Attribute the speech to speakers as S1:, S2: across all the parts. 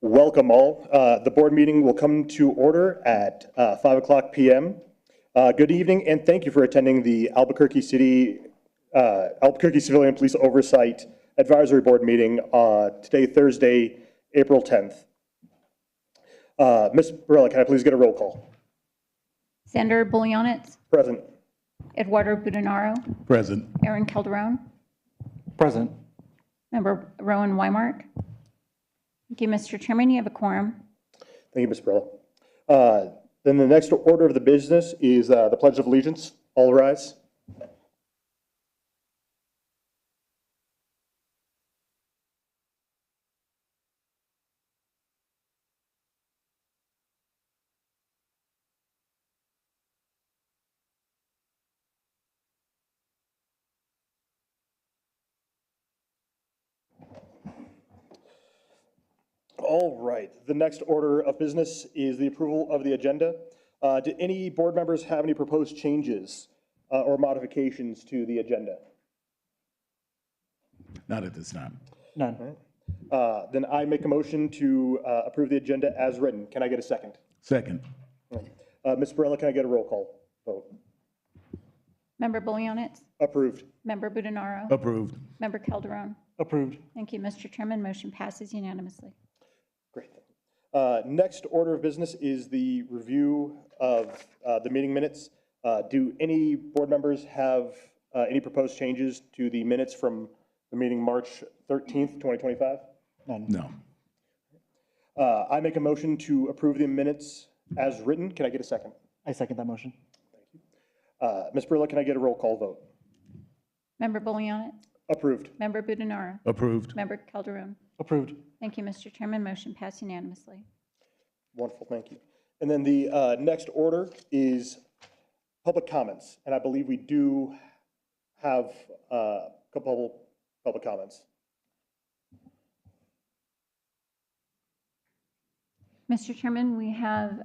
S1: Welcome all. The board meeting will come to order at 5 o'clock p.m. Good evening and thank you for attending the Albuquerque Civilian Police Oversight Advisory Board meeting today, Thursday, April 10th. Ms. Barella, can I please get a roll call?
S2: Senator Bullionitz.
S1: Present.
S2: Eduardo Budenaro.
S3: Present.
S2: Aaron Calderon.
S3: Present.
S2: Member Rowan Weimark. Thank you, Mr. Chairman. You have a quorum.
S1: Thank you, Ms. Barella. Then the next order of the business is the Pledge of Allegiance. All rise. All right, the next order of business is the approval of the agenda. Do any board members have any proposed changes or modifications to the agenda?
S3: Not at this time.
S1: None. Then I make a motion to approve the agenda as written. Can I get a second?
S3: Second.
S1: Ms. Barella, can I get a roll call vote?
S2: Member Bullionitz.
S1: Approved.
S2: Member Budenaro.
S3: Approved.
S2: Member Calderon.
S1: Approved.
S2: Thank you, Mr. Chairman. Motion passes unanimously.
S1: Great. Next order of business is the review of the meeting minutes. Do any board members have any proposed changes to the minutes from the meeting March 13th, 2025?
S3: None. No.
S1: I make a motion to approve the minutes as written. Can I get a second?
S4: I second that motion.
S1: Thank you. Ms. Brillo, can I get a roll call vote?
S2: Member Bullionitz.
S1: Approved.
S2: Member Budenaro.
S3: Approved.
S2: Member Calderon.
S4: Approved.
S2: Thank you, Mr. Chairman. Motion passed unanimously.
S1: Wonderful, thank you. And then the next order is public comments. And I believe we do have a couple public comments.
S2: Mr. Chairman, we have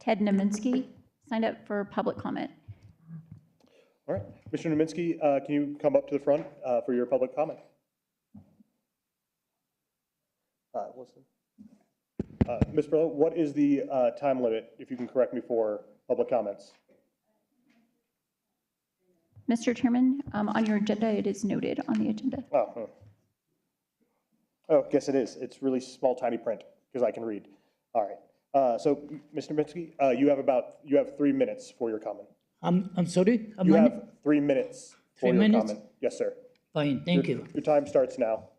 S2: Ted Naminsky signed up for public comment.
S1: All right, Mr. Naminsky, can you come up to the front for your public comment? Ms. Brillo, what is the time limit, if you can correct me, for public comments?
S2: Mr. Chairman, on your agenda, it is noted on the agenda.
S1: Oh, guess it is. It's really small, tiny print because I can read. All right. So, Mr. Naminsky, you have 3 minutes for your comment.
S4: I'm sorry?
S1: You have 3 minutes for
S4: 3
S1: your
S4: minutes?
S1: comment. Yes, sir.
S4: Fine, thank you.
S1: Your time starts now.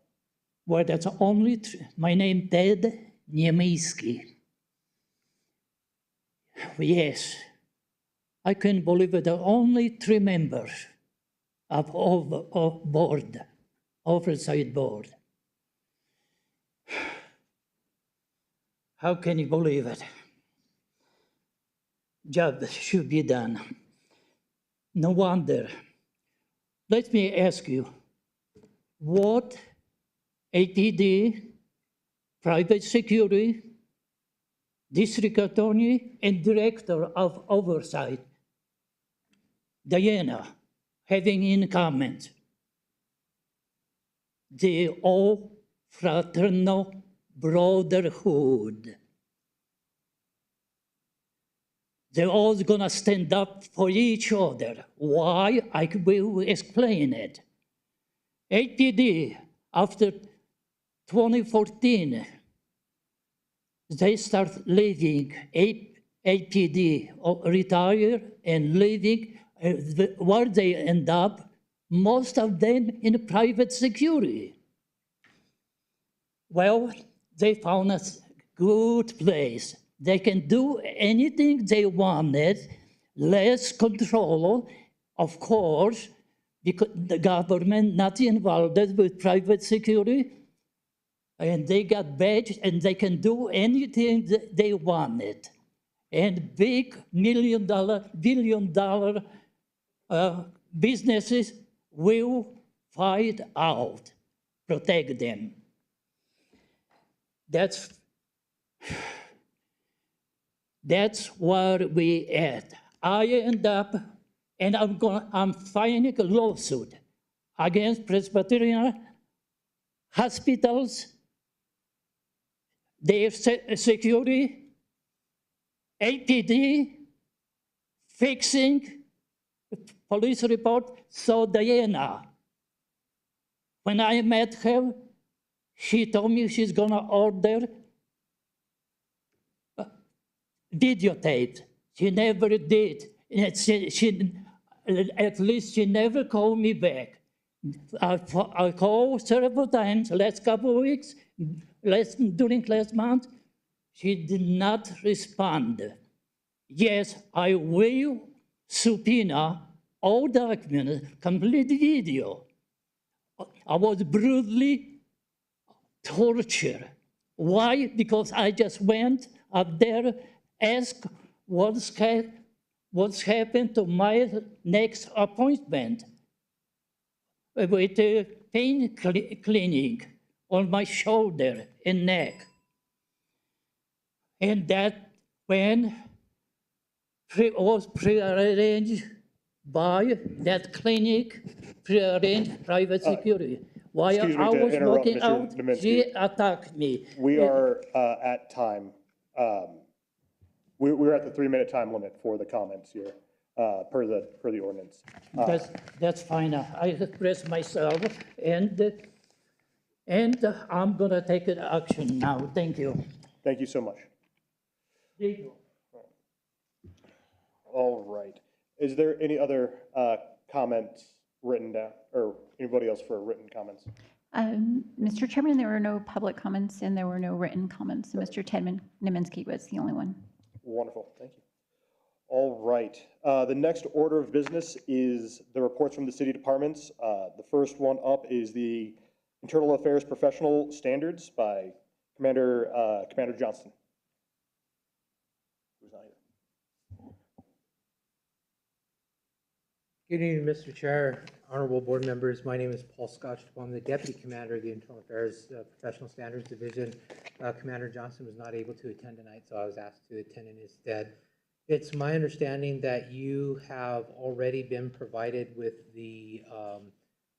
S4: Well, that's only, my name Ted Niemiecki. Yes, I couldn't believe it. There are only 3 members of board, Oversight Board. How can you believe it? Job should be done. No wonder. Let me ask you, what APD, private security, district attorney, and director of oversight, Diana, having in common? They all fraternal brotherhood. They're all gonna stand up for each other. Why? I will explain it. APD, after 2014, they start leaving APD, retire and leaving. Where they end up, most of them in private security. Well, they found a good place. They can do anything they wanted, less control, of course, because the government not involved with private security, and they got badge and they can do anything that they wanted. And big $1 billion businesses will fight out, protect them. That's where we at. I end up, and I'm filing a lawsuit against Presbyterian hospitals, their security, APD, fixing, police report. So Diana, when I met her, she told me she's gonna order videotape. She never did. And at least she never called me back. I called several times last couple of weeks, during last month. She did not respond. Yes, I will subpoena all documents, complete video. I was brutally tortured. Why? Because I just went up there, asked what's happened to my next appointment with the pain clinic on my shoulder and neck. And that when was prearranged by that clinic, prearranged private security. While
S1: excuse me
S4: I
S1: to
S4: was
S1: interrupt,
S4: walking
S1: Mr.
S4: out,
S1: Naminsky.
S4: she attacked me.
S1: We are at time. We're at the 3-minute time limit for the comments here, per the ordinance.
S4: That's fine. I expressed myself, and I'm gonna take an action now. Thank you.
S1: Thank you so much.
S4: Thank you.
S1: All right. Is there any other comments written down, or anybody else for written comments?
S2: Mr. Chairman, there were no public comments and there were no written comments. So Mr. Ted Naminsky was the only one.
S1: Wonderful, thank you. All right, the next order of business is the reports from the city departments. The first one up is the Internal Affairs Professional Standards by Commander Johnston. Who's not here?
S5: Good evening, Mr. Chair, honorable board members. My name is Paul Scotch. I'm the Deputy Commander of the Internal Affairs Professional Standards Division. Commander Johnson was not able to attend tonight, so I was asked to attend in his stead. It's my understanding that you have already been provided with the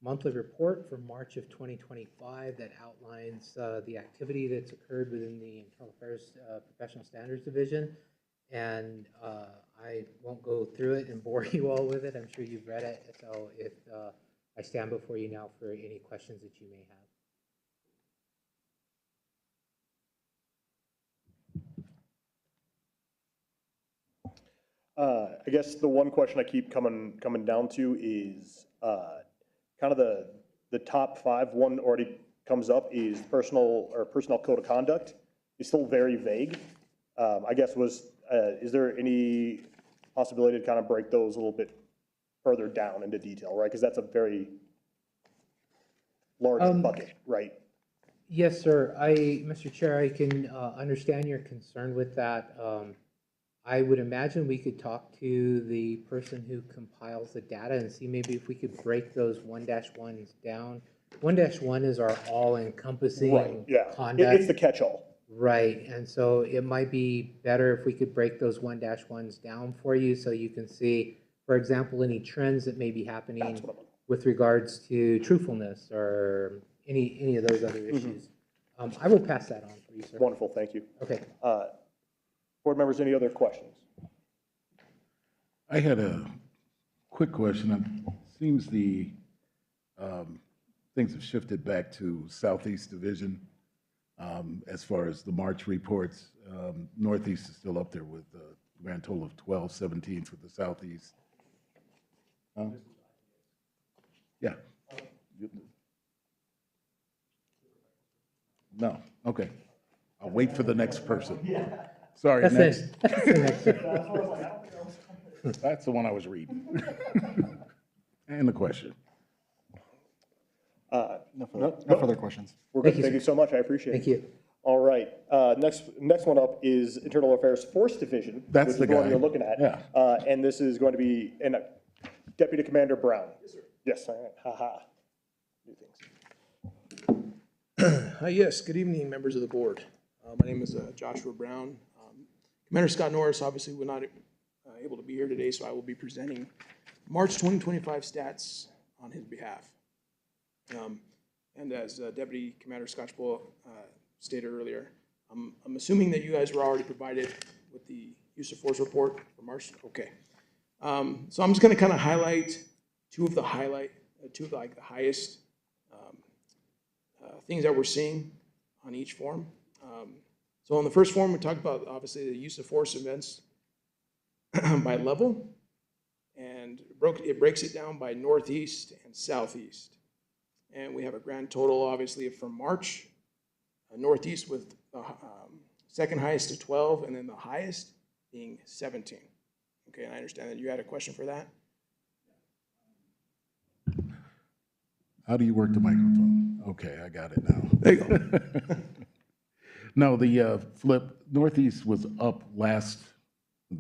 S5: monthly report for March of 2025 that outlines the activity that's occurred within the Internal Affairs Professional Standards Division. And I won't go through it and bore you all with it. I'm sure you've read it. So if I stand before you now for any questions that you may have.
S1: I guess the one question I keep coming down to is kind of the top 5. One already comes up is personnel code of conduct. It's still very vague. I guess is there any possibility to kind of break those a little bit further down into detail, right? Because that's a very large bucket, right?
S5: Yes, sir. Mr. Chair, I can understand your concern with that. I would imagine we could talk to the person who compiles the data and see maybe if we could break those 1-1s down. 1-1 is our all-encompassing
S1: Right, yeah.
S5: conduct.
S1: It's the catch-all.
S5: Right, and so it might be better if we could break those 1-1s down for you so you can see, for example, any trends that may be happening with regards to truthfulness or any of those other issues. I will pass that on for you, sir.
S1: Wonderful, thank you.
S5: Okay.
S1: Board members, any other questions?
S3: I had a quick question. It seems the things have shifted back to Southeast Division as far as the March reports. Northeast is still up there with a grand total of 12, 17 for the Southeast. Yeah. No, okay. I'll wait for the next person. Sorry,
S5: That's
S3: next.
S5: it. That's the next one.
S3: That's the one I was reading. And the question.
S6: No further questions.
S1: We're good, thank you so much, I appreciate it.
S5: Thank you.
S1: All right, next one up is Internal Affairs Force Division.
S3: That's
S1: which
S3: the
S1: is one
S3: guy.
S1: you're looking at.
S3: Yeah.
S1: And this is going to be Deputy Commander Brown. Yes, sir. Yes, I am. Ha-ha. New things.
S7: Yes, good evening, members of the board. My name is Joshua Brown. Commander Scott Norris obviously was not able to be here today, so I will be presenting March 2025 stats on his behalf. And as Deputy Commander Scotchbull stated earlier, I'm assuming that you guys were already provided with the use of force report for March. Okay. So I'm just going to kind of highlight two of the highest things that we're seeing on each form. So on the first form, we talked about obviously the use of force events by level, and it breaks it down by northeast and southeast. And we have a grand total, obviously, from March, northeast with the second highest to 12, and then the highest being 17. Okay, and I understand that you had a question for that.
S3: How do you work the microphone? Okay, I got it now.
S7: There you go.
S3: No, the flip, Northeast was up last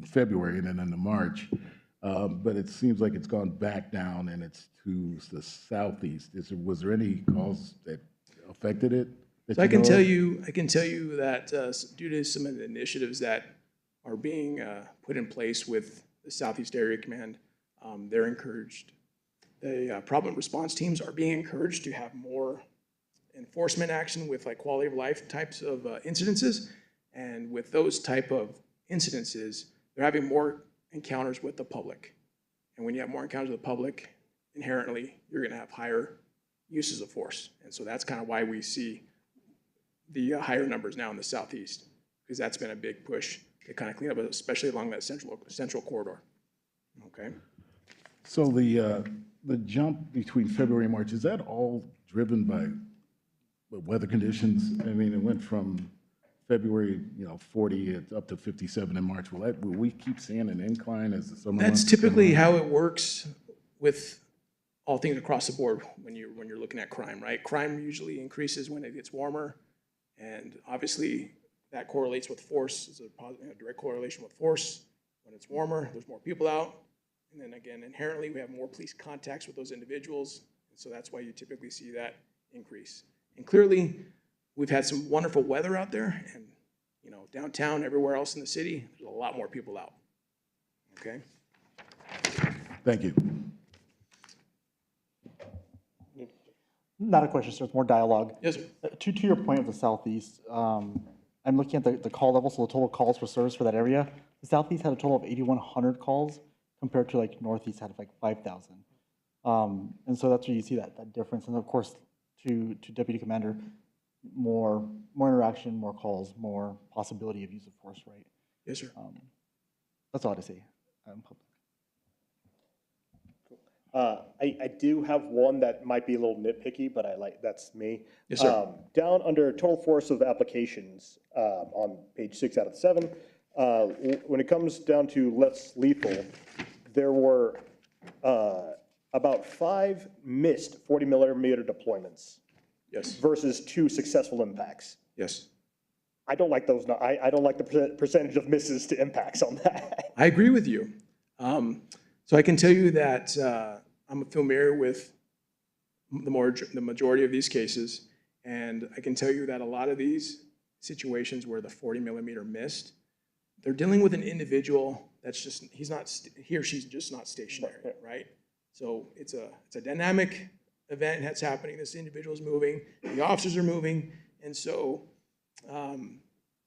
S3: February and then into March, but it seems like it's gone back down and it's to the Southeast. Was there any cause that affected it?
S7: So I can tell you that due to some of the initiatives that are being put in place with the Southeast Area Command, they're encouraged. The problem response teams are being encouraged to have more enforcement action with like quality of life types of incidences. And with those type of incidences, they're having more encounters with the public. And when you have more encounters with the public, inherently, you're gonna have higher uses of force. And so that's kind of why we see the higher numbers now in the Southeast, because that's been a big push to kind of clean up, especially along that central corridor. Okay.
S3: So the jump between February and March, is that all driven by weather conditions? I mean, it went from February, 40 up to 57 in March. Will we keep seeing an incline as the summer
S7: That's
S3: months
S7: typically
S3: come on?
S7: how it works with all things across the board when you're looking at crime, right? Crime usually increases when it gets warmer, and obviously that correlates with force. It's a direct correlation with force. When it's warmer, there's more people out, and then again, inherently, we have more police contacts with those individuals, and so that's why you typically see that increase. And clearly, we've had some wonderful weather out there, and downtown, everywhere else in the city, there's a lot more people out. Okay.
S3: Thank you.
S6: Not a question, sir, it's more dialogue.
S7: Yes, sir.
S6: To your point of the Southeast, I'm looking at the call level, so the total calls for service for that area. The Southeast had a total of 8,100 calls compared to like Northeast had like 5,000. And so that's where you see that difference. And of course, to Deputy Commander, more interaction, more calls, more possibility of use of force, right?
S7: Yes, sir.
S6: That's all to say.
S1: I do have one that might be a little nitpicky, but that's me.
S7: Yes, sir.
S1: Down under total force of applications, on page 6 out of 7, when it comes down to less lethal, there were about 5 missed 40 millimeter deployments
S7: Yes.
S1: versus 2 successful impacts.
S7: Yes.
S1: I don't like those. I don't like the percentage of misses to impacts on that.
S7: I agree with you. So I can tell you that I'm familiar with the majority of these cases, and I can tell you that a lot of these situations where the 40 millimeter missed, they're dealing with an individual that's just, he or she's just not stationary, right? So it's a dynamic event that's happening. This individual is moving, the officers are moving, and so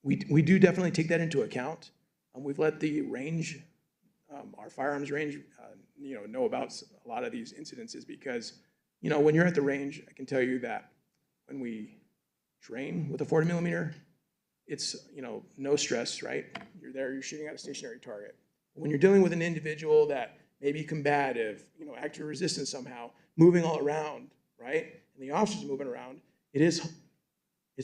S7: we do definitely take that into account. We've let the range, our firearms range, know about a lot of these incidences because, when you're at the range, I can tell you that when we train with a 40 millimeter, it's, no stress, right? You're there, you're shooting at a stationary target. When you're dealing with an individual that may be combative, active resistance somehow, moving all around, right? And the officers moving around, it's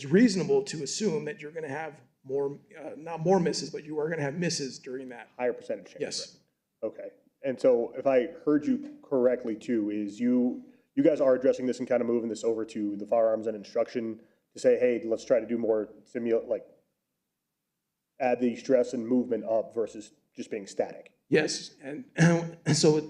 S7: reasonable to assume that you're going to have more, not more misses, but you are going to have misses during that.
S1: Higher percentage chance.
S7: Yes.
S1: Right? Okay. And so if I heard you correctly too, is you guys are addressing this and kind of moving this over to the firearms and instruction to say, hey, let's try to do more add the stress and movement up versus just being static.
S7: Yes, and so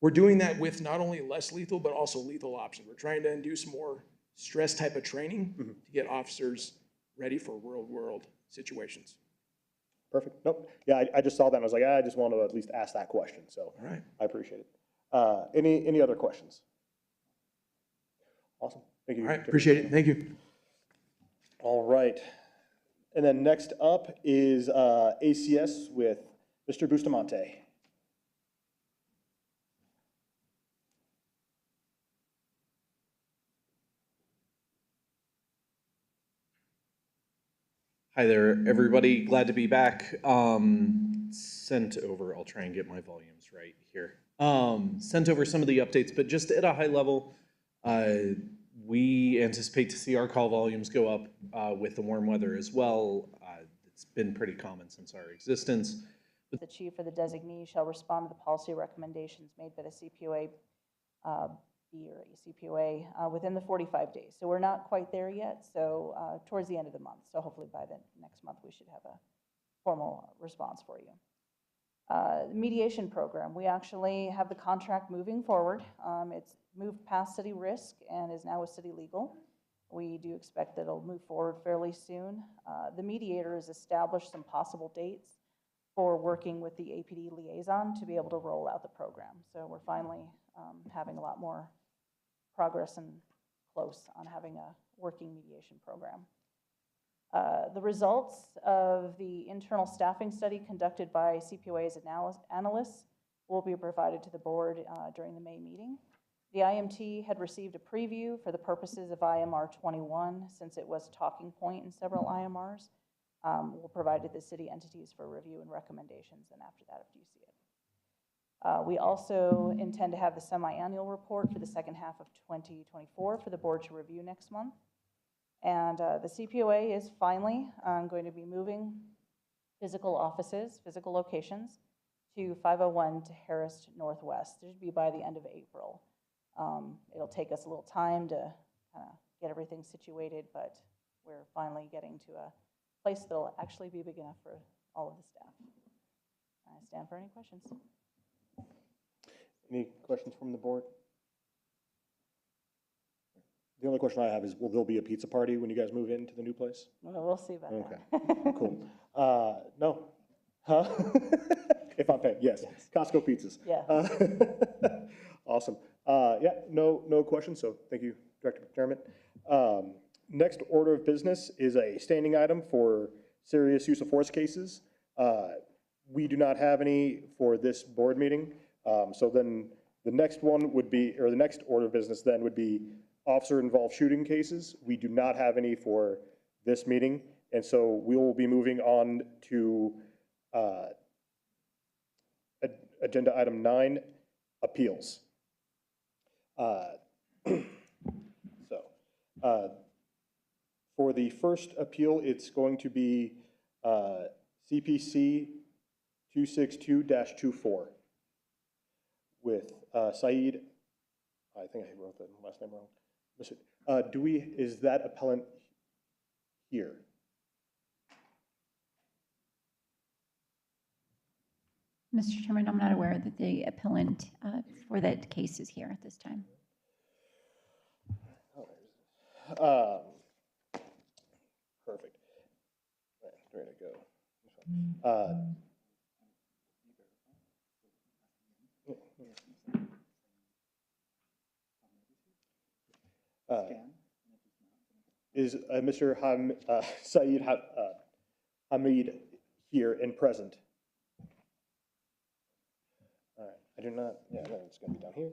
S7: we're doing that with not only less lethal, but also lethal options. We're trying to induce more stress type of training to get officers ready for real world situations.
S1: Perfect. Nope. Yeah, I just saw that and I was like, I just want to at least ask that question. So
S7: All right.
S1: I appreciate it. Any other questions? Awesome. Thank you.
S7: All right, appreciate it. Thank you.
S1: All right. And then next up is ACS with Mr. Bustamante.
S8: Hi there, everybody. Glad to be back. Sent over, I'll try and get my volumes right here. Sent over some of the updates, but just at a high level, we anticipate to see our call volumes go up with the warm weather as well. It's been pretty common since our existence.
S9: The chief or the designee shall respond to the policy recommendations made by the CPOA B or CPOA within the 45 days. So we're not quite there yet. So towards the end of the month. So hopefully by the next month we should have a formal response for you. The mediation program, we actually have the contract moving forward. It's moved past city risk and is now with city legal. We do expect that it'll move forward fairly soon. The mediator has established some possible dates for working with the APD liaison to be able to roll out the program. So we're finally having a lot more progress and close on having a working mediation program. The results of the internal staffing study conducted by CPOA's analysts will be provided to the board during the May meeting. The IMT had received a preview for the purposes of IMR 21 since it was a talking point in several IMRs. We'll provide it to the city entities for review and recommendations, and after that, if you see it. We also intend to have the semi-annual report for the second half of 2024 for the board to review next month. And the CPOA is finally going to be moving physical offices, physical locations, to 501 to Harris Northwest. This should be by the end of April. It'll take us a little time to get everything situated, but we're finally getting to a place that'll actually be big enough for all of the staff. I stand for any questions.
S1: Any questions from the board? The only question I have is, will there be a pizza party when you guys move into the new place?
S9: Well, we'll see about
S1: Okay,
S9: that.
S1: cool. No? Huh? If I'm paying, yes. Costco pizzas.
S9: Yeah.
S1: Awesome. Yeah, no questions, so thank you, Director McDermott. Next order of business is a standing item for serious use of force cases. We do not have any for this board meeting. So then the next one would be, or the next order of business then would be officer-involved shooting cases. We do not have any for this meeting, and so we will be moving on to agenda item 9, appeals. For the first appeal, it's going to be CPC 262-24 with Saeed, I think I wrote the last name wrong. Is that appellant here?
S2: Mr. Chairman, I'm not aware that the appellant for that case is here at this time.
S1: Perfect. Right, ready to go. Is Mr. Saeed Hamid here and present? All right, I do not, yeah, it's going to be down here.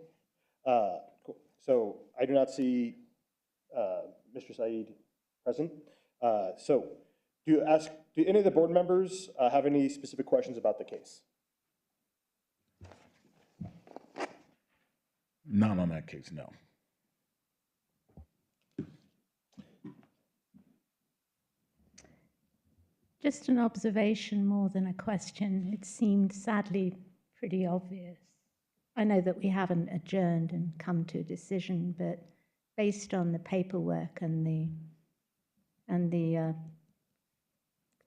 S1: Cool. So I do not see Mr. Saeed present. So do any of the board members have any specific questions about the case?
S3: Not on that case, no.
S10: Just an observation more than a question. It seemed sadly pretty obvious. I know that we haven't adjourned and come to a decision, but based on the paperwork and the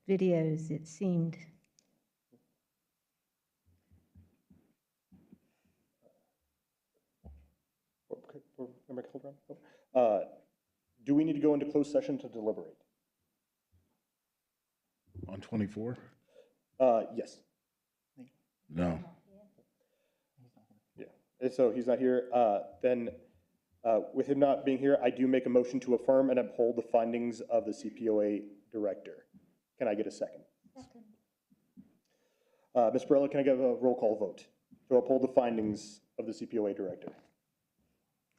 S10: videos, it seemed.
S1: Do we need to go into closed session to deliberate?
S3: On 24?
S1: Yes.
S3: No.
S1: Yeah. And so he's not here. Then with him not being here, I do make a motion to affirm and uphold the findings of the CPOA director. Can I get a second? Ms. Barella, can I get a roll call vote to uphold the findings of the CPOA director?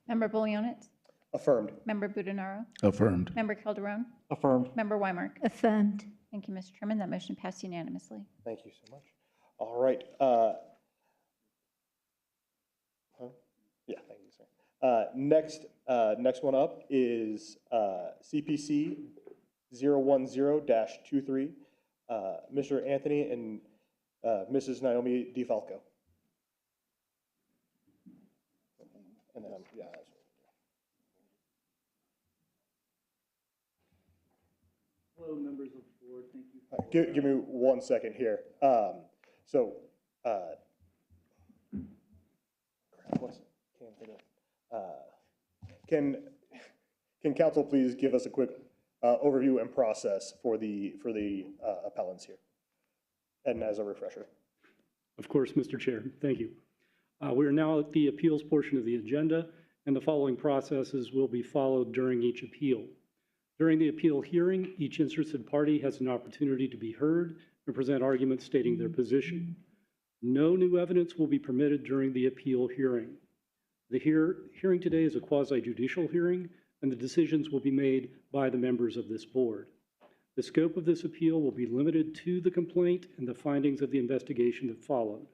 S2: Member Bolianis?
S1: Affirmed.
S2: Member Budenaro?
S3: Affirmed.
S2: Member Calderon?
S6: Affirmed.
S2: Member Weimark?
S10: Affirmed.
S2: Thank you, Mr. Chairman. That motion passed unanimously.
S1: Thank you so much. All right. Yeah, thank you, sir. Next one up is CPC 010-23, Mr. Anthony and Mrs. Naomi DeFalco. And then yeah.
S11: Hello, members of the board. Thank you.
S1: Give me 1 second here. Can council please give us a quick overview and process for the appellants here? And as a refresher.
S11: Of course, Mr. Chair. Thank you. We are now at the appeals portion of the agenda, and the following processes will be followed during each appeal. During the appeal hearing, each interested party has an opportunity to be heard and present arguments stating their position. No new evidence will be permitted during the appeal hearing. The hearing today is a quasi-judicial hearing, and the decisions will be made by the members of this board. The scope of this appeal will be limited to the complaint and the findings of the investigation that followed.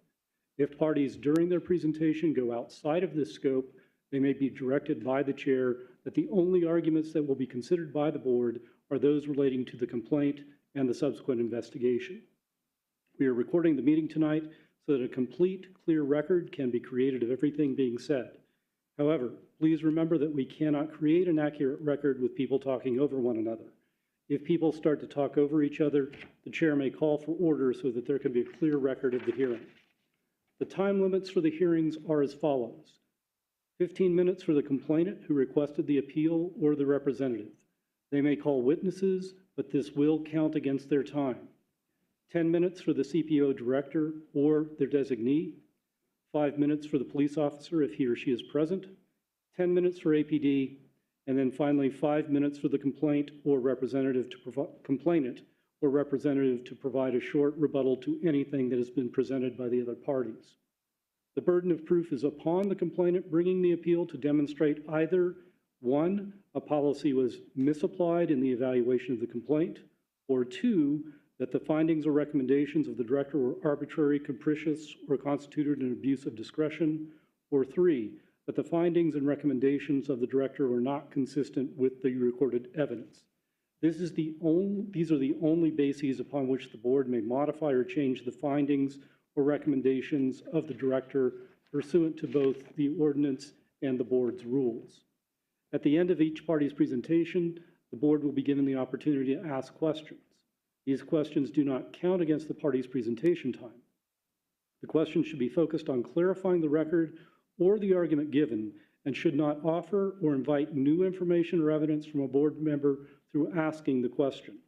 S11: If parties during their presentation go outside of this scope, they may be directed by the chair that the only arguments that will be considered by the board are those relating to the complaint and the subsequent investigation. We are recording the meeting tonight so that a complete, clear record can be created of everything being said. However, please remember that we cannot create an accurate record with people talking over one another. If people start to talk over each other, the chair may call for order so that there can be a clear record of the hearing. The time limits for the hearings are as follows: 15 minutes for the complainant who requested the appeal or the representative. They may call witnesses, but this will count against their time. 10 minutes for the CPO director or their designee. 5 minutes for the police officer if he or she is present. 10 minutes for APD. And then finally, 5 minutes for the complainant or representative to provide a short rebuttal to anything that has been presented by the other parties. The burden of proof is upon the complainant bringing the appeal to demonstrate either, 1, a policy was misapplied in the evaluation of the complaint, or 2, that the findings or recommendations of the director were arbitrary, capricious, or constituted an abuse of discretion, or 3, that the findings and recommendations of the director were not consistent with the recorded evidence. These are the only bases upon which the board may modify or change the findings or recommendations of the director pursuant to both the ordinance and the board's rules. At the end of each party's presentation, the board will be given the opportunity to ask questions. These questions do not count against the party's presentation time. The questions should be focused on clarifying the record or the argument given and should not offer or invite new information or evidence from a board member through asking the question.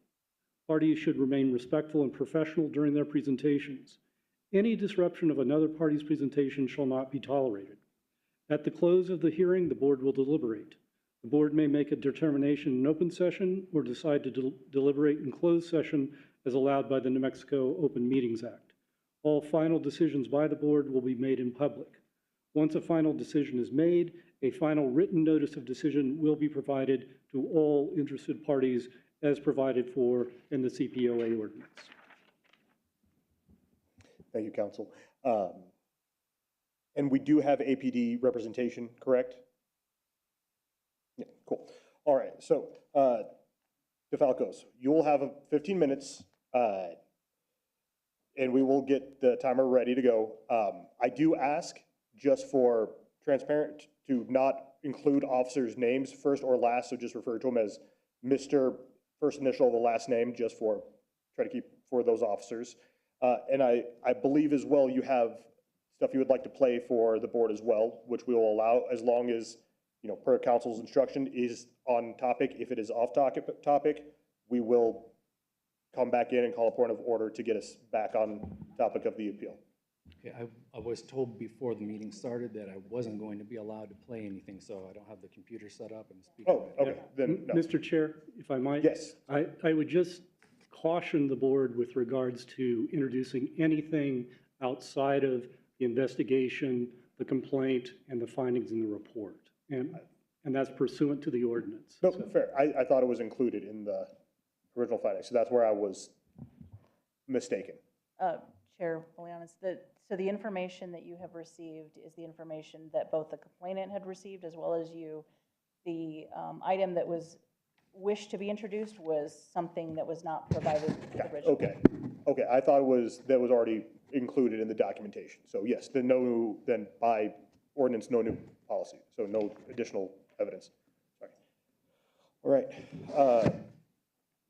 S11: Parties should remain respectful and professional during their presentations. Any disruption of another party's presentation shall not be tolerated. At the close of the hearing, the board will deliberate. The board may make a determination in open session or decide to deliberate in closed session as allowed by the New Mexico Open Meetings Act. All final decisions by the board will be made in public. Once a final decision is made, a final written notice of decision will be provided to all interested parties as provided for in the CPOA ordinance.
S1: Thank you, counsel. And we do have APD representation, correct? Yeah, cool. All right, so DeFalcos, you will have 15 minutes and we will get the timer ready to go. I do ask, just for transparent, to not include officers' names first or last, so just refer to them as Mr. First initial of the last name, just for, try to keep for those officers. And I believe as well you have stuff you would like to play for the board as well, which we will allow as long as, you know, per council's instruction is on topic. If it is off topic, we will come back in and call a point of order to get us back on topic of the appeal.
S12: Okay, I was told before the meeting started that I wasn't going to be allowed to play anything, so I don't have the computer set up and speak.
S1: Oh, okay, then no.
S11: Mr. Chair, if I might?
S1: Yes.
S11: I would just caution the board with regards to introducing anything outside of the investigation, the complaint, and the findings in the report. And that's pursuant to the ordinance.
S1: No, fair. I thought it was included in the original findings, so that's where I was mistaken.
S9: Chair Filianis, so the information that you have received is the information that both the complainant had received as well as you. The item that was wished to be introduced was something that was not provided originally.
S1: Okay, I thought that was already included in the documentation. So yes, then by ordinance, no new policy, so no additional evidence. Sorry. All right.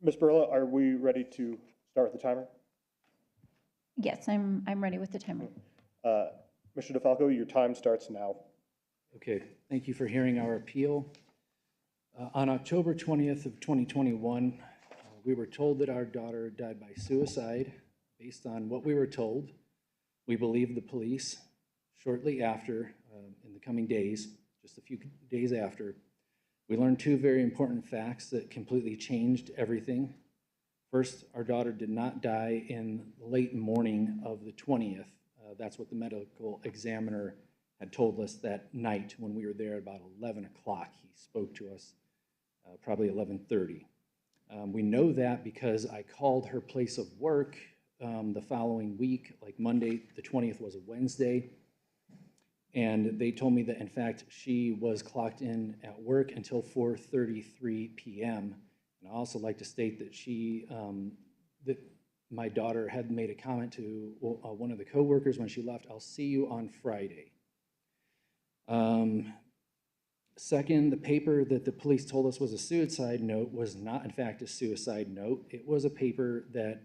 S1: Ms. Burla, are we ready to start with the timer?
S2: Yes, I'm ready with the timer.
S1: Mr. DeFalco, your time starts now.
S12: Okay, thank you for hearing our appeal. On October 20th of 2021, we were told that our daughter died by suicide. Based on what we were told, we believed the police. Shortly after, in the coming days, just a few days after, we learned two very important facts that completely changed everything. First, our daughter did not die in the late morning of the 20th. That's what the medical examiner had told us that night when we were there about 11 o'clock. He spoke to us probably 11:30. We know that because I called her place of work the following week, like Monday, the 20th was a Wednesday, and they told me that, in fact, she was clocked in at work until 4:33 p.m. And I also like to state that that my daughter had made a comment to one of the coworkers when she left, "I'll see you on Friday." Second, the paper that the police told us was a suicide note was not, in fact, a suicide note. It was a paper that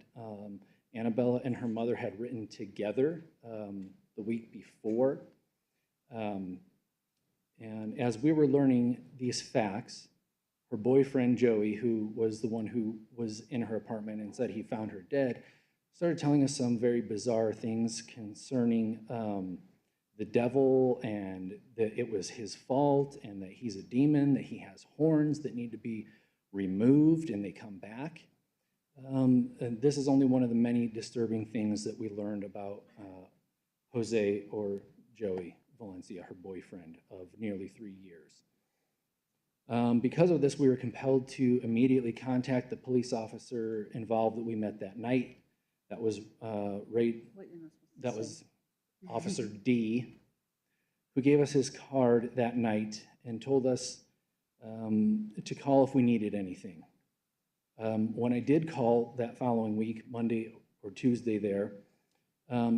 S12: Annabella and her mother had written together the week before. And as we were learning these facts, her boyfriend, Joey, who was the one who was in her apartment and said he found her dead, started telling us some very bizarre things concerning the devil, and that it was his fault, and that he's a demon, that he has horns that need to be removed and they come back. And this is only one of the many disturbing things that we learned about Jose, or Joey Valencia, her boyfriend of nearly 3 years. Because of this, we were compelled to immediately contact the police officer involved that we met that night. That was Officer D, who gave us his card that night and told us to call if we needed anything. When I did call that following week, Monday or Tuesday there,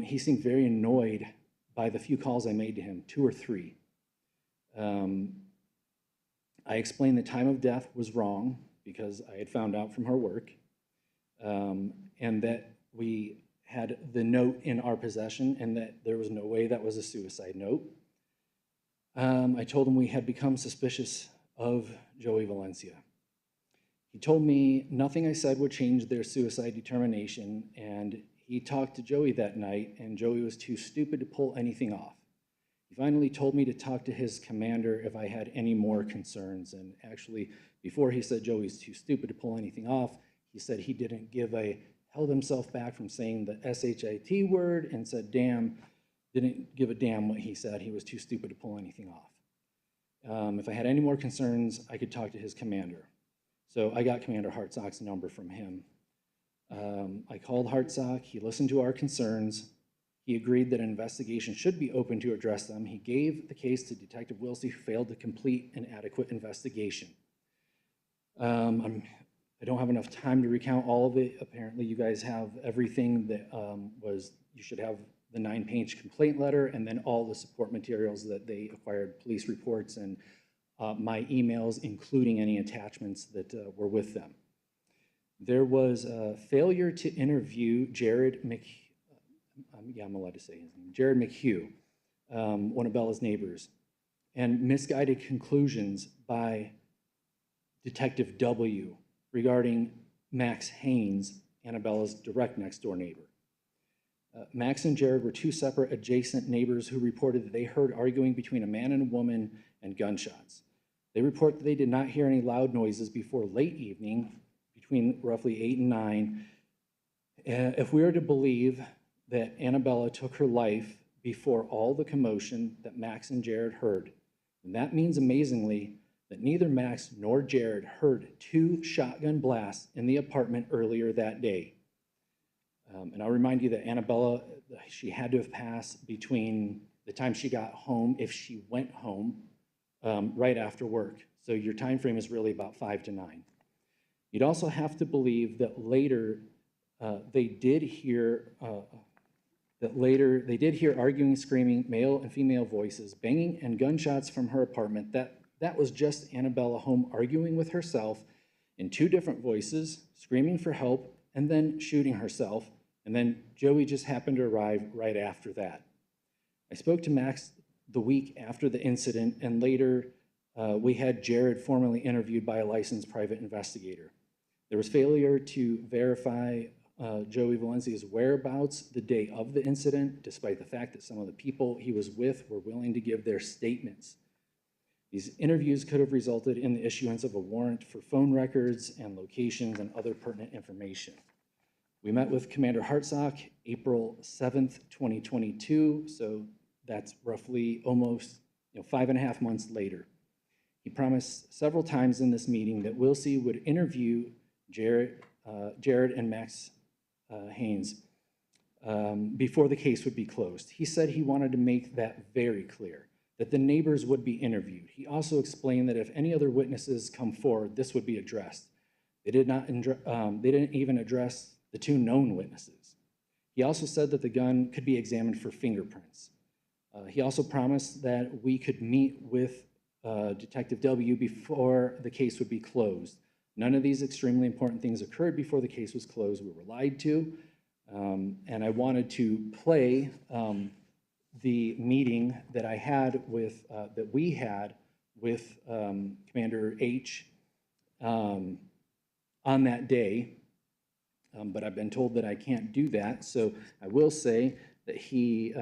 S12: he seemed very annoyed by the few calls I made to him, 2 or 3. I explained the time of death was wrong because I had found out from her work, and that we had the note in our possession and that there was no way that was a suicide note. I told him we had become suspicious of Joey Valencia. He told me nothing I said would change their suicide determination, and he talked to Joey that night, and Joey was too stupid to pull anything off. He finally told me to talk to his commander if I had any more concerns, and actually, before he said Joey's too stupid to pull anything off, he said he held himself back from saying the SHIT word and said, damn, didn't give a damn what he said. He was too stupid to pull anything off. If I had any more concerns, I could talk to his commander. So I got Commander Hartsock's number from him. I called Hartsock. He listened to our concerns. He agreed that an investigation should be open to address them. He gave the case to Detective Wilsey, who failed to complete an adequate investigation. I don't have enough time to recount all of it. Apparently, you guys have everything that you should have the 9-page complaint letter and then all the support materials that they acquired, police reports and my emails, including any attachments that were with them. There was a failure to interview Jared McHugh, I'm allowed to say his name, Jared McHugh, one of Bella's neighbors, and misguided conclusions by Detective W regarding Max Haynes, Annabella's direct next door neighbor. Max and Jared were 2 separate adjacent neighbors who reported that they heard arguing between a man and a woman and gunshots. They report that they did not hear any loud noises before late evening between roughly 8 and 9. If we are to believe that Annabella took her life before all the commotion that Max and Jared heard, then that means amazingly that neither Max nor Jared heard 2 shotgun blasts in the apartment earlier that day. And I'll remind you that Annabella, she had to have passed between the time she got home, if she went home, right after work. So your time frame is really about 5 to 9. You'd also have to believe that later they did hear arguing, screaming, male and female voices, banging, and gunshots from her apartment. That was just Annabella home arguing with herself in 2 different voices, screaming for help, and then shooting herself. And then Joey just happened to arrive right after that. I spoke to Max the week after the incident, and later we had Jared formally interviewed by a licensed private investigator. There was failure to verify Joey Valencia's whereabouts the day of the incident, despite the fact that some of the people he was with were willing to give their statements. These interviews could have resulted in the issuance of a warrant for phone records and locations and other pertinent information. We met with Commander Hartsock April 7th, 2022, so that's roughly almost 5.5 months later. He promised several times in this meeting that Wilsey would interview Jared and Max Haynes before the case would be closed. He said he wanted to make that very clear, that the neighbors would be interviewed. He also explained that if any other witnesses come forward, this would be addressed. They didn't even address the 2 known witnesses. He also said that the gun could be examined for fingerprints. He also promised that we could meet with Detective W before the case would be closed. None of these extremely important things occurred before the case was closed. We were lied to, and I wanted to play the meeting that I had with, that we had with Commander H on that day, but I've been told that I can't do that. So I will say that he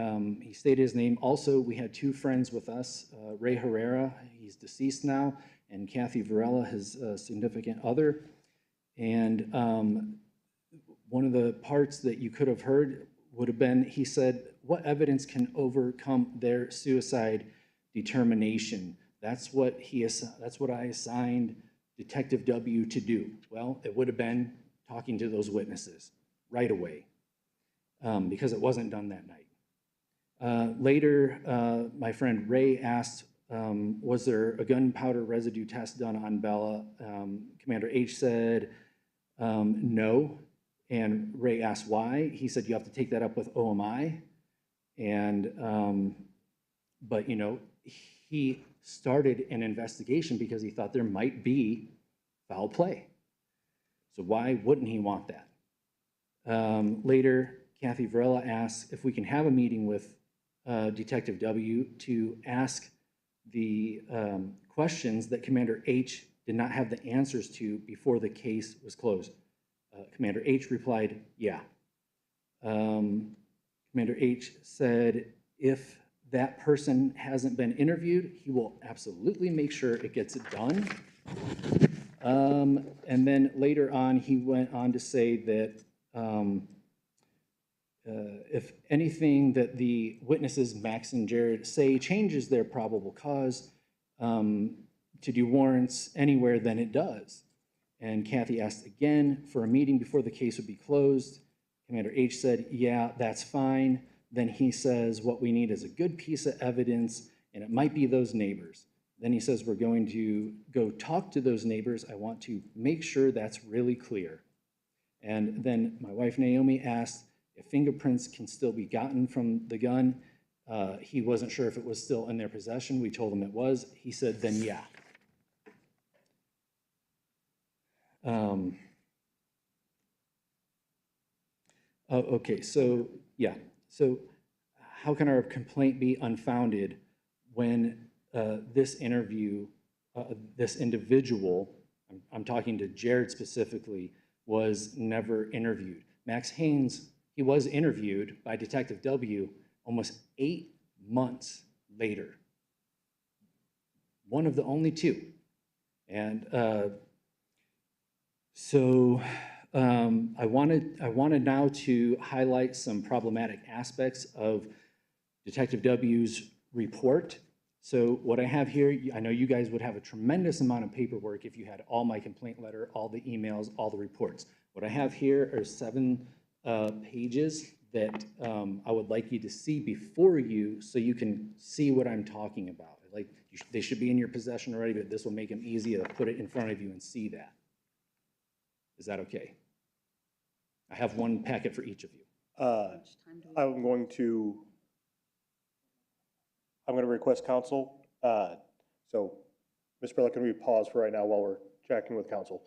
S12: stated his name. Also, we had 2 friends with us, Ray Herrera, he's deceased now, and Kathy Varela, his significant other. And one of the parts that you could have heard would have been, he said, what evidence can overcome their suicide determination? That's what I assigned Detective W to do. Well, it would have been talking to those witnesses right away, because it wasn't done that night. Later, my friend Ray asked, was there a gunpowder residue test done on Bella? Commander H said, no. And Ray asked why. He said, you have to take that up with OMI. And, but he started an investigation because he thought there might be foul play. So why wouldn't he want that? Later, Kathy Varela asks if we can have a meeting with Detective W to ask the questions that Commander H did not have the answers to before the case was closed. Commander H replied, yeah. Commander H said if that person hasn't been interviewed, he will absolutely make sure it gets done. And then later on, he went on to say that if anything that the witnesses, Max and Jared, say changes their probable cause to do warrants anywhere, then it does. And Kathy asked again for a meeting before the case would be closed. Commander H said, yeah, that's fine. Then he says, what we need is a good piece of evidence, and it might be those neighbors. Then he says, we're going to go talk to those neighbors. I want to make sure that's really clear. And then my wife Naomi asked if fingerprints can still be gotten from the gun. He wasn't sure if it was still in their possession. We told him it was. He said, then yeah. Okay, so yeah. So how can our complaint be unfounded when this interview, this individual, I'm talking to Jared specifically, was never interviewed? Max Haynes, he was interviewed by Detective W almost 8 months later. One of the only 2. And So I wanted now to highlight some problematic aspects of Detective W's report. So what I have here, I know you guys would have a tremendous amount of paperwork if you had all my complaint letter, all the emails, all the reports. What I have here are 7 pages that I would like you to see before you so you can see what I'm talking about. Like, they should be in your possession already, but this will make them easy to put it in front of you and see that. Is that okay? I have one packet for each of you.
S1: I'm going to request counsel. So, Ms. Perla, can we pause for right now while we're checking with counsel?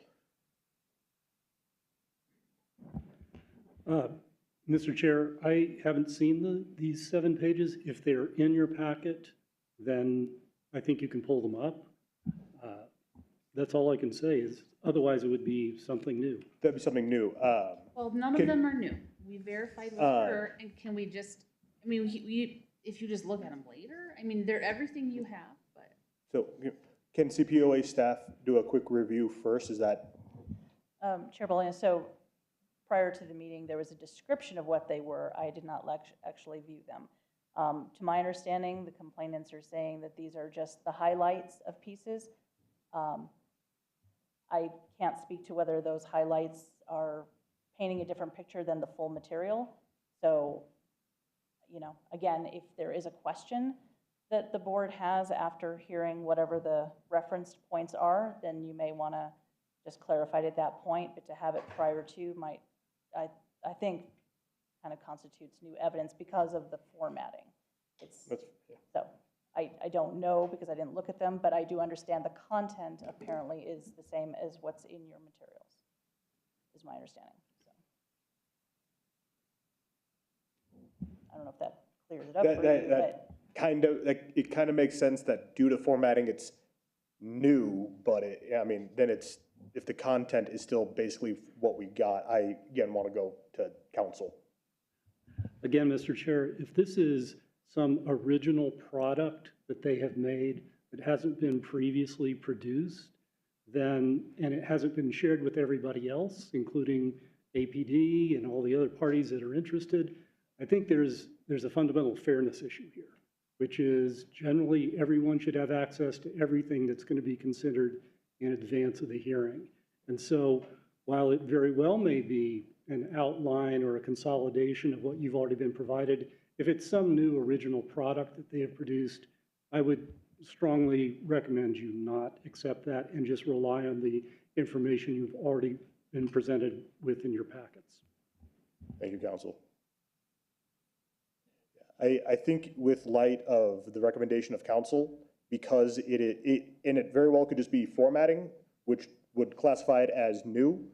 S11: Mr. Chair, I haven't seen these 7 pages. If they're in your packet, then I think you can pull them up. That's all I can say is, otherwise it would be something new.
S1: That'd be something new.
S13: Well, none of them are new. We verified with her, and can we just, I mean, if you just look at them later, I mean, they're everything you have, but.
S1: So can CPOA staff do a quick review first? Is that?
S9: Chair Bolina, so prior to the meeting, there was a description of what they were. I did not actually view them. To my understanding, the complainants are saying that these are just the highlights of pieces. I can't speak to whether those highlights are painting a different picture than the full material. So, you know, again, if there is a question that the board has after hearing whatever the referenced points are, then you may want to just clarify it at that point, but to have it prior to might, I think, kind of constitutes new evidence because of the formatting. So I don't know because I didn't look at them, but I do understand the content apparently is the same as what's in your materials, is my understanding. So I don't know if that clears it up for you, but
S1: It kind of makes sense that due to formatting, it's new, but I mean, then it's, if the content is still basically what we got, I, again, want to go to council.
S11: Again, Mr. Chair, if this is some original product that they have made that hasn't been previously produced, then, and it hasn't been shared with everybody else, including APD and all the other parties that are interested, I think there's a fundamental fairness issue here, which is generally everyone should have access to everything that's going to be considered in advance of the hearing. And so while it very well may be an outline or a consolidation of what you've already been provided, if it's some new original product that they have produced, I would strongly recommend you not accept that and just rely on the information you've already been presented with in your packets.
S1: Thank you, counsel. I think with light of the recommendation of council, because it very well could just be formatting, which would classify it as new,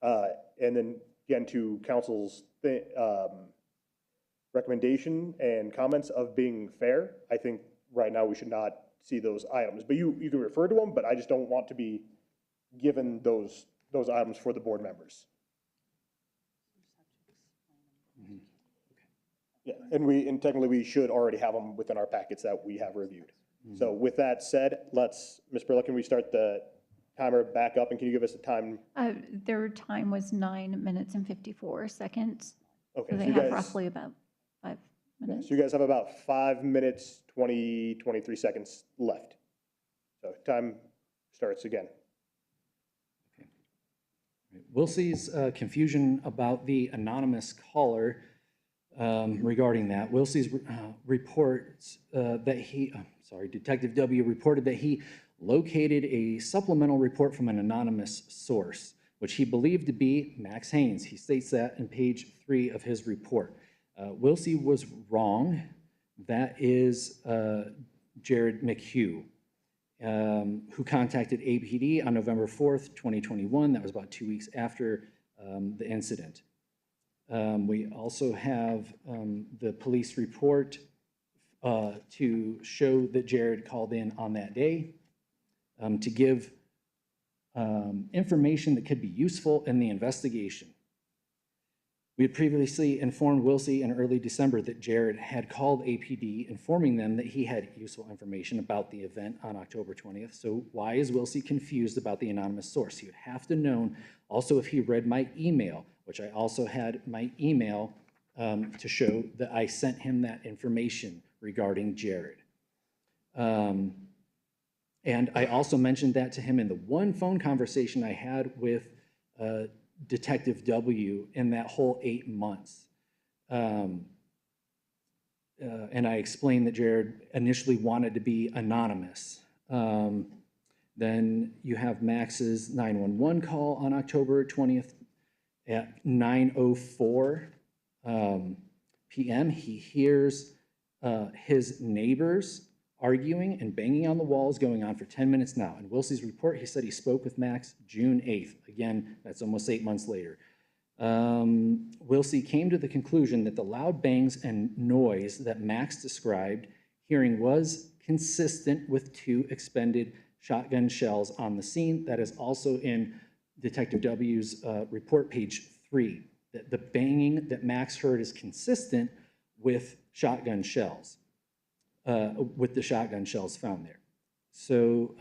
S1: and then again to council's recommendation and comments of being fair, I think right now we should not see those items. But you can refer to them, but I just don't want to be given those items for the board members. Yeah, and technically we should already have them within our packets that we have reviewed. So with that said, Ms. Perla, can we start the timer back up, and can you give us a time?
S2: Their time was 9 minutes and 54 seconds.
S1: Okay,
S2: So they
S1: so you
S2: have
S1: guys,
S2: roughly about 5 minutes.
S1: so you guys have about 5 minutes, 23 seconds left. So time starts again.
S12: Willsie's confusion about the anonymous caller regarding that. Willsie's reports that Detective W reported that he located a supplemental report from an anonymous source, which he believed to be Max Haynes. He states that in page 3 of his report. Willsie was wrong. That is Jared McHugh, who contacted APD on November 4th, 2021. That was about 2 weeks after the incident. We also have the police report to show that Jared called in on that day to give information that could be useful in the investigation. We had previously informed Wilsey in early December that Jared had called APD, informing them that he had useful information about the event on October 20th. So why is Wilsey confused about the anonymous source? He would have to know also if he read my email, which I also had my email to show that I sent him that information regarding Jared. And I also mentioned that to him in the one phone conversation I had with Detective W in that whole 8 months. And I explained that Jared initially wanted to be anonymous. Then you have Max's 911 call on October 20th at 9:04 p.m. He hears his neighbors arguing and banging on the walls going on for 10 minutes now. In Wilsey's report, he said he spoke with Max June 8th. Again, that's almost 8 months later. Wilsey came to the conclusion that the loud bangs and noise that Max described hearing was consistent with 2 expended shotgun shells on the scene. That is also in Detective W's report, page 3. That the banging that Max heard is consistent with shotgun shells. With the shotgun shells found there. So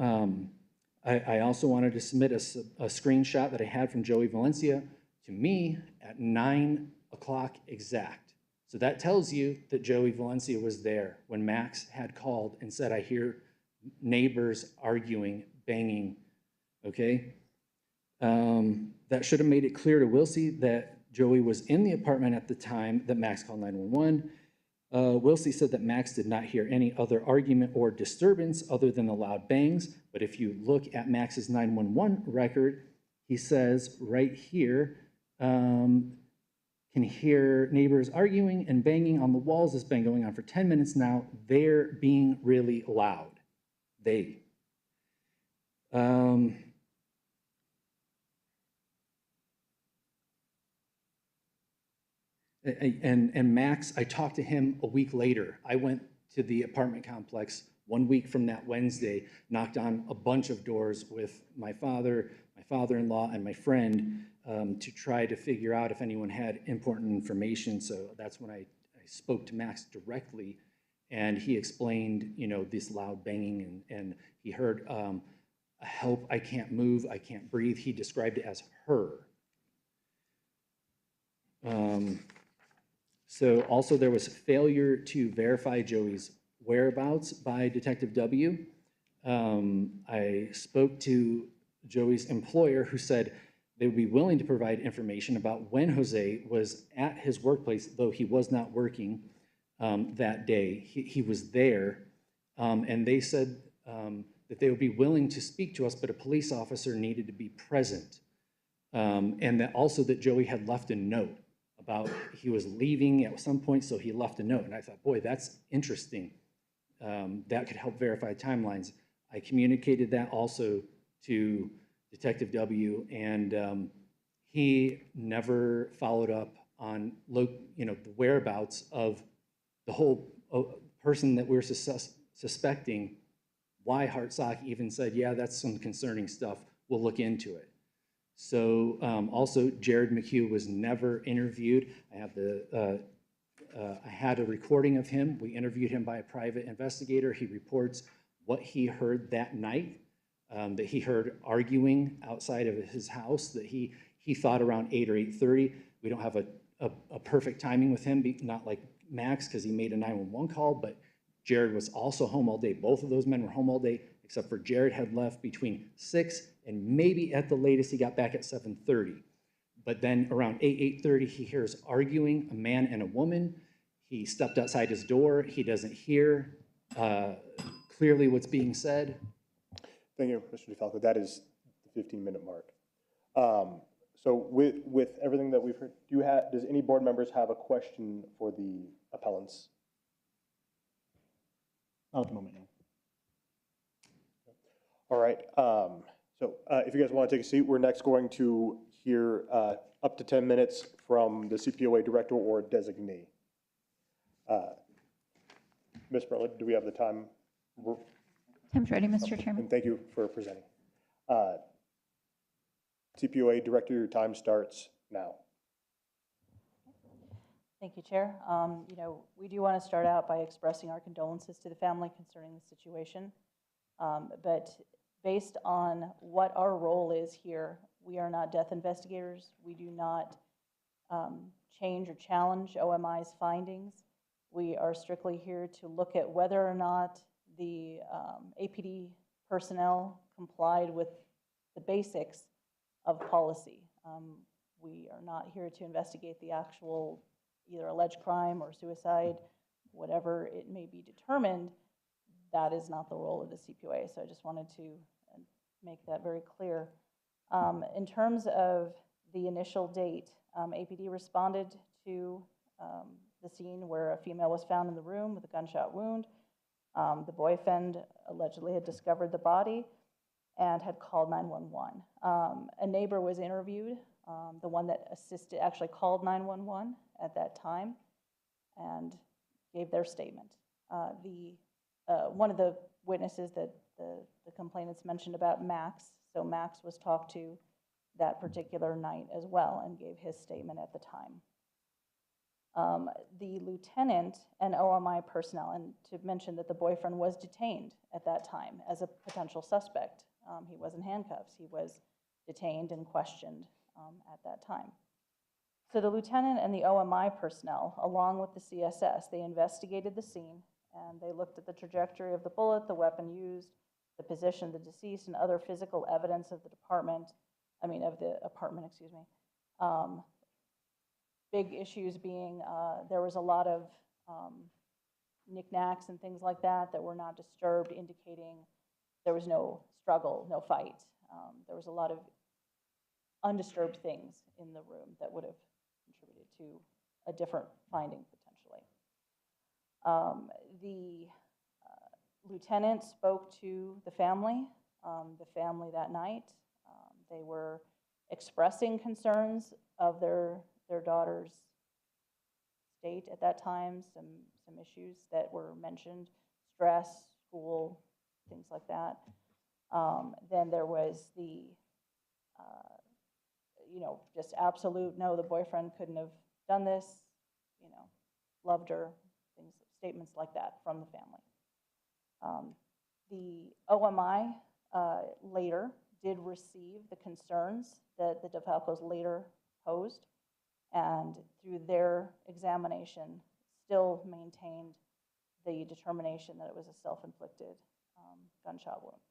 S12: I also wanted to submit a screenshot that I had from Joey Valencia to me at 9 o'clock exact. So that tells you that Joey Valencia was there when Max had called and said, I hear neighbors arguing, banging, okay? That should have made it clear to Wilsey that Joey was in the apartment at the time that Max called 911. Wilsey said that Max did not hear any other argument or disturbance other than the loud bangs, but if you look at Max's 911 record, he says right here, can hear neighbors arguing and banging on the walls. It's been going on for 10 minutes now. They're being really loud. They. And Max, I talked to him a week later. I went to the apartment complex 1 week from that Wednesday, knocked on a bunch of doors with my father, my father-in-law, and my friend to try to figure out if anyone had important information. So that's when I spoke to Max directly, and he explained, you know, this loud banging, and he heard, help, I can't move, I can't breathe. He described it as her. So also there was failure to verify Joey's whereabouts by Detective W. I spoke to Joey's employer who said they would be willing to provide information about when Jose was at his workplace, though he was not working that day. He was there, and they said that they would be willing to speak to us, but a police officer needed to be present. And that also that Joey had left a note about he was leaving at some point, so he left a note. And I thought, boy, that's interesting. That could help verify timelines. I communicated that also to Detective W, and he never followed up on the whereabouts of the whole person that we're suspecting. Why Hartsock even said, yeah, that's some concerning stuff. We'll look into it. So also, Jared McHugh was never interviewed. I had a recording of him. We interviewed him by a private investigator. He reports what he heard that night, that he heard arguing outside of his house, that he thought around 8 or 8:30. We don't have a perfect timing with him, not like Max, because he made a 911 call, but Jared was also home all day. Both of those men were home all day, except for Jared had left between 6 and maybe at the latest he got back at 7:30. But then around 8:30, he hears arguing, a man and a woman. He stepped outside his door. He doesn't hear clearly what's being said.
S1: Thank you, Mr. DeFalco. That is the 15-minute mark. So with everything that we've heard, does any board members have a question for the appellants?
S6: Not at the moment, no.
S1: All right. So if you guys want to take a seat, we're next going to hear up to 10 minutes from the CPOA director or designee. Ms. Berlin, do we have the time?
S2: Time's ready, Mr. Chairman.
S1: And thank you for presenting. CPOA director, your time starts now.
S9: Thank you, Chair. We do want to start out by expressing our condolences to the family concerning the situation. But based on what our role is here, we are not death investigators. We do not change or challenge OMI's findings. We are strictly here to look at whether or not the APD personnel complied with the basics of policy. We are not here to investigate the actual either alleged crime or suicide, whatever it may be determined. That is not the role of the CPOA. So I just wanted to make that very clear. In terms of the initial date, APD responded to the scene where a female was found in the room with a gunshot wound. The boyfriend allegedly had discovered the body and had called 911. A neighbor was interviewed, the one that actually called 911 at that time, and gave their statement. One of the witnesses that the complainants mentioned about Max, so Max was talked to that particular night as well and gave his statement at the time. The lieutenant and OMI personnel, and to mention that the boyfriend was detained at that time as a potential suspect. He was in handcuffs. He was detained and questioned at that time. So the lieutenant and the OMI personnel, along with the CSS, they investigated the scene and they looked at the trajectory of the bullet, the weapon used, the position of the deceased, and other physical evidence of the apartment, excuse me. Big issues being there was a lot of knickknacks and things like that that were not disturbed, indicating there was no struggle, no fight. There was a lot of undisturbed things in the room that would have contributed to a different finding potentially. The lieutenant spoke to the family that night. They were expressing concerns of their daughter's state at that time, some issues that were mentioned, stress, school, things like that. Then there was the, just absolute, no, the boyfriend couldn't have done this, loved her, statements like that from the family. The OMI later did receive the concerns that the DeFalcos later posed, and through their examination still maintained the determination that it was a self-inflicted gunshot wound.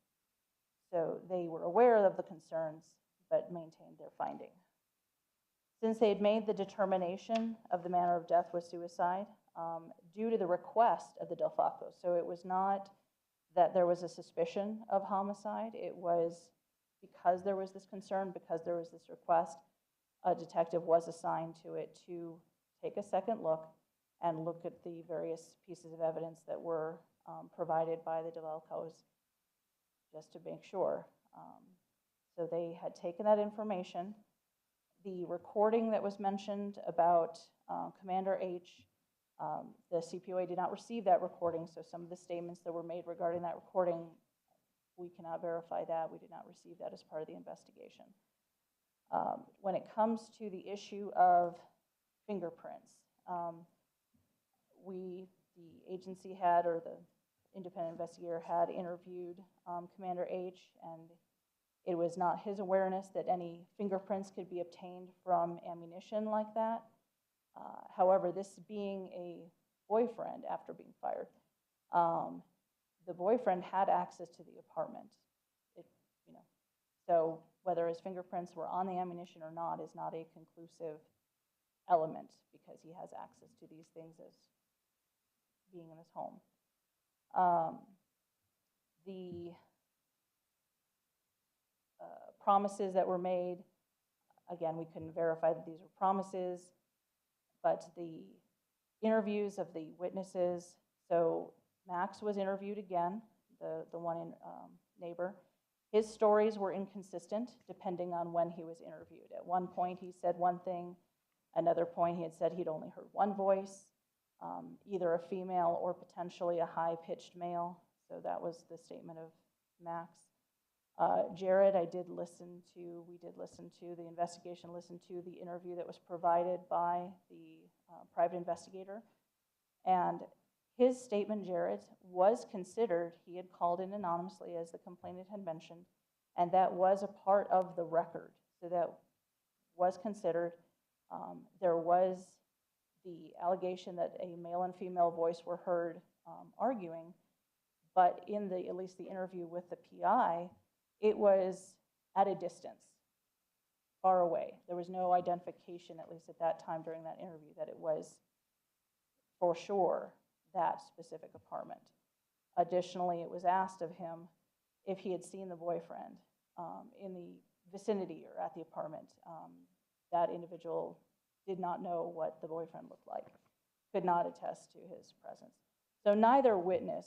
S9: So they were aware of the concerns, but maintained their finding. Since they had made the determination of the manner of death was suicide, due to the request of the DeFalcos, so it was not that there was a suspicion of homicide, it was because there was this concern, because there was this request, a detective was assigned to it to take a second look and look at the various pieces of evidence that were provided by the DeFalcos just to make sure. So they had taken that information. The recording that was mentioned about Commander H, the CPOA did not receive that recording, so some of the statements that were made regarding that recording, we cannot verify that. We did not receive that as part of the investigation. When it comes to the issue of fingerprints, the agency had, or the independent investigator had interviewed Commander H, and it was not his awareness that any fingerprints could be obtained from ammunition like that. However, this being a boyfriend after being fired, the boyfriend had access to the apartment. So whether his fingerprints were on the ammunition or not is not a conclusive element because he has access to these things as being in his home. The promises that were made, again, we couldn't verify that these were promises, but the interviews of the witnesses, so Max was interviewed again, the one neighbor. His stories were inconsistent depending on when he was interviewed. At one point he said one thing, another point he had said he'd only heard one voice, either a female or potentially a high-pitched male. So that was the statement of Max. Jared, we did listen to the investigation, listened to the interview that was provided by the private investigator. And his statement, Jared, was considered, he had called in anonymously as the complainant had mentioned, and that was a part of the record. So that was considered. There was the allegation that a male and female voice were heard arguing, but in at least the interview with the PI, it was at a distance, far away. There was no identification, at least at that time during that interview, that it was for sure that specific apartment. Additionally, it was asked of him if he had seen the boyfriend in the vicinity or at the apartment. That individual did not know what the boyfriend looked like, could not attest to his presence. So neither witness,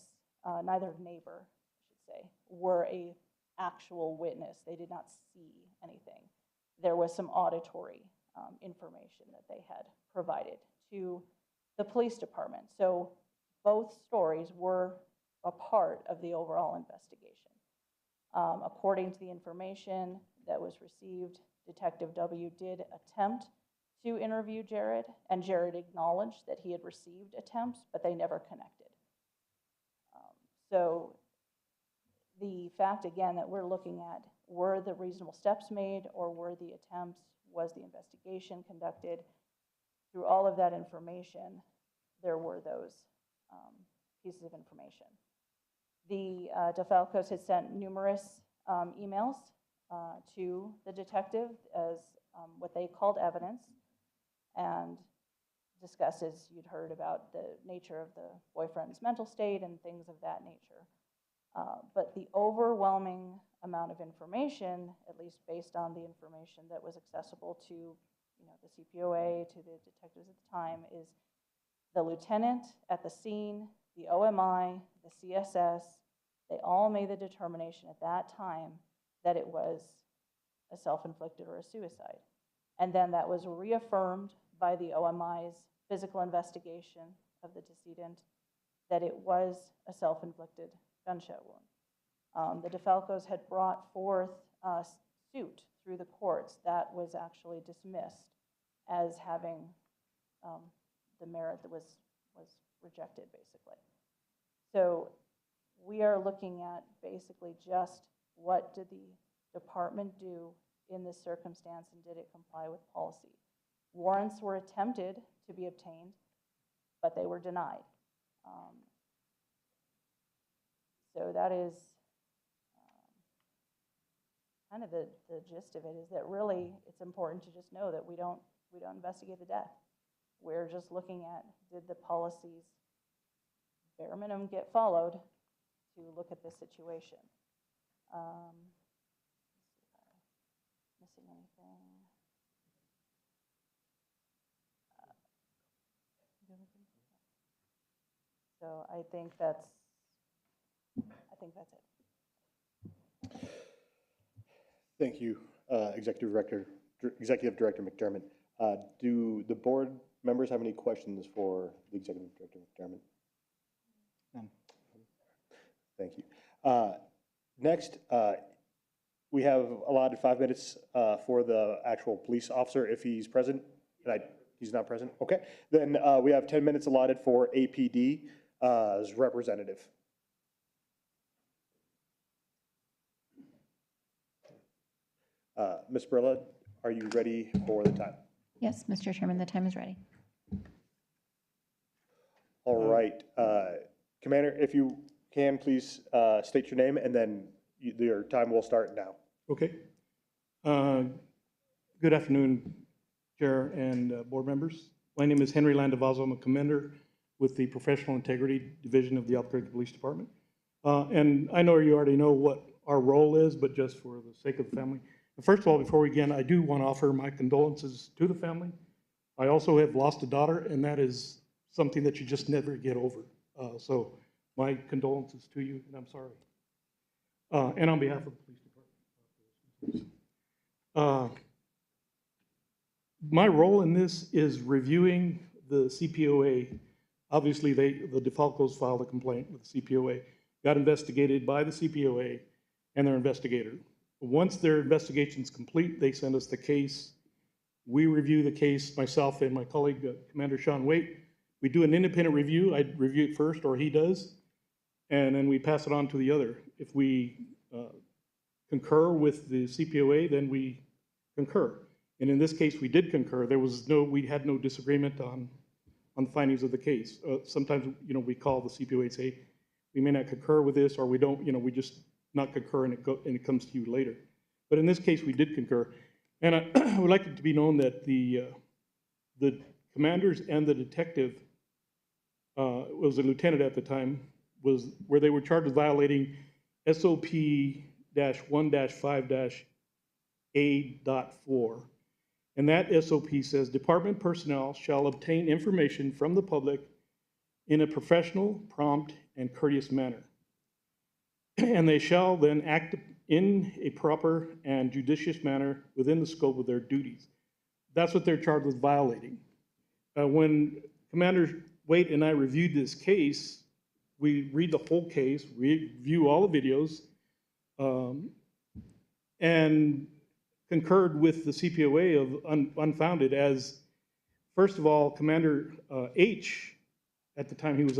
S9: neither neighbor, I should say, were a actual witness. They did not see anything. There was some auditory information that they had provided to the police department. So both stories were a part of the overall investigation. According to the information that was received, Detective W did attempt to interview Jared, and Jared acknowledged that he had received attempts, but they never connected. So the fact, again, that we're looking at, were the reasonable steps made or were the attempts, was the investigation conducted? Through all of that information, there were those pieces of information. The DeFalcos had sent numerous emails to the detective as what they called evidence, and discussed, as you'd heard, about the nature of the boyfriend's mental state and things of that nature. But the overwhelming amount of information, at least based on the information that was accessible to the CPOA, to the detectives at the time, is the lieutenant at the scene, the OMI, the CSS, they all made the determination at that time that it was a self-inflicted or a suicide. And then that was reaffirmed by the OMI's physical investigation of the decedent, that it was a self-inflicted gunshot wound. The DeFalcos had brought forth a suit through the courts that was actually dismissed as having the merit that was rejected, basically. So we are looking at basically just what did the department do in this circumstance, and did it comply with policy? Warrants were attempted to be obtained, but they were denied. So that is kind of the gist of it, is that really it's important to just know that we don't investigate the death. We're just looking at, did the policies bare minimum get followed to look at this situation. Missing anything? So I think that's it.
S1: Thank you, Executive Director McDermott. Do the board members have any questions for the Executive Director McDermott?
S6: None.
S1: Thank you. Next, we have allotted 5 minutes for the actual police officer if he's present. He's not present? Okay. Then we have 10 minutes allotted for APD as representative. Ms. Brilla, are you ready for the time?
S2: Yes, Mr. Chairman, the time is ready.
S1: All right. Commander, if you can, please state your name, and then your time will start now.
S14: Okay. Good afternoon, Chair and board members. My name is Henry Landavazo. I'm a commander with the Professional Integrity Division of the Albuquerque Police Department. And I know you already know what our role is, but just for the sake of the family. First of all, before we begin, I do want to offer my condolences to the family. I also have lost a daughter, and that is something that you just never get over. So my condolences to you, and I'm sorry. And on behalf of the police department. My role in this is reviewing the CPOA. Obviously, the DeFalcos filed a complaint with the CPOA, got investigated by the CPOA, and their investigator. Once their investigation's complete, they send us the case. We review the case, myself and my colleague, Commander Sean Waite. We do an independent review. I review it first, or he does, and then we pass it on to the other. If we concur with the CPOA, then we concur. And in this case, we did concur. We had no disagreement on the findings of the case. Sometimes, we call the CPOA and say, we may not concur with this, or we don't, we just not concur, and it comes to you later. But in this case, we did concur. And I would like it to be known that the commanders and the detective, was a lieutenant at the time, was where they were charged with violating SOP-1-5-A.4. And that SOP says, department personnel shall obtain information from the public in a professional, prompt, and courteous manner. And they shall then act in a proper and judicious manner within the scope of their duties. That's what they're charged with violating. When Commander Waite and I reviewed this case, we read the whole case, review all the videos, and concurred with the CPOA of unfounded as, first of all, Commander H, at the time he was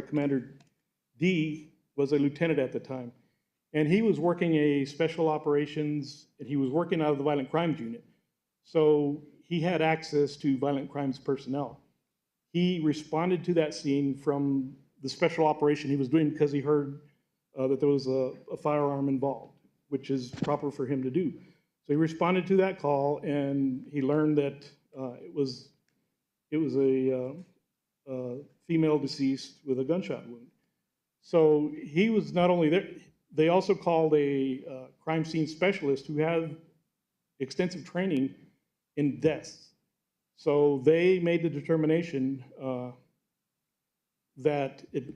S14: Commander D was a lieutenant at the time. And he was working a special operations, and he was working out of the violent crimes unit. So he had access to violent crimes personnel. He responded to that scene from the special operation he was doing because he heard that there was a firearm involved, which is proper for him to do. So he responded to that call, and he learned that it was a female deceased with a gunshot wound. So he was not only there, they also called a crime scene specialist who had extensive training in deaths. So they made the determination that it,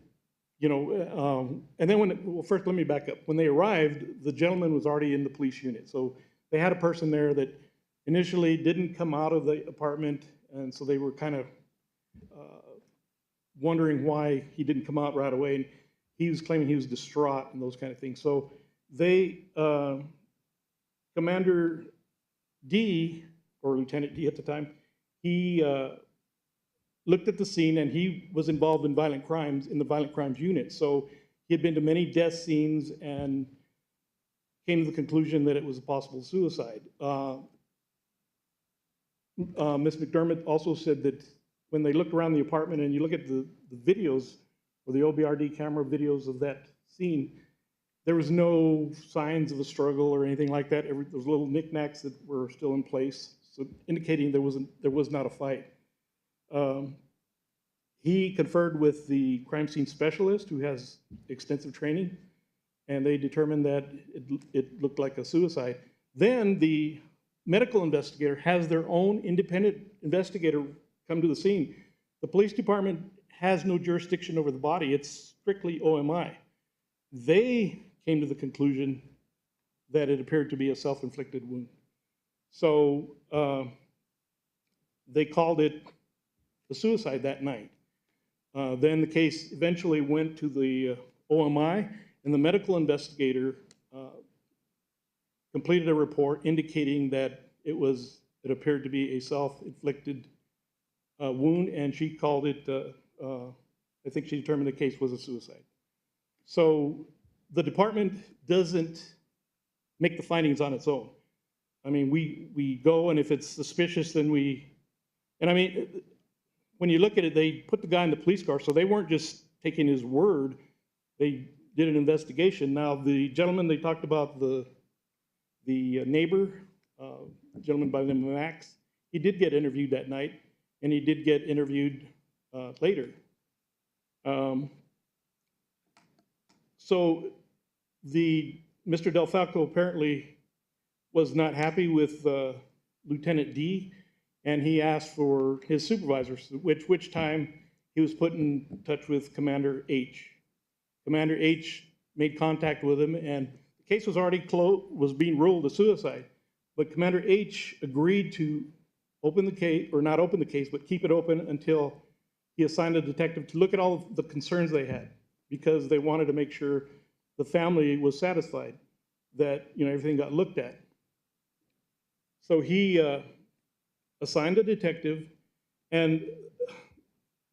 S14: and then first let me back up. When they arrived, the gentleman was already in the police unit. So they had a person there that initially didn't come out of the apartment, and so they were kind of wondering why he didn't come out right away. And he was claiming he was distraught and those kind of things. So they, Commander D, or Lieutenant D at the time, he looked at the scene, and he was involved in violent crimes in the violent crimes unit. So he had been to many death scenes and came to the conclusion that it was a possible suicide. Ms. McDermott also said that when they looked around the apartment, and you look at the videos, or the OBRD camera videos of that scene, there was no signs of a struggle or anything like that. There was little knickknacks that were still in place, so indicating there was not a fight. He conferred with the crime scene specialist, who has extensive training, and they determined that it looked like a suicide. Then the medical investigator has their own independent investigator come to the scene. The police department has no jurisdiction over the body. It's strictly OMI. They came to the conclusion that it appeared to be a self-inflicted wound. So they called it a suicide that night. Then the case eventually went to the OMI, and the medical investigator completed a report indicating that it appeared to be a self-inflicted wound, and she called it, I think she determined the case was a suicide. So the department doesn't make the findings on its own. I mean, we go, and if it's suspicious, then and I mean, when you look at it, they put the guy in the police car, so they weren't just taking his word. They did an investigation. Now, the gentleman they talked about, the neighbor, gentleman by the name of Max, he did get interviewed that night, and he did get interviewed later. So Mr. Del Falco apparently was not happy with Lieutenant D, and he asked for his supervisors, which time he was put in touch with Commander H. Commander H made contact with him, and the case was already closed, was being ruled a suicide. But Commander H agreed to open the case, or not open the case, but keep it open until he assigned a detective to look at all of the concerns they had, because they wanted to make sure the family was satisfied that, everything got looked at. So he assigned a detective, and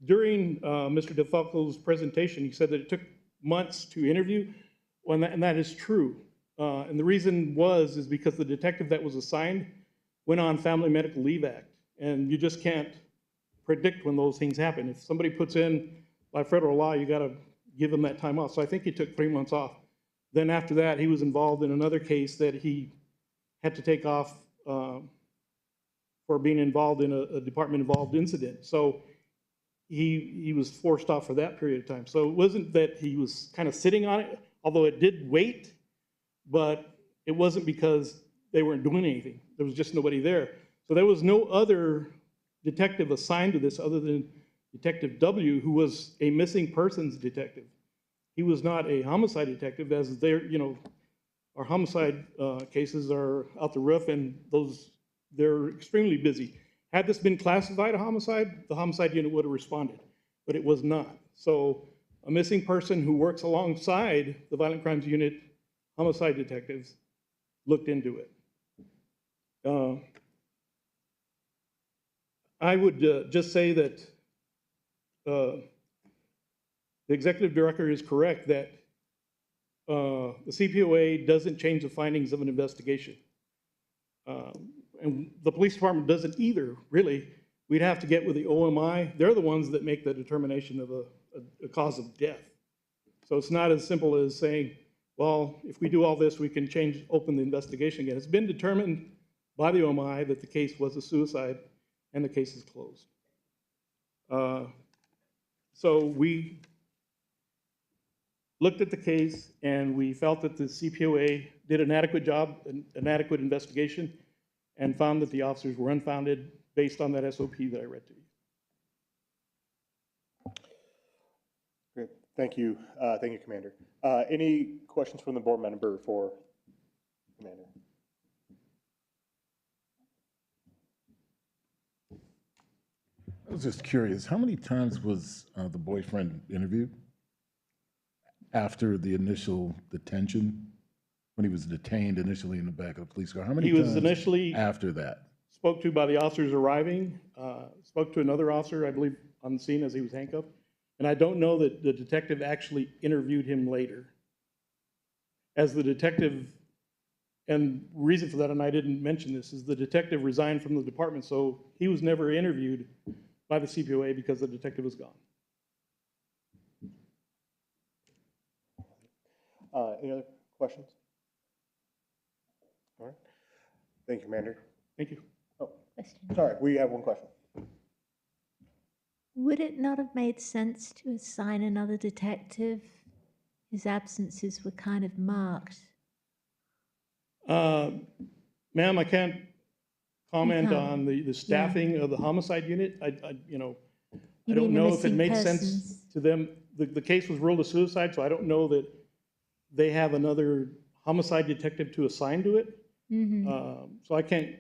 S14: during Mr. DeFalco's presentation, he said that it took months to interview, and that is true. And the reason is because the detective that was assigned went on Family Medical Leave Act, and you just can't predict when those things happen. If somebody puts in by federal law, you got to give them that time off. So I think he took 3 months off. Then after that, he was involved in another case that he had to take off for being involved in a department-involved incident. So he was forced off for that period of time. So it wasn't that he was kind of sitting on it, although it did wait, but it wasn't because they weren't doing anything. There was just nobody there. So there was no other detective assigned to this other than Detective W, who was a missing persons detective. He was not a homicide detective, as our homicide cases are out the roof, and they're extremely busy. Had this been classified a homicide, the homicide unit would have responded, but it was not. So a missing person who works alongside the violent crimes unit homicide detectives looked into it. I would just say that the executive director is correct that the CPOA doesn't change the findings of an investigation. And the police department doesn't either, really. We'd have to get with the OMI. They're the ones that make the determination of a cause of death. So it's not as simple as saying, well, if we do all this, we can open the investigation again. It's been determined by the OMI that the case was a suicide, and the case is closed. So we looked at the case, and we felt that the CPOA did an adequate job, an adequate investigation, and found that the officers were unfounded based on that SOP that I read to you.
S1: Great. Thank you, Commander. Any questions from the board member for Commander?
S3: I was just curious, how many times was the boyfriend interviewed after the initial detention? When he was detained initially in the back of the police car, how many
S14: He was
S3: times
S14: initially
S3: after that?
S14: spoke to by the officers arriving, spoke to another officer, I believe, on the scene as he was handcuffed. And I don't know that the detective actually interviewed him later. As the detective, and reason for that, and I didn't mention this, is the detective resigned from the department, so he was never interviewed by the CPOA because the detective was gone.
S1: Any other questions? All right. Thank you, Commander.
S14: Thank you.
S1: Oh, sorry, we have one question.
S10: Would it not have made sense to assign another detective? His absences were kind of marked.
S14: Ma'am, I can't comment on the staffing of the homicide unit. I don't know if it made sense to them. The case was ruled a suicide, so I don't know that they have another homicide detective to assign to it. So I can't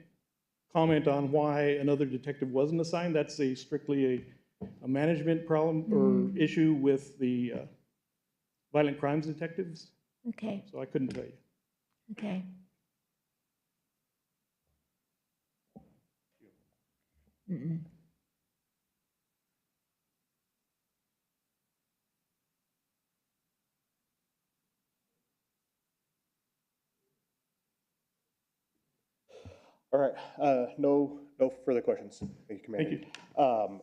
S14: comment on why another detective wasn't assigned. That's strictly a management problem or issue with the violent crimes detectives.
S10: Okay.
S14: So I couldn't tell you.
S10: Okay.
S1: All right, no further questions. Thank you, Commander.
S14: Thank you.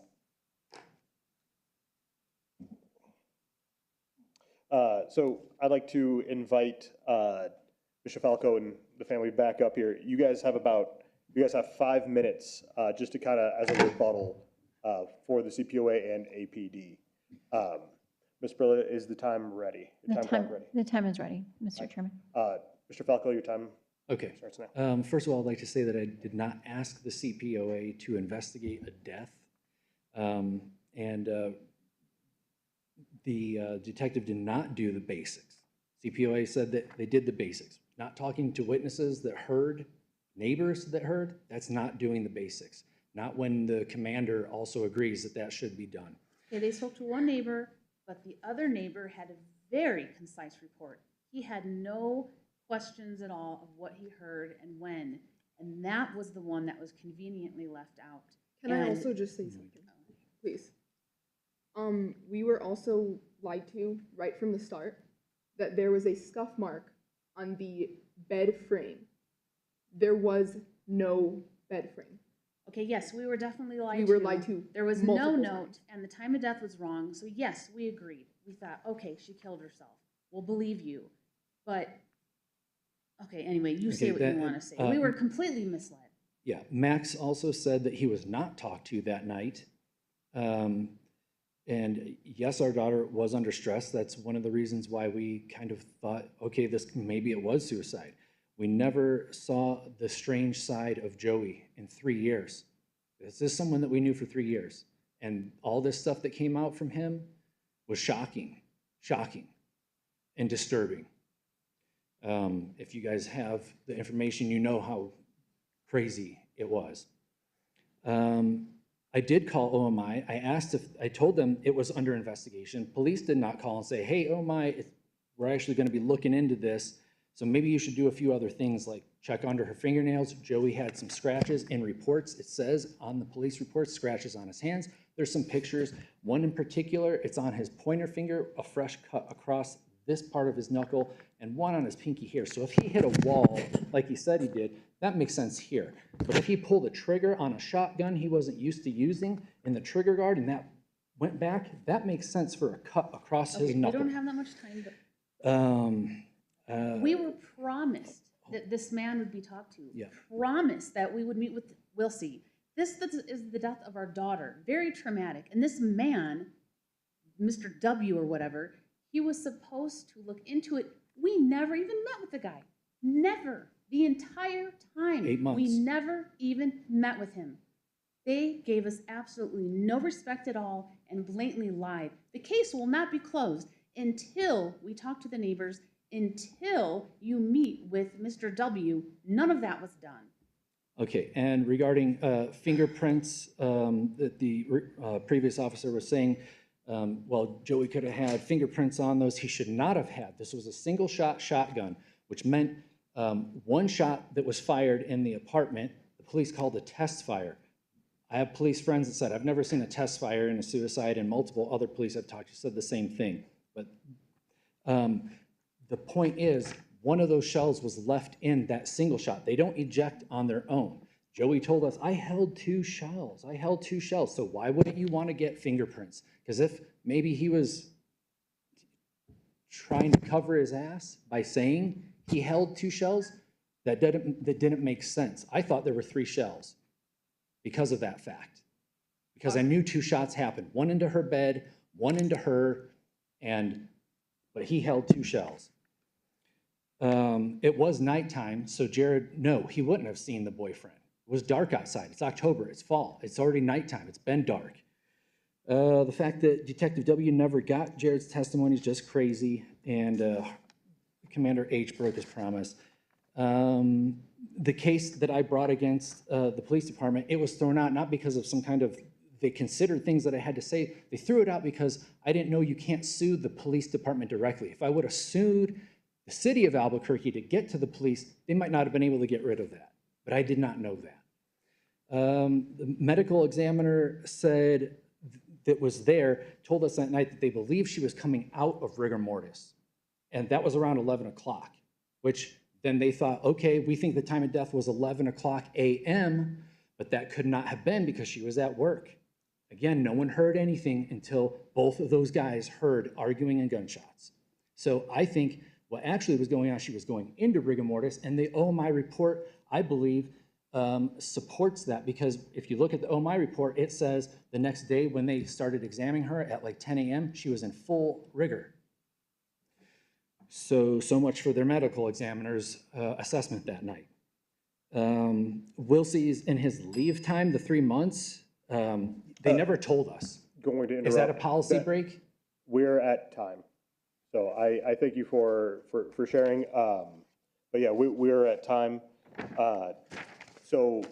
S1: So I'd like to invite Mr. Falco and the family back up here. You guys have 5 minutes just to kind of as a rebuttal for the CPOA and APD. Ms. Brilla, is the time ready?
S2: The time is ready, Mr. Chairman.
S1: Mr. Falco, your time
S12: Okay.
S1: starts now.
S12: First of all, I'd like to say that I did not ask the CPOA to investigate a death. The detective did not do the basics. CPOA said that they did the basics. Not talking to witnesses that heard, neighbors that heard, that's not doing the basics. Not when the commander also agrees that that should be done.
S13: Okay, they spoke to one neighbor, but the other neighbor had a very concise report. He had no questions at all of what he heard and when. And that was the one that was conveniently left out.
S15: Can I
S13: And-
S15: also just say something, please? We were also lied to right from the start that there was a scuff mark on the bed frame. There was no bed frame.
S13: Okay, yes, we were definitely lied
S15: We
S13: to.
S15: were lied to
S13: There was no
S15: multiple
S13: note,
S15: times.
S13: and the time of death was wrong, so yes, we agreed. We thought, okay, she killed herself. We'll believe you. But, okay, anyway, you say what you want to say. We were completely misled.
S12: Yeah, Max also said that he was not talked to that night. And yes, our daughter was under stress. That's one of the reasons why we kind of thought, okay, maybe it was suicide. We never saw the strange side of Joey in 3 years. This is someone that we knew for 3 years. And all this stuff that came out from him was shocking and disturbing. If you guys have the information, you know how crazy it was. I did call OMI. I told them it was under investigation. Police did not call and say, hey, OMI, we're actually going to be looking into this. So maybe you should do a few other things like check under her fingernails. Joey had some scratches in reports. It says on the police reports, scratches on his hands. There's some pictures. One in particular, it's on his pointer finger, a fresh cut across this part of his knuckle, and one on his pinky here. So if he hit a wall, like he said he did, that makes sense here. But if he pulled a trigger on a shotgun he wasn't used to using in the trigger guard and that went back, that makes sense for a cut across his
S13: Okay, we
S12: knuckle.
S13: don't have that much time, but we were promised that this man would be talked to.
S12: Yeah.
S13: Promised that we would meet with Wilsey. This is the death of our daughter. Very traumatic. And this man, Mr. W or whatever, he was supposed to look into it. We never even met with the guy. Never. The entire time.
S12: 8 months.
S13: We never even met with him. They gave us absolutely no respect at all and blatantly lied. The case will not be closed until we talk to the neighbors, until you meet with Mr. W. None of that was done.
S12: Okay, and regarding fingerprints that the previous officer was saying, well, Joey could have had fingerprints on those. He should not have had. This was a single shot shotgun, which meant one shot that was fired in the apartment. The police called a test fire. I have police friends that said, I've never seen a test fire in a suicide, and multiple other police I've talked to said the same thing. But the point is, one of those shells was left in that single shot. They don't eject on their own. Joey told us, I held 2 shells. I held 2 shells. So why wouldn't you want to get fingerprints? Because if maybe he was trying to cover his ass by saying he held 2 shells, that didn't make sense. I thought there were 3 shells because of that fact. Because I knew 2 shots happened. One into her bed, one into her, but he held 2 shells. It was nighttime, so Jared, no, he wouldn't have seen the boyfriend. It was dark outside. It's October. It's fall. It's already nighttime. It's been dark. The fact that Detective W never got Jared's testimony is just crazy, and Commander H broke his promise. The case that I brought against the police department, it was thrown out not because of some kind of, they considered things that I had to say. They threw it out because I didn't know you can't sue the police department directly. If I would have sued the city of Albuquerque to get to the police, they might not have been able to get rid of that. But I did not know that. The medical examiner said that was there, told us that night that they believed she was coming out of rigor mortis. And that was around 11 o'clock, which then they thought, okay, we think the time of death was 11 o'clock a.m., but that could not have been because she was at work. Again, no one heard anything until both of those guys heard arguing and gunshots. So I think what actually was going on, she was going into rigor mortis, and the OMI report, I believe, supports that, because if you look at the OMI report, it says the next day when they started examining her at like 10 a.m., she was in full rigor. So much for their medical examiner's assessment that night. Wilsey's in his leave time, the 3 months, they never told us.
S1: Going to interrupt.
S12: Is that a policy break?
S1: We're at time. So I thank you for sharing. But yeah, we're at time. So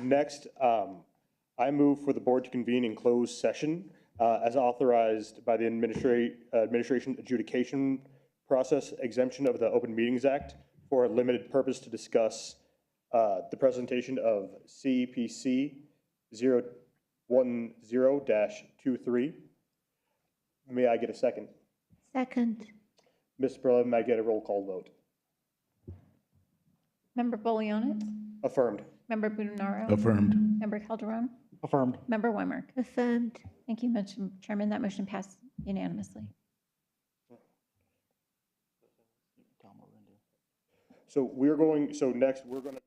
S1: next, I move for the board to convene in closed session as authorized by the administration adjudication process exemption of the Open Meetings Act for a limited purpose to discuss the presentation of CPC 010-23. May I get a second?
S10: Second.
S1: Ms. Perla, may I get a roll call vote?
S2: Member Bolianis?
S1: Affirmed.
S2: Member Budinaro?
S3: Affirmed.
S2: Member Calderon?
S6: Affirmed.
S2: Member Weimark?
S10: Affirmed.
S2: Thank you, Mr. Chairman. That motion passed unanimously.
S1: So next we're going to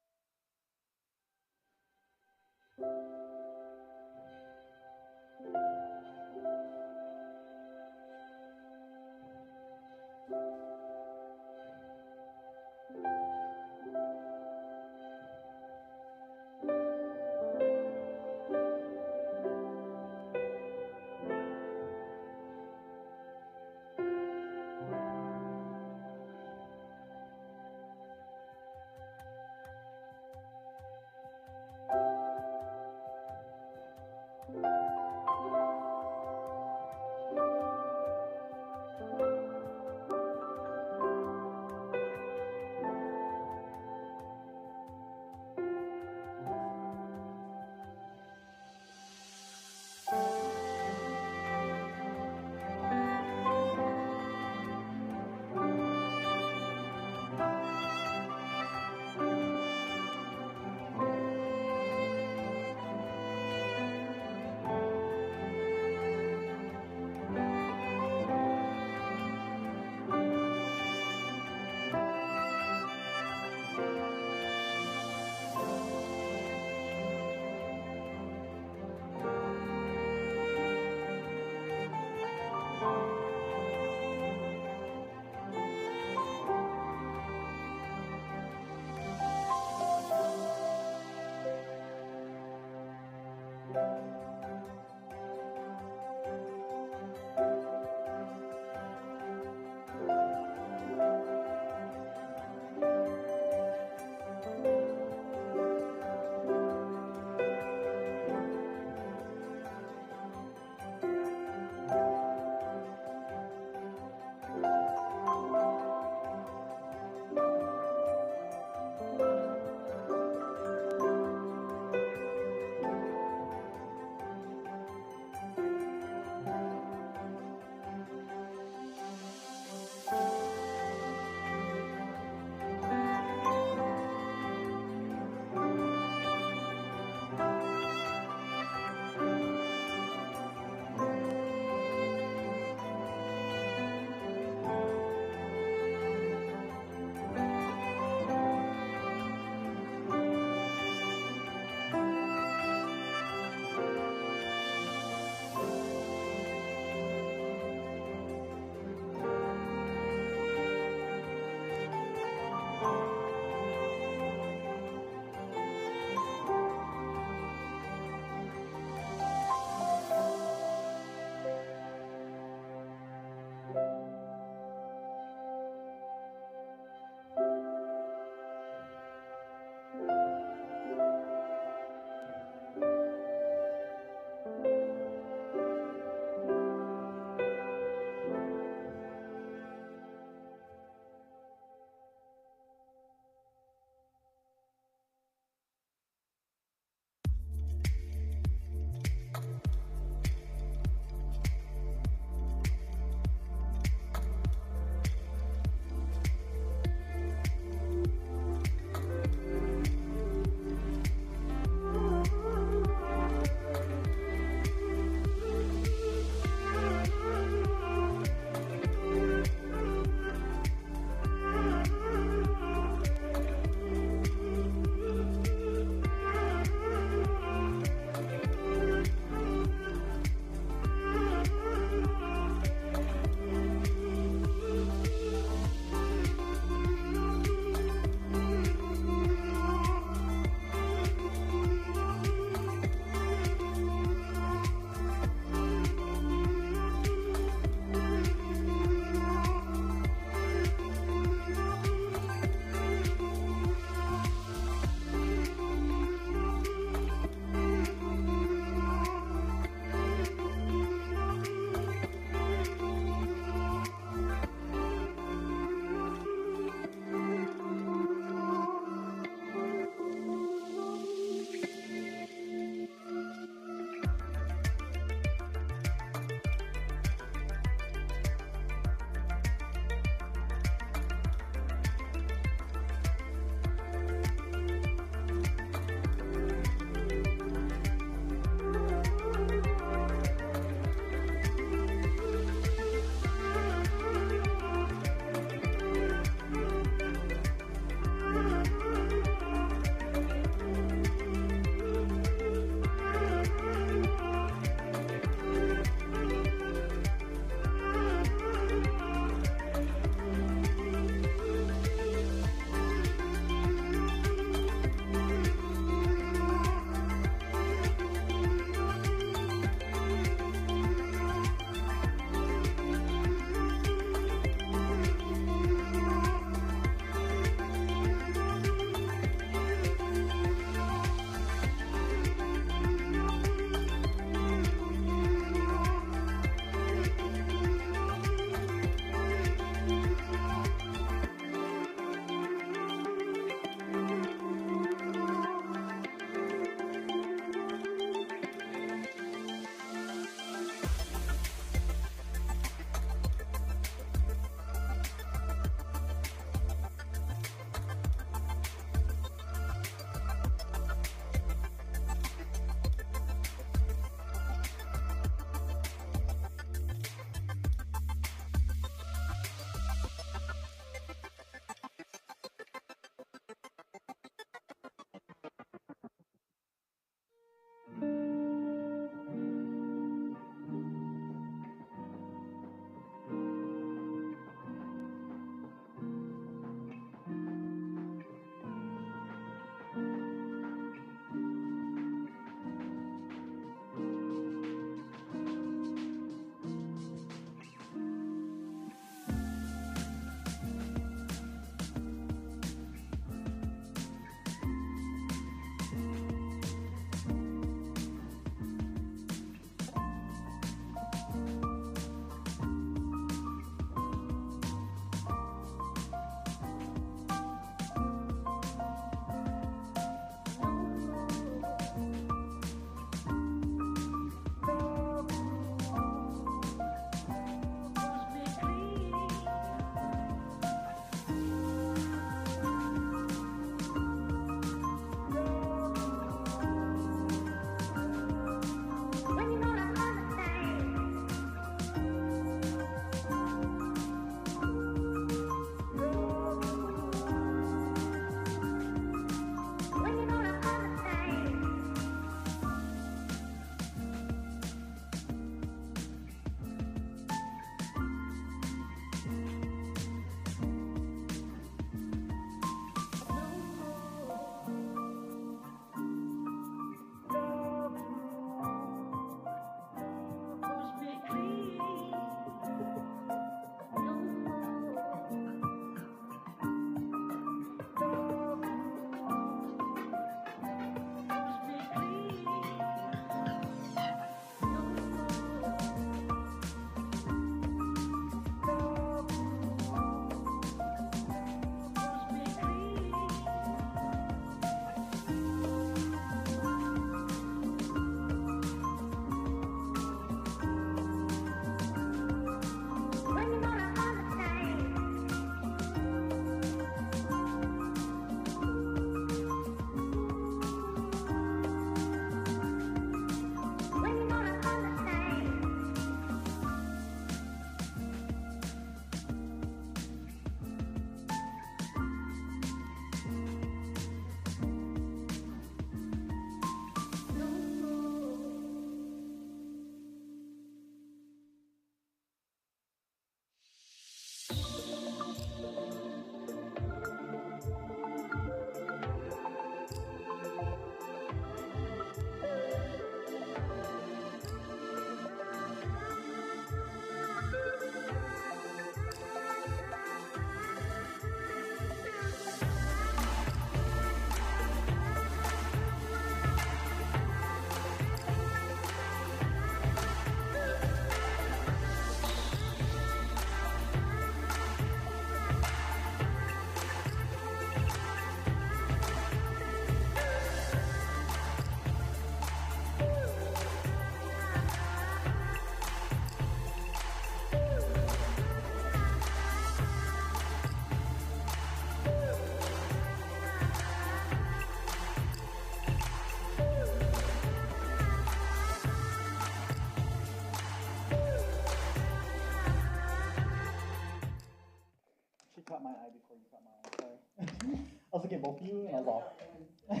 S6: I'll get both of you and I'll off.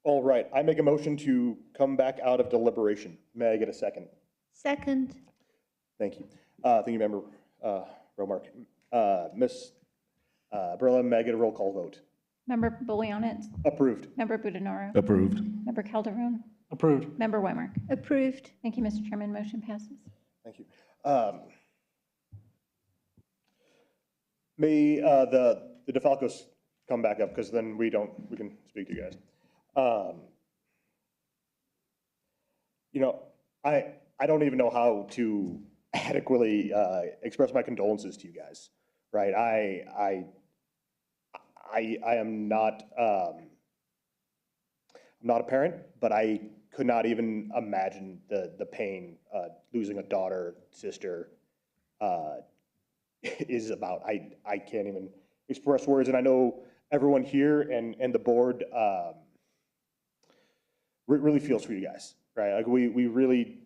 S1: All right, I make a motion to come back out of deliberation. May I get a second?
S10: Second.
S1: Thank you. Thank you, Member Romark. Ms. Barilla, may I get a roll call vote?
S2: Member Bolianet,
S1: Approved.
S2: Member Budenaro,
S3: Approved.
S2: Member Calderon,
S6: Approved.
S2: Member Weimar.
S10: Approved.
S2: Thank you, Mr. Chairman. Motion passes.
S1: Thank you. May the DeFalcos come back up, because then we can speak to you guys. You know, I don't even know how to adequately express my condolences to you guys, right? I am not, I'm not a parent, but I could not even imagine the pain losing a daughter, sister, is about. I can't even express words, and I know everyone here and the board really feels for you guys, right? Like we really,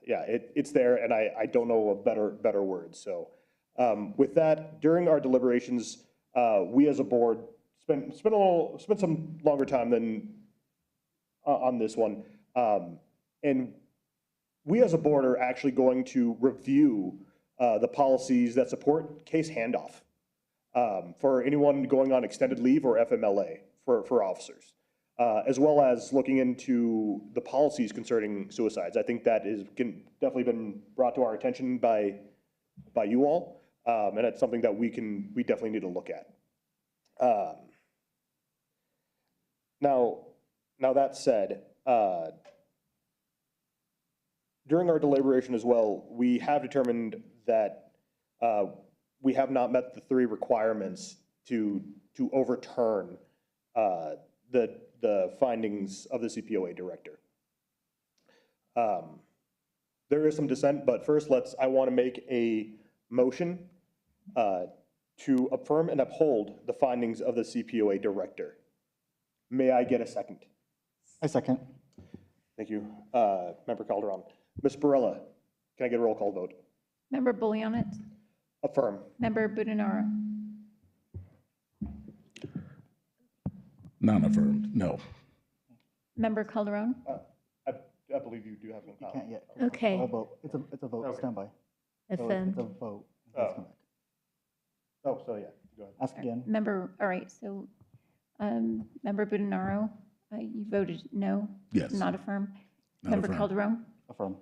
S1: yeah, it's there, and I don't know a better word. So with that, during our deliberations, we as a board spent some longer time than on this one, and we as a board are actually going to review the policies that support case handoff for anyone going on extended leave or FMLA for officers, as well as looking into the policies concerning suicides. I think that is definitely been brought to our attention by you all, and it's something that we definitely need to look at. Now that said, during our deliberation as well, we have determined that we have not met the 3 requirements to overturn the findings of the CPOA director. There is some dissent, but first I want to make a motion to affirm and uphold the findings of the CPOA director. May I get a second?
S6: I second.
S1: Thank you, Member Calderon. Ms. Barilla, can I get a roll call vote?
S2: Member Bolianet,
S1: Affirm.
S2: Member Budenaro,
S3: Non-affirmed, no.
S2: Member Calderon,
S1: I believe you do have some
S6: You
S1: comment.
S6: can't yet.
S10: Okay.
S6: I'll vote. It's a vote.
S1: Okay.
S6: Stand by. So
S10: Affirmed.
S6: it's a vote.
S1: Oh.
S6: Let's come back.
S1: Oh, so yeah, go ahead.
S6: Ask again.
S2: Member, all right, so Member Budenaro, you voted no?
S3: Yes.
S2: Not affirm?
S3: Not
S2: Member
S3: affirm.
S2: Calderon
S6: Affirm.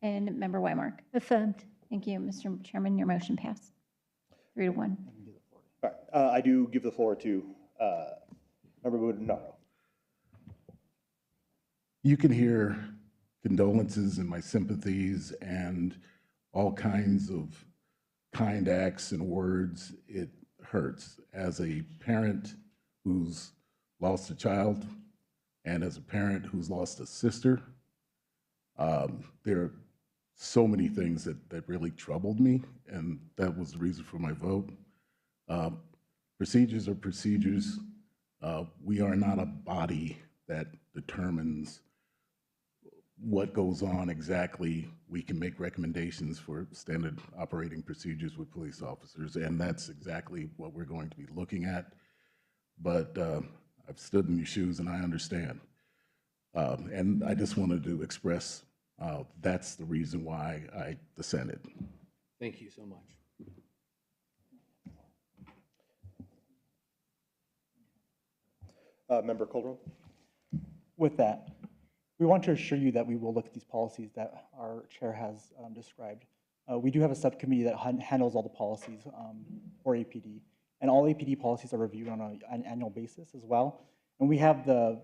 S2: and Member Weimar.
S10: Affirmed.
S2: Thank you, Mr. Chairman, your motion passed. 3-1.
S6: I can do the floor.
S1: All right, I do give the floor to Member Budenaro.
S3: You can hear condolences and my sympathies and all kinds of kind acts and words. It hurts. As a parent who's lost a child and as a parent who's lost a sister, there are so many things that really troubled me, and that was the reason for my vote. Procedures are procedures. We are not a body that determines what goes on exactly. We can make recommendations for standard operating procedures with police officers, and that's exactly what we're going to be looking at. But I've stood in your shoes and I understand. And I just wanted to express that's the reason why I dissented.
S12: Thank you so much.
S1: Member Calderon?
S6: With that, we want to assure you that we will look at these policies that our chair has described. We do have a subcommittee that handles all the policies for APD, and all APD policies are reviewed on an annual basis as well. And we have the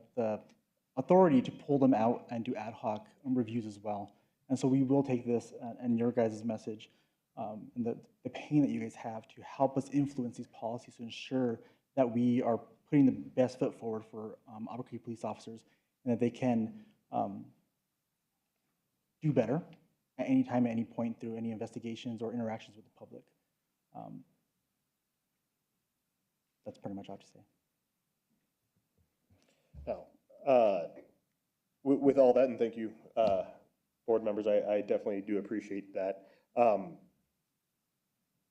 S6: authority to pull them out and do ad hoc reviews as well. And so we will take this and your guys' message and the pain that you guys have to help us influence these policies to ensure that we are putting the best foot forward for Albuquerque police officers and that they can do better at any time, at any point through any investigations or interactions with the public. That's pretty much all I have to say.
S1: Now, with all that, and thank you, board members, I definitely do appreciate that. Do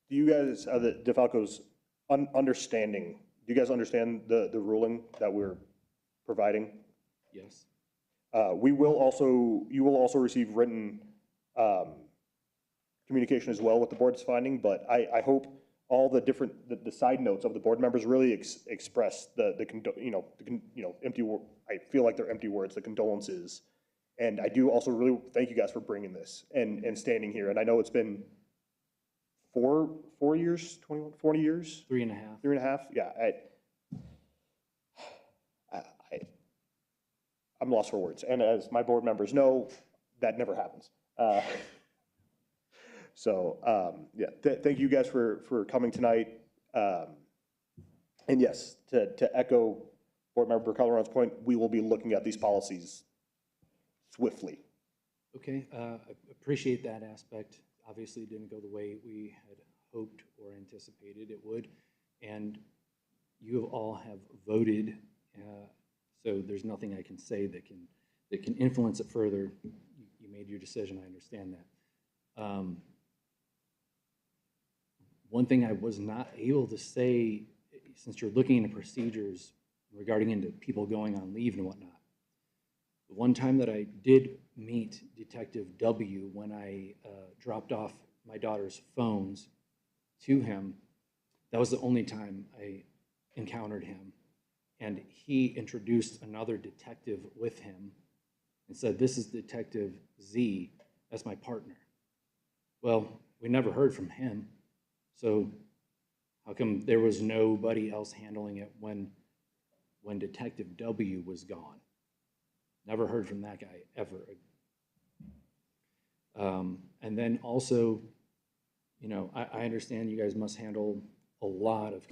S1: you guys, the DeFalco's, understanding you guys understand the ruling that we're providing?
S12: Yes.
S1: You will also receive written communication as well with the board's finding, but I hope all the different, the side notes of the board members really express I feel like they're empty words, the condolences. And I do also really thank you guys for bringing this and standing here. And I know it's been 4 years, 21, 40 years?
S12: 3.5.
S1: 3.5, yeah. I'm lost for words. And as my board members know, that never happens. Thank you guys for coming tonight. And yes, to echo Board Member Calderon's point, we will be looking at these policies swiftly.
S12: Okay, I appreciate that aspect. Obviously, it didn't go the way we had hoped or anticipated it would. And you all have voted, so there's nothing I can say that can influence it further. You made your decision, I understand that. One thing I was not able to say, since you're looking into procedures regarding into people going on leave and whatnot, the one time that I did meet Detective W when I dropped off my daughter's phones to him, that was the only time I encountered him. And he introduced another detective with him and said, "This is Detective Z, that's my partner." Well, we never heard from him. So how come there was nobody else handling it when Detective W was gone? Never heard from that guy ever. And then also, you know, I understand you guys must handle a lot of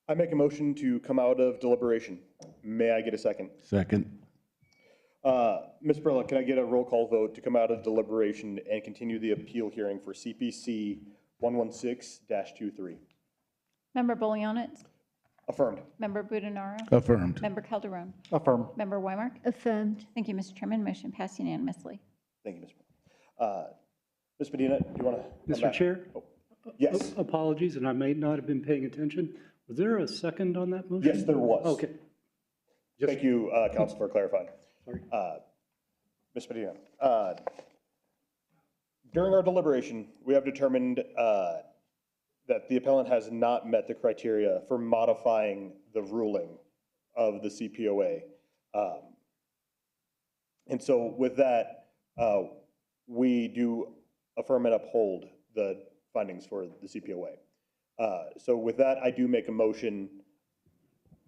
S1: I make a motion to come out of deliberation. May I get a second?
S3: Second.
S1: Ms. Perla, can I get a roll call vote to come out of deliberation and continue the appeal hearing for CPC 116-23?
S2: Member Bolianis?
S1: Affirmed.
S2: Member Budenaro?
S3: Affirmed.
S2: Member Calderon?
S6: Affirm.
S2: Member Weimark?
S10: Affirmed.
S2: Thank you, Mr. Chairman. Motion passed unanimously.
S1: Thank you, Ms. Perla. Ms. Medina, do you want to?
S11: Mr. Chair?
S1: Yes.
S11: Apologies, and I may not have been paying attention. Was there a second on that motion?
S1: Yes, there was.
S11: Okay.
S1: Thank you, Counsel, for clarifying.
S11: Sorry.
S1: Ms. Medina, during our deliberation, we have determined that the appellant has not met the criteria for modifying the ruling of the CPOA. And so with that, we do affirm and uphold the findings for the CPOA. So with that, I do make a motion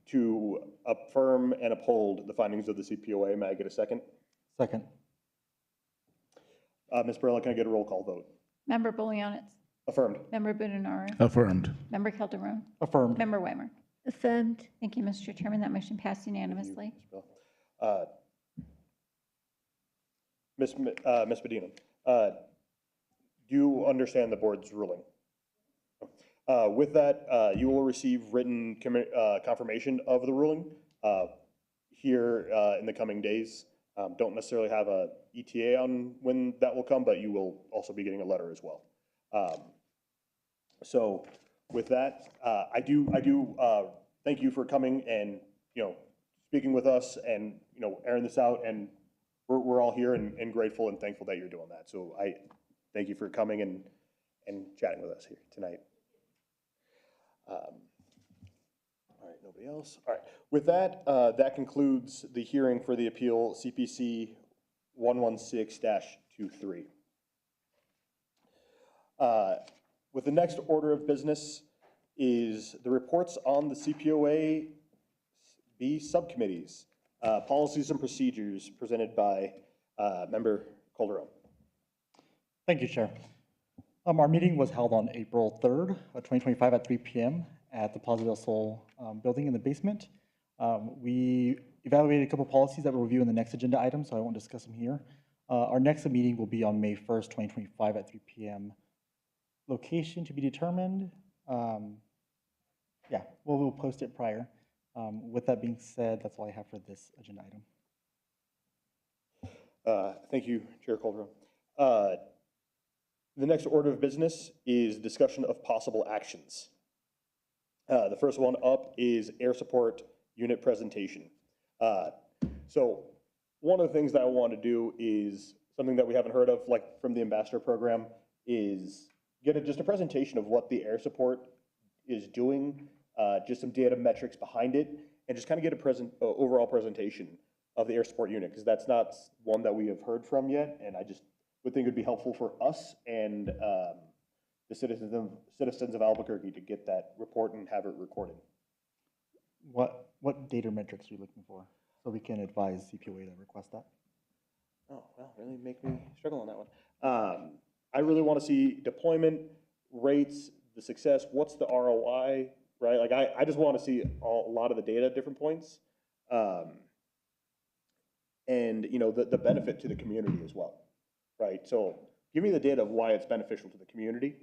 S1: to affirm and uphold the findings of the CPOA. May I get a second?
S6: Second.
S1: Ms. Perla, can I get a roll call vote?
S2: Member Bolianis?
S1: Affirmed.
S2: Member Budenaro?
S3: Affirmed.
S2: Member Calderon?
S6: Affirmed.
S2: Member Weimark?
S10: Affirmed.
S2: Thank you, Mr. Chairman. That motion passed unanimously.
S1: Ms. Medina, do you understand the board's ruling? With that, you will receive written confirmation of the ruling here in the coming days. Don't necessarily have a ETA on when that will come, but you will also be getting a letter as well. So with that, I do thank you for coming and, speaking with us and, airing this out. And we're all here and grateful and thankful that you're doing that. So I thank you for coming and chatting with us here tonight. All right, nobody else? All right, with that, that concludes the hearing for the appeal CPC 116-23. With the next order of business is the reports on the CPOA B subcommittees, policies and procedures presented by Member Calderon.
S6: Thank you, Chair. Our meeting was held on April 3rd, 2025 at 3 p.m. at the Plaza del Sol building in the basement. We evaluated a couple policies that we'll review in the next agenda item, so I won't discuss them here. Our next meeting will be on May 1st, 2025 at 3 p.m. Location to be determined. Yeah, we'll post it prior. With that being said, that's all I have for this agenda item.
S1: Thank you, Chair Calderon. The next order of business is discussion of possible actions. The first one up is air support unit presentation. So one of the things that I want to do is something that we haven't heard of, like from the ambassador program, is get just a presentation of what the air support is doing, just some data metrics behind it, and just kind of get a overall presentation of the air support unit, because that's not one that we have heard from yet, and I just would think it would be helpful for us and the citizens of Albuquerque to get that report and have it recorded.
S6: What data metrics are you looking for, so we can advise CPOA to request that?
S1: Oh, well, really make me struggle on that one. I really want to see deployment rates, the success, what's the ROI, right? Like I just want to see a lot of the data at different points. And the benefit to the community as well, right? So give me the data of why it's beneficial to the community,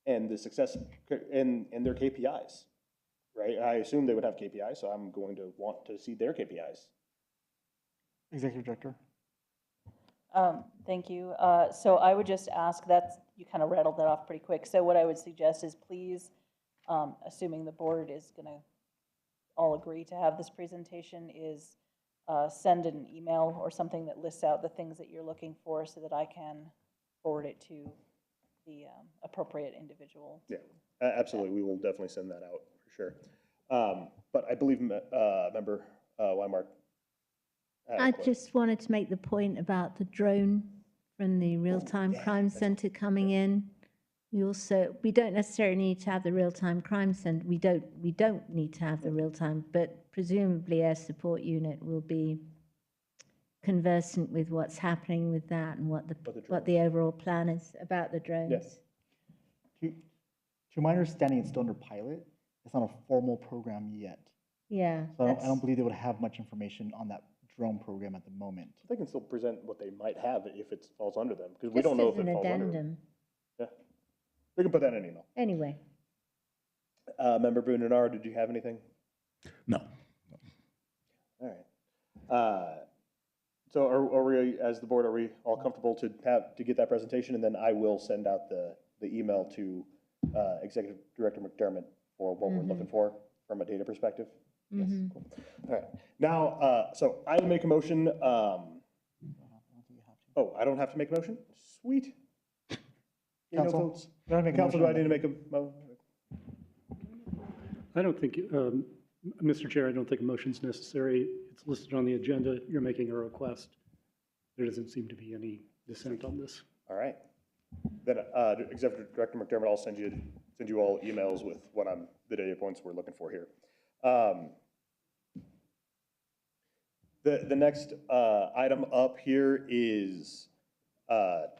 S1: and the success and their KPIs, right? I assume they would have KPIs, so I'm going to want to see their KPIs.
S6: Executive Director.
S9: Thank you. So I would just ask, you kind of rattled that off pretty quick. So what I would suggest is please, assuming the board is going to all agree to have this presentation, is send an email or something that lists out the things that you're looking for so that I can forward it to the appropriate individual.
S1: Yeah, absolutely. We will definitely send that out for sure. But I believe Member Weimark.
S10: I just wanted to make the point about the drone from the Real-Time Crime Center coming in. We don't necessarily need to have the Real-Time Crime Center. We don't need to have the real-time, but presumably Air Support Unit will be conversant with what's happening with that and what the overall plan is about the drones.
S6: Yes. To my understanding, it's still under pilot. It's not a formal program yet.
S10: Yeah.
S6: So I don't believe they would have much information on that drone program at the moment.
S1: They can still present what they might have if it falls under them, because we don't know if it falls under them. Yeah. We can put that in an email.
S10: Anyway.
S1: Member Boone, did you have anything?
S3: No.
S1: All right. So are we, as the board, are we all comfortable to get that presentation? And then I will send out the email to Executive Director McDermott for what we're looking for from a data perspective. Yes. Cool. All right. Now, so I will make a motion. Oh, I don't have to make a motion? Sweet.
S6: Council?
S1: No votes.
S6: You wanna make a
S1: Council, do I
S6: motion
S1: need
S6: on
S1: to make a motion?
S11: I don't think, Mr. Chair, I don't think a motion's necessary. It's listed on the agenda. You're making a request. There doesn't seem to be any dissent on this.
S1: All right. Then Executive Director McDermott, I'll send you all emails with the data points we're looking for here. The next item up here is the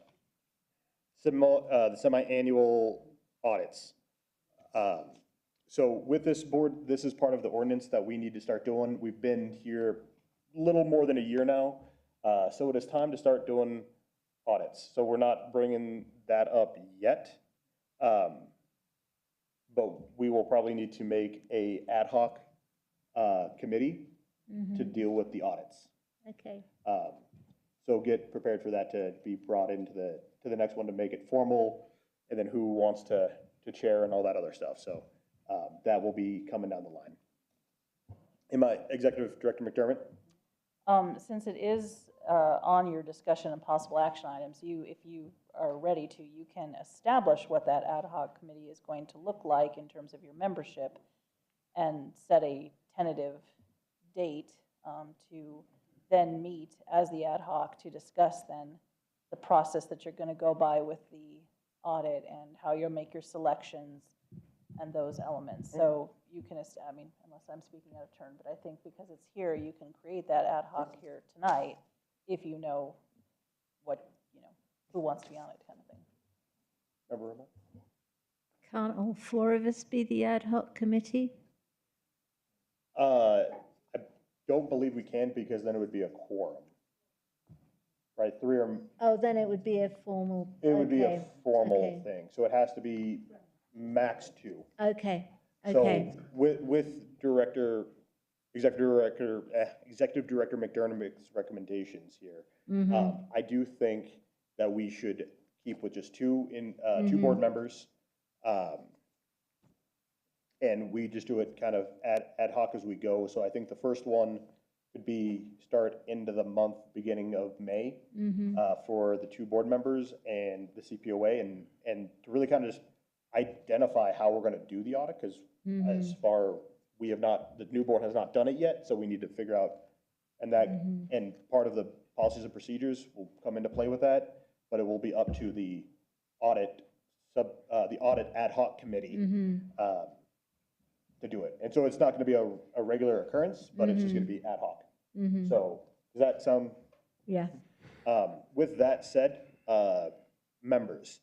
S1: semi-annual audits. So with this board, this is part of the ordinance that we need to start doing. We've been here a little more than a year now. So it is time to start doing audits. So we're not bringing that up yet. But we will probably need to make a ad hoc committee to deal with the audits.
S10: Okay.
S1: So get prepared for that to be brought into the next one to make it formal, and then who wants to chair and all that other stuff. So that will be coming down the line. Am I Executive Director McDermott?
S9: Since it is on your discussion and possible action items, if you are ready to, you can establish what that ad hoc committee is going to look like in terms of your membership and set a tentative date to then meet as the ad hoc to discuss then the process that you're going to go by with the audit and how you'll make your selections and those elements. So you can, I mean, unless I'm speaking out of turn, but I think because it's here, you can create that ad hoc here tonight if you know what, who wants to be on it kind of thing.
S1: Remember?
S10: Can't all four of us be the ad hoc committee?
S1: I don't believe we can, because then it would be a quorum. Right, three or...
S10: Oh, then it would be a formal.
S1: It would be a
S10: okay,
S1: formal
S10: okay.
S1: thing, so it has to be max 2.
S10: Okay,
S1: So
S10: okay.
S1: with Executive Director McDermott's recommendations here, I do think that we should keep with just 2 board members, and we just do it kind of ad hoc as we go. So I think the first one could be start into the month, beginning of May, for the 2 board members and the CPOA, and to really kind of just identify how we're going to do the audit, because as far the new board has not done it yet, so we need to figure out, and that and part of the policies and procedures will come into play with that, but it will be up to the audit ad hoc committee to do it. And so it's not going to be a regular occurrence, but it's just going to be ad hoc. So does that sound?
S10: Yeah.
S1: With that said, members,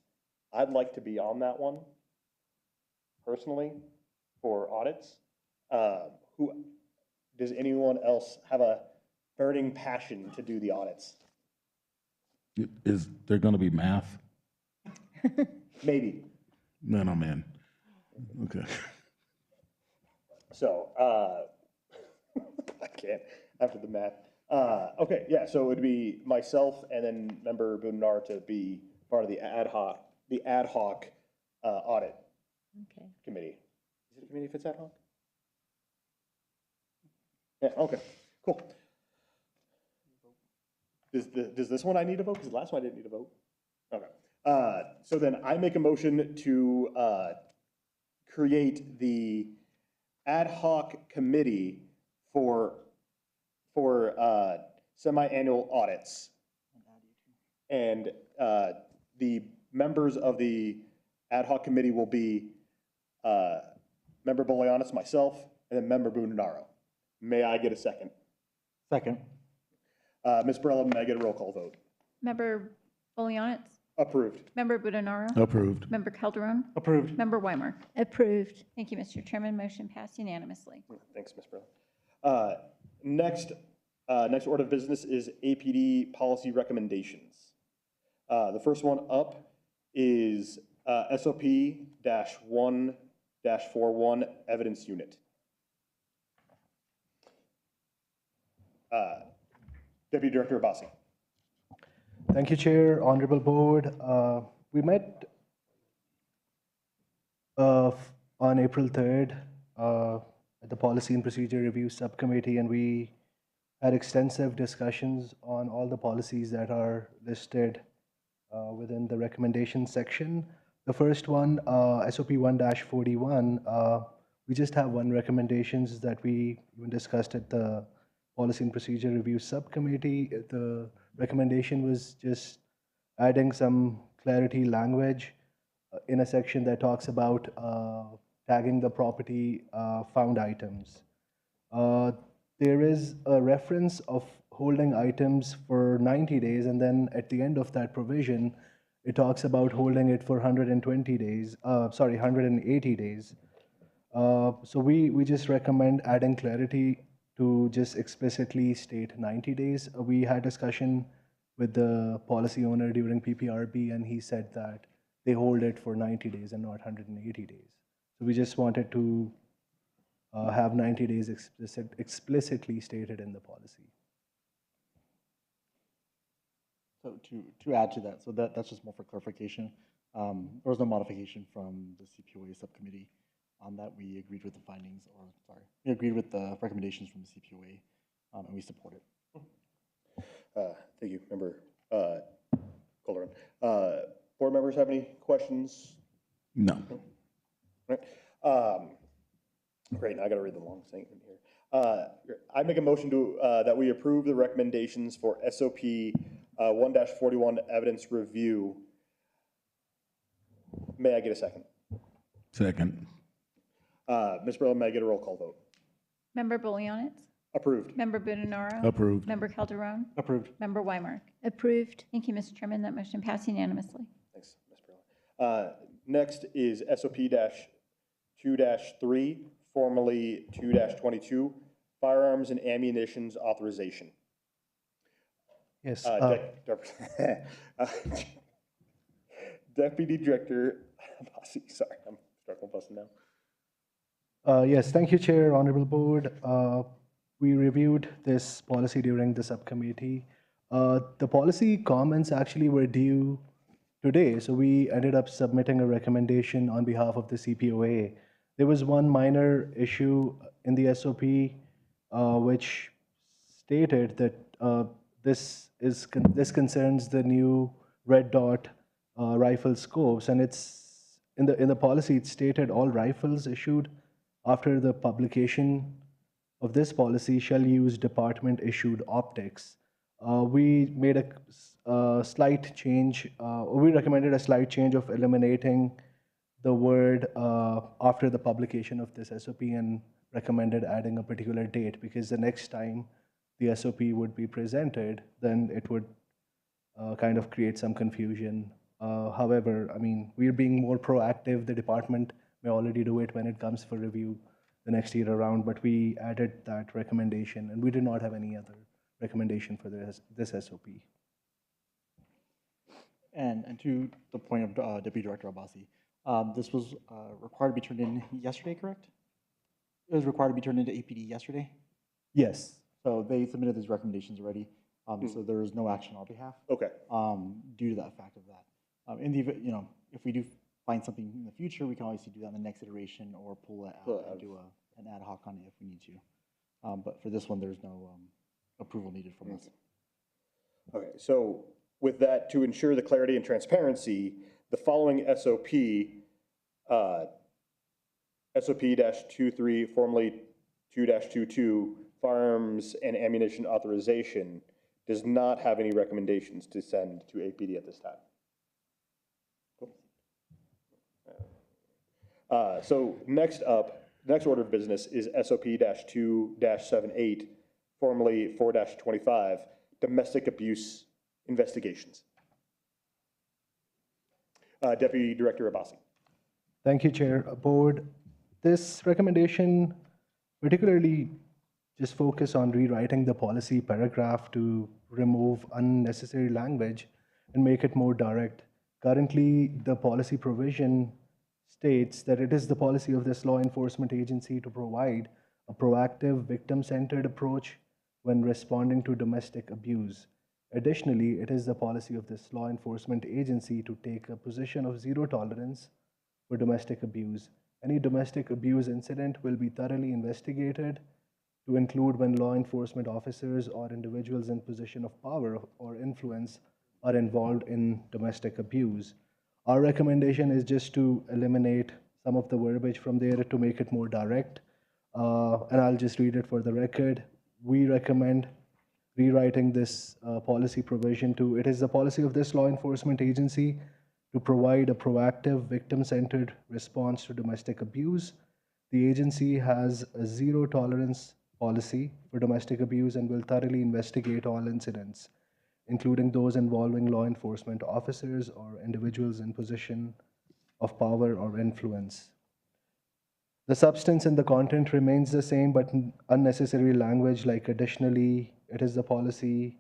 S1: I'd like to be on that one personally for audits. Does anyone else have a burning passion to do the audits?
S3: Is there going to be math?
S1: Maybe.
S3: No, man. Okay.
S1: So, I can't after the math. Okay, yeah, so it would be myself and then member Bunar to be part of the ad hoc audit committee. Is it a committee if it's ad hoc? Yeah, okay, cool. Does this one I need to vote? Because the last one I didn't need to vote. Okay. So then I make a motion to create the ad hoc committee for semi-annual audits. And the members of the ad hoc committee will be Member Bolianis, myself, and then Member Bunaro. May I get a second?
S6: Second.
S1: Ms. Barella, may I get a roll call vote?
S2: Member Bolianis?
S1: Approved.
S2: Member Budenaro?
S3: Approved.
S2: Member Calderon?
S6: Approved.
S2: Member Weimar?
S10: Approved.
S2: Thank you, Mr. Chairman. Motion passed unanimously.
S1: Thanks, Ms. Burley. Next order of business is APD policy recommendations. The first one up is SOP-1-41 evidence unit. Deputy Director Abbasi.
S16: Thank you, Chair, Honorable Board. We met on April 3rd at the Policy and Procedure Review Subcommittee, and we had extensive discussions on all the policies that are listed within the recommendation section. The first one, SOP 1-41, we just have one recommendations that we even discussed at the Policy and Procedure Review Subcommittee. The recommendation was just adding some clarity language in a section that talks about tagging the property found items. There is a reference of holding items for 90 days, and then at the end of that provision, it talks about holding it for 180 days. So we just recommend adding clarity to just explicitly state 90 days. We had discussion with the policy owner during PPRB, and he said that they hold it for 90 days and not 180 days. So we just wanted to have 90 days explicitly stated in the policy.
S6: So to add to that, so that's just more for clarification. There was no modification from the CPOA subcommittee on that. We agreed with the findings, or sorry, we agreed with the recommendations from the CPOA, and we support it.
S1: Thank you, Member Calderon. Board members have any questions?
S3: No.
S1: All right. Great, now I gotta read the long statement here. I make a motion to, that we approve the recommendations for SOP 1-41 evidence review. May I get a second?
S3: Second.
S1: Ms. Burley, may I get a roll call vote?
S2: Member Bolianitz?
S1: Approved.
S2: Member Budenaro?
S3: Approved.
S2: Member Calderon?
S6: Approved.
S2: Member Weimar?
S10: Approved.
S2: Thank you, Mr. Chairman. That motion passed unanimously.
S1: Thanks, Ms. Burley. Next is SOP-2-3, formerly 2-22, firearms and ammunitions authorization.
S16: Yes.
S1: Deputy Director Abbasi, sorry, I'm struggling busting now.
S16: Yes, thank you, Chair, Honorable Board. We reviewed this policy during the subcommittee. The policy comments actually were due today, so we ended up submitting a recommendation on behalf of the CPOA. There was one minor issue in the SOP which stated that this concerns the new red dot rifle scopes, and it's in the policy it stated all rifles issued after the publication of this policy shall use department issued optics. We made a slight change. We recommended a slight change of eliminating the word after the publication of this SOP and recommended adding a particular date, because the next time the SOP would be presented, then it would kind of create some confusion. However, I mean, we're being more proactive. The department may already do it when it comes for review the next year around, but we added that recommendation, and we did not have any other recommendation for this SOP.
S6: And to the point of Deputy Director Abbasi, this was required to be turned in yesterday, correct? It was required to be turned into APD yesterday?
S16: Yes.
S6: So they submitted these recommendations already, so there is no action on our behalf.
S1: Okay.
S6: Due to that fact of that. In the event, if we do find something in the future, we can obviously do that in the next iteration or pull it out and do an ad hoc on it if we need to. But for this one, there's no approval needed from us.
S1: Okay, so with that, to ensure the clarity and transparency, the following SOP, SOP-23, formerly 2-22, firearms and ammunition authorization, does not have any recommendations to send to APD at this time. So next order of business is SOP-2-78, formerly 4-25, domestic abuse investigations. Deputy Director Abbasi.
S16: Thank you, Chair. Board, this recommendation particularly just focus on rewriting the policy paragraph to remove unnecessary language and make it more direct. Currently, the policy provision states that it is the policy of this law enforcement agency to provide a proactive, victim-centered approach when responding to domestic abuse. Additionally, it is the policy of this law enforcement agency to take a position of zero tolerance for domestic abuse. Any domestic abuse incident will be thoroughly investigated, to include when law enforcement officers or individuals in position of power or influence are involved in domestic abuse. Our recommendation is just to eliminate some of the verbiage from there to make it more direct. And I'll just read it for the record. We recommend rewriting this policy provision to, it is the policy of this law enforcement agency to provide a proactive, victim-centered response to domestic abuse. The agency has a zero tolerance policy for domestic abuse and will thoroughly investigate all incidents, including those involving law enforcement officers or individuals in position of power or influence. The substance and the content remains the same, but unnecessary language like additionally, it is the policy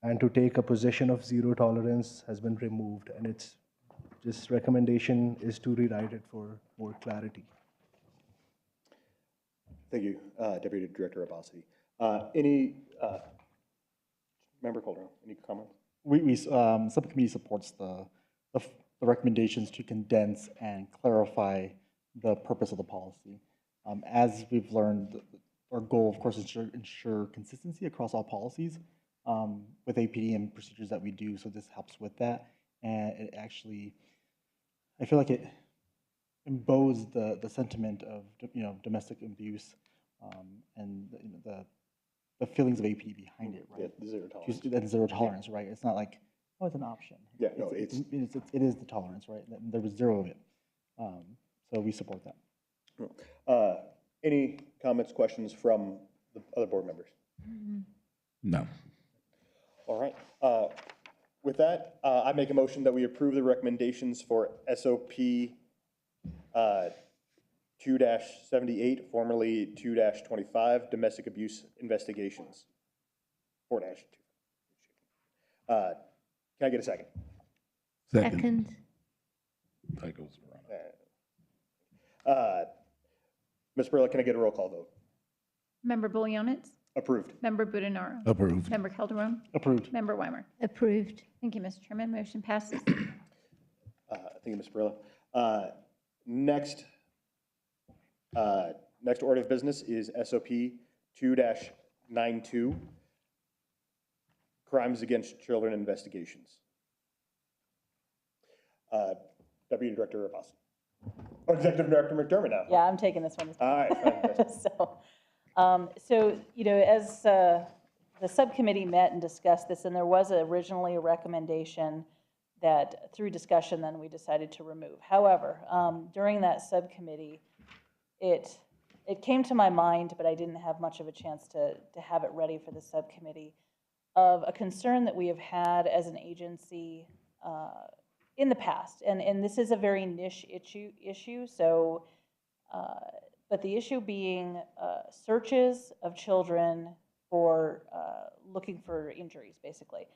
S16: and to take a position of zero tolerance has been removed, and its just recommendation is to rewrite it for more clarity.
S1: Thank you, Deputy Director Abbasi. Any Member Calderon, any comments?
S6: Subcommittee supports the recommendations to condense and clarify the purpose of the policy. As we've learned, our goal, of course, is to ensure consistency across all policies with APD and procedures that we do. So this helps with that, and it actually, I feel like it embodies the sentiment of domestic abuse and the feelings of APD behind it, right?
S1: Yeah, zero tolerance.
S6: And zero tolerance, right? It's not like, oh, it's an option.
S1: Yeah, no,
S6: it is the tolerance, right? There was zero of it. So we support that.
S1: Any comments, questions from the other board members?
S3: No.
S1: All right. With that, I make a motion that we approve the recommendations for SOP 2-78, formerly 2-25, domestic abuse investigations. 4-2. Can I get a second?
S10: Second.
S3: That goes wrong.
S1: Ms. Burla, can I get a roll call vote?
S2: Member Bolianitz?
S1: Approved.
S2: Member Budenaro?
S3: Approved.
S2: Member Calderon?
S6: Approved.
S2: Member Weimer?
S10: Approved.
S2: Thank you, Mr. Chairman. Motion passes.
S1: Thank you, Ms. Burla. Next order of business is SOP 2-92, Crimes Against Children Investigations. Deputy Director Abbasi. Oh, Executive Director McDermott now.
S9: Yeah, I'm taking this one.
S1: All right.
S9: So, as the subcommittee met and discussed this, and there was originally a recommendation that through discussion then we decided to remove. However, during that subcommittee, it came to my mind, but I didn't have much of a chance to have it ready for the subcommittee, of a concern that we have had as an agency in the past. And this is a very niche issue, so, but the issue being searches of children for looking for injuries, basically.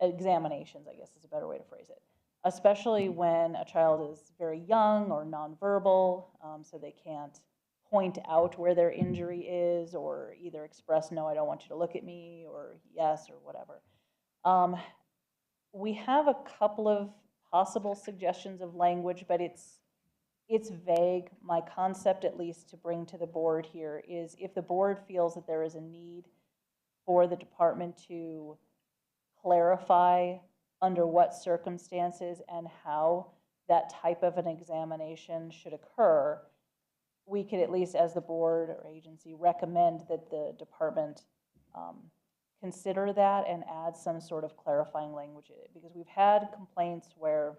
S9: Examinations, I guess is a better way to phrase it. Especially when a child is very young or nonverbal, so they can't point out where their injury is or either express, no, I don't want you to look at me, or yes, or whatever. We have a couple of possible suggestions of language, but it's vague. My concept, at least, to bring to the board here is if the board feels that there is a need for the department to clarify under what circumstances and how that type of an examination should occur, we could at least, as the board or agency, recommend that the department consider that and add some sort of clarifying language in it. Because we've had complaints where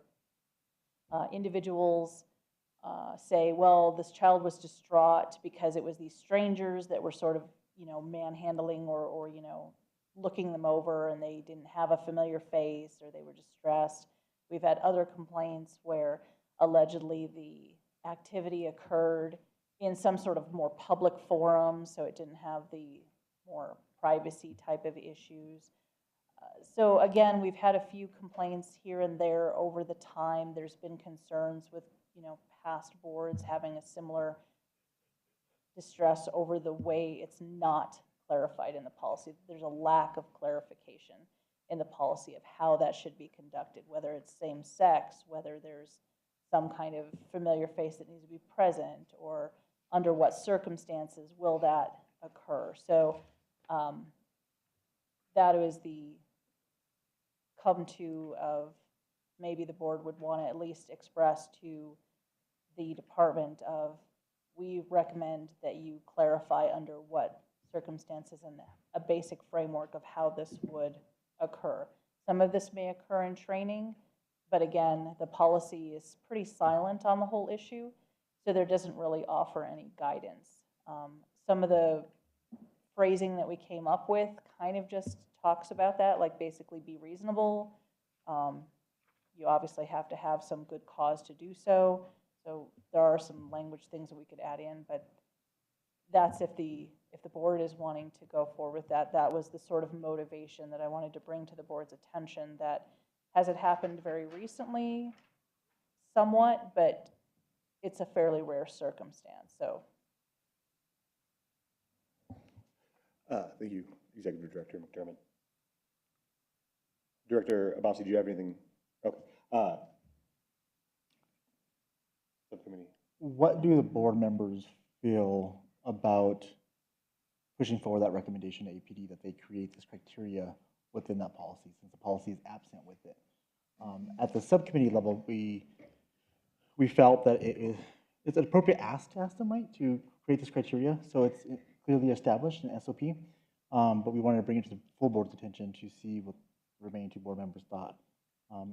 S9: individuals say, well, this child was distraught because it was these strangers that were sort of, manhandling or looking them over, and they didn't have a familiar face, or they were distressed. We've had other complaints where allegedly the activity occurred in some sort of more public forum, so it didn't have the more privacy type of issues. So again, we've had a few complaints here and there over the time. There's been concerns with, past boards having a similar distress over the way it's not clarified in the policy. There's a lack of clarification in the policy of how that should be conducted, whether it's same sex, whether there's some kind of familiar face that needs to be present, or under what circumstances will that occur. So that was the come to of maybe the board would want to at least express to the department of, we recommend that you clarify under what circumstances and a basic framework of how this would occur. Some of this may occur in training, but again, the policy is pretty silent on the whole issue, so there doesn't really offer any guidance. Some of the phrasing that we came up with kind of just talks about that, like basically be reasonable. You obviously have to have some good cause to do so. So there are some language things that we could add in, but that's if the board is wanting to go forward with that. That was the sort of motivation that I wanted to bring to the board's attention. That has it happened very recently, somewhat, but it's a fairly rare circumstance. So.
S1: Thank you, Executive Director McDermott. Director Abbasi, do you have anything? Okay. Subcommittee.
S6: What do the board members feel about pushing forward that recommendation to APD that they create this criteria within that policy, since the policy is absent with it? At the subcommittee level, we felt that it's an appropriate ask to ask them, right, to create this criteria, so it's clearly established in SOP, but we wanted to bring it to the full board's attention to see what the remaining two board members thought,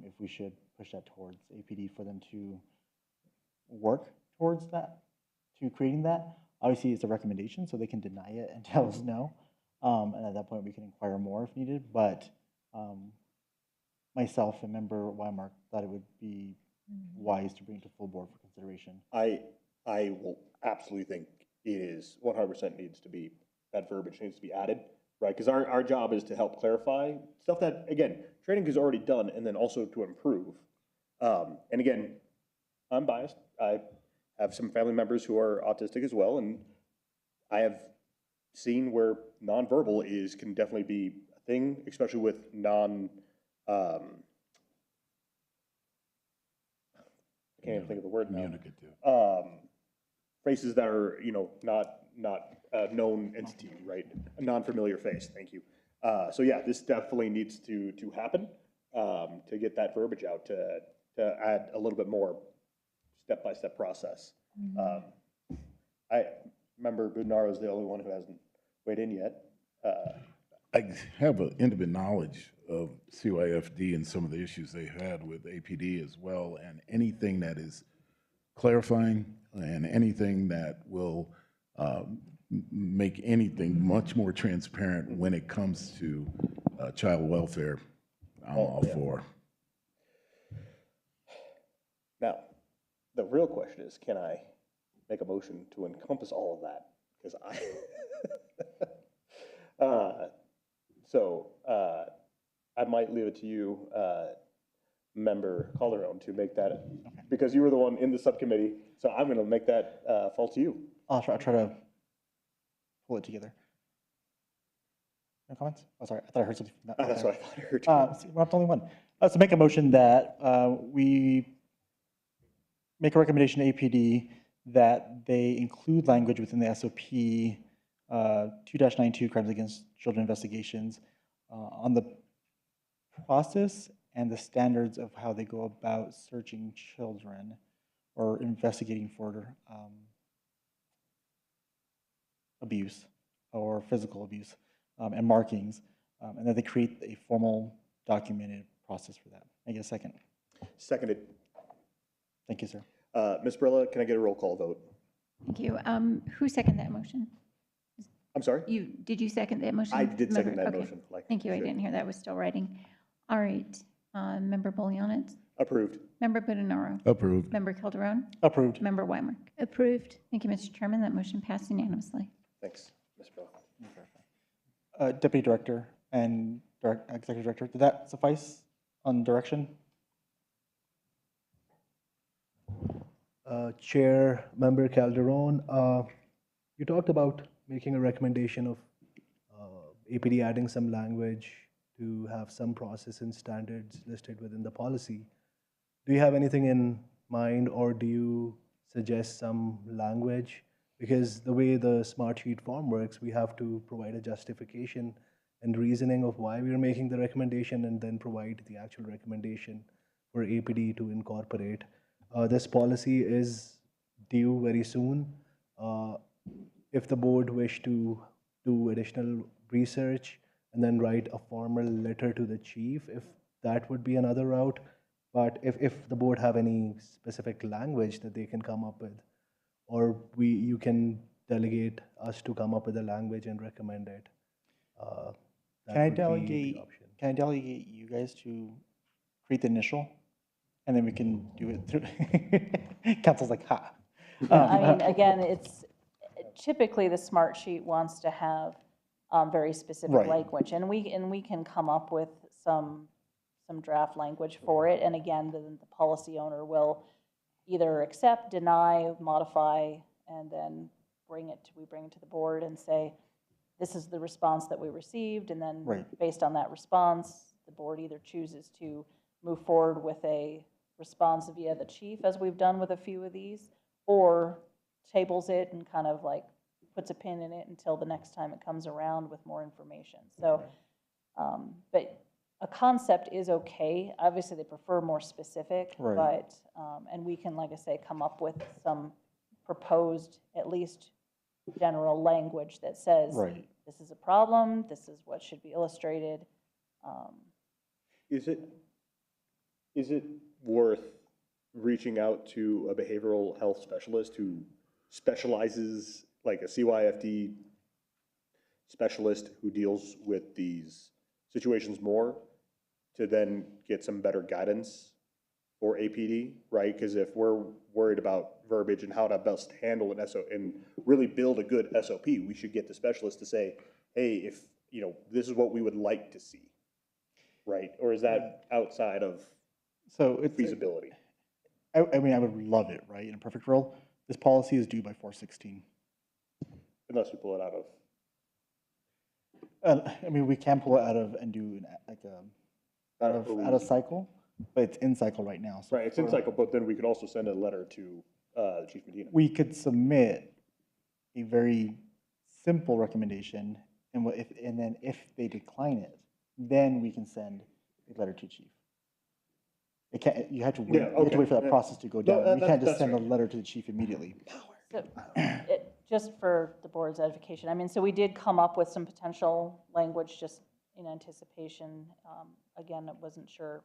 S6: if we should push that towards APD for them to work towards that, to creating that. Obviously, it's a recommendation, so they can deny it and tell us no, and at that point, we can inquire more if needed, but myself and Member Weimark thought it would be wise to bring it to full board for consideration.
S1: I will absolutely think it is 100% needs to be, that verbiage needs to be added, right? Because our job is to help clarify stuff that, again, training is already done, and then also to improve. And again, I'm biased. I have some family members who are autistic as well, and I have seen where nonverbal can definitely be a thing, especially with I can't even think of the word now.
S3: Communicative.
S1: Faces that are, not a known entity, right? A non-familiar face, thank you. So yeah, this definitely needs to happen, to get that verbiage out, to add a little bit more step-by-step process. I remember Budnaro is the only one who hasn't weighed in yet.
S3: I have an intimate knowledge of CYFD and some of the issues they had with APD as well, and anything that is clarifying and anything that will make anything much more transparent when it comes to child welfare, I'm all for.
S1: Now, the real question is, can I make a motion to encompass all of that? Because I might leave it to you, Member Calderon, to make that, because you were the one in the subcommittee, so I'm going to make that fall to you.
S6: I'll try to pull it together. No comments? Oh, sorry, I thought I heard something.
S1: That's what I thought I heard.
S6: We're not the only one. So make a motion that we make a recommendation to APD that they include language within the SOP 2-92 crimes against children investigations on the process and the standards of how they go about searching children or investigating for abuse or physical abuse and markings, and that they create a formal documented process for that. Can I get a second?
S1: Seconded.
S6: Thank you, sir.
S1: Ms. Barilla, can I get a roll call vote?
S2: Thank you. Who seconded that motion?
S1: I'm sorry?
S2: Did you second that motion?
S1: I did second that
S2: Okay.
S1: motion.
S2: Thank you. I didn't hear that. I was still writing. All right. Member Bolianitz?
S1: Approved.
S2: Member Budenaro.
S3: Approved.
S2: Member Calderon.
S6: Approved.
S2: Member Weimark.
S10: Approved.
S2: Thank you, Mr. Chairman. That motion passed unanimously.
S1: Thanks, Ms. Bell.
S6: Deputy Director and Executive Director, did that suffice on direction?
S16: Chair, Member Calderon, you talked about making a recommendation of APD adding some language to have some process and standards listed within the policy. Do you have anything in mind, or do you suggest some language? Because the way the smart sheet form works, we have to provide a justification and reasoning of why we are making the recommendation, and then provide the actual recommendation for APD to incorporate. This policy is due very soon. If the board wish to do additional research and then write a formal letter to the chief, if that would be another route. But if the board have any specific language that they can come up with, or you can delegate us to come up with a language and recommend it. That
S6: Can I
S16: would be the
S6: delegate,
S16: option.
S6: can I delegate you guys to create the initial? And then we can do it through, council's like, ha.
S9: I mean, again, it's typically the smart sheet wants to have very specific
S6: Right.
S9: language, and we can come up with some draft language for it. And again, the policy owner will either accept, deny, modify, and then we bring it to the board and say, this is the response that we received, and then
S6: Right.
S9: based on that response, the board either chooses to move forward with a response via the chief, as we've done with a few of these, or tables it and kind of like puts a pin in it until the next time it comes around with more information. So, but a concept is okay. Obviously, they prefer more specific,
S6: Right.
S9: but, and we can, like I say, come up with some proposed, at least general language that says,
S6: Right.
S9: this is a problem, this is what should be illustrated.
S1: Is it worth reaching out to a behavioral health specialist who specializes, like a CYFD specialist who deals with these situations more, to then get some better guidance for APD, right? Because if we're worried about verbiage and how to best handle an SO and really build a good SOP, we should get the specialist to say, hey, if, you know, this is what we would like to see, right? Or is that outside of feasibility?
S6: I mean, I would love it, right? In a perfect world, this policy is due by 4/16.
S1: Unless we pull it out of.
S6: I mean, we can pull it out of and do like out of cycle, but it's in cycle right now. So
S1: Right, it's in cycle, but then we could also send a letter to Chief Medina.
S6: we could submit a very simple recommendation, and then if they decline it, then we can send a letter to chief. It can't, you have to wait,
S1: Yeah,
S6: you have to wait for
S1: okay,
S6: that
S1: yeah.
S6: process to go
S1: No,
S6: down. We can't just
S1: that's
S6: send a
S1: right.
S6: letter to the chief immediately.
S9: So, just for the board's edification, I mean, so we did come up with some potential language just in anticipation. Again, I wasn't sure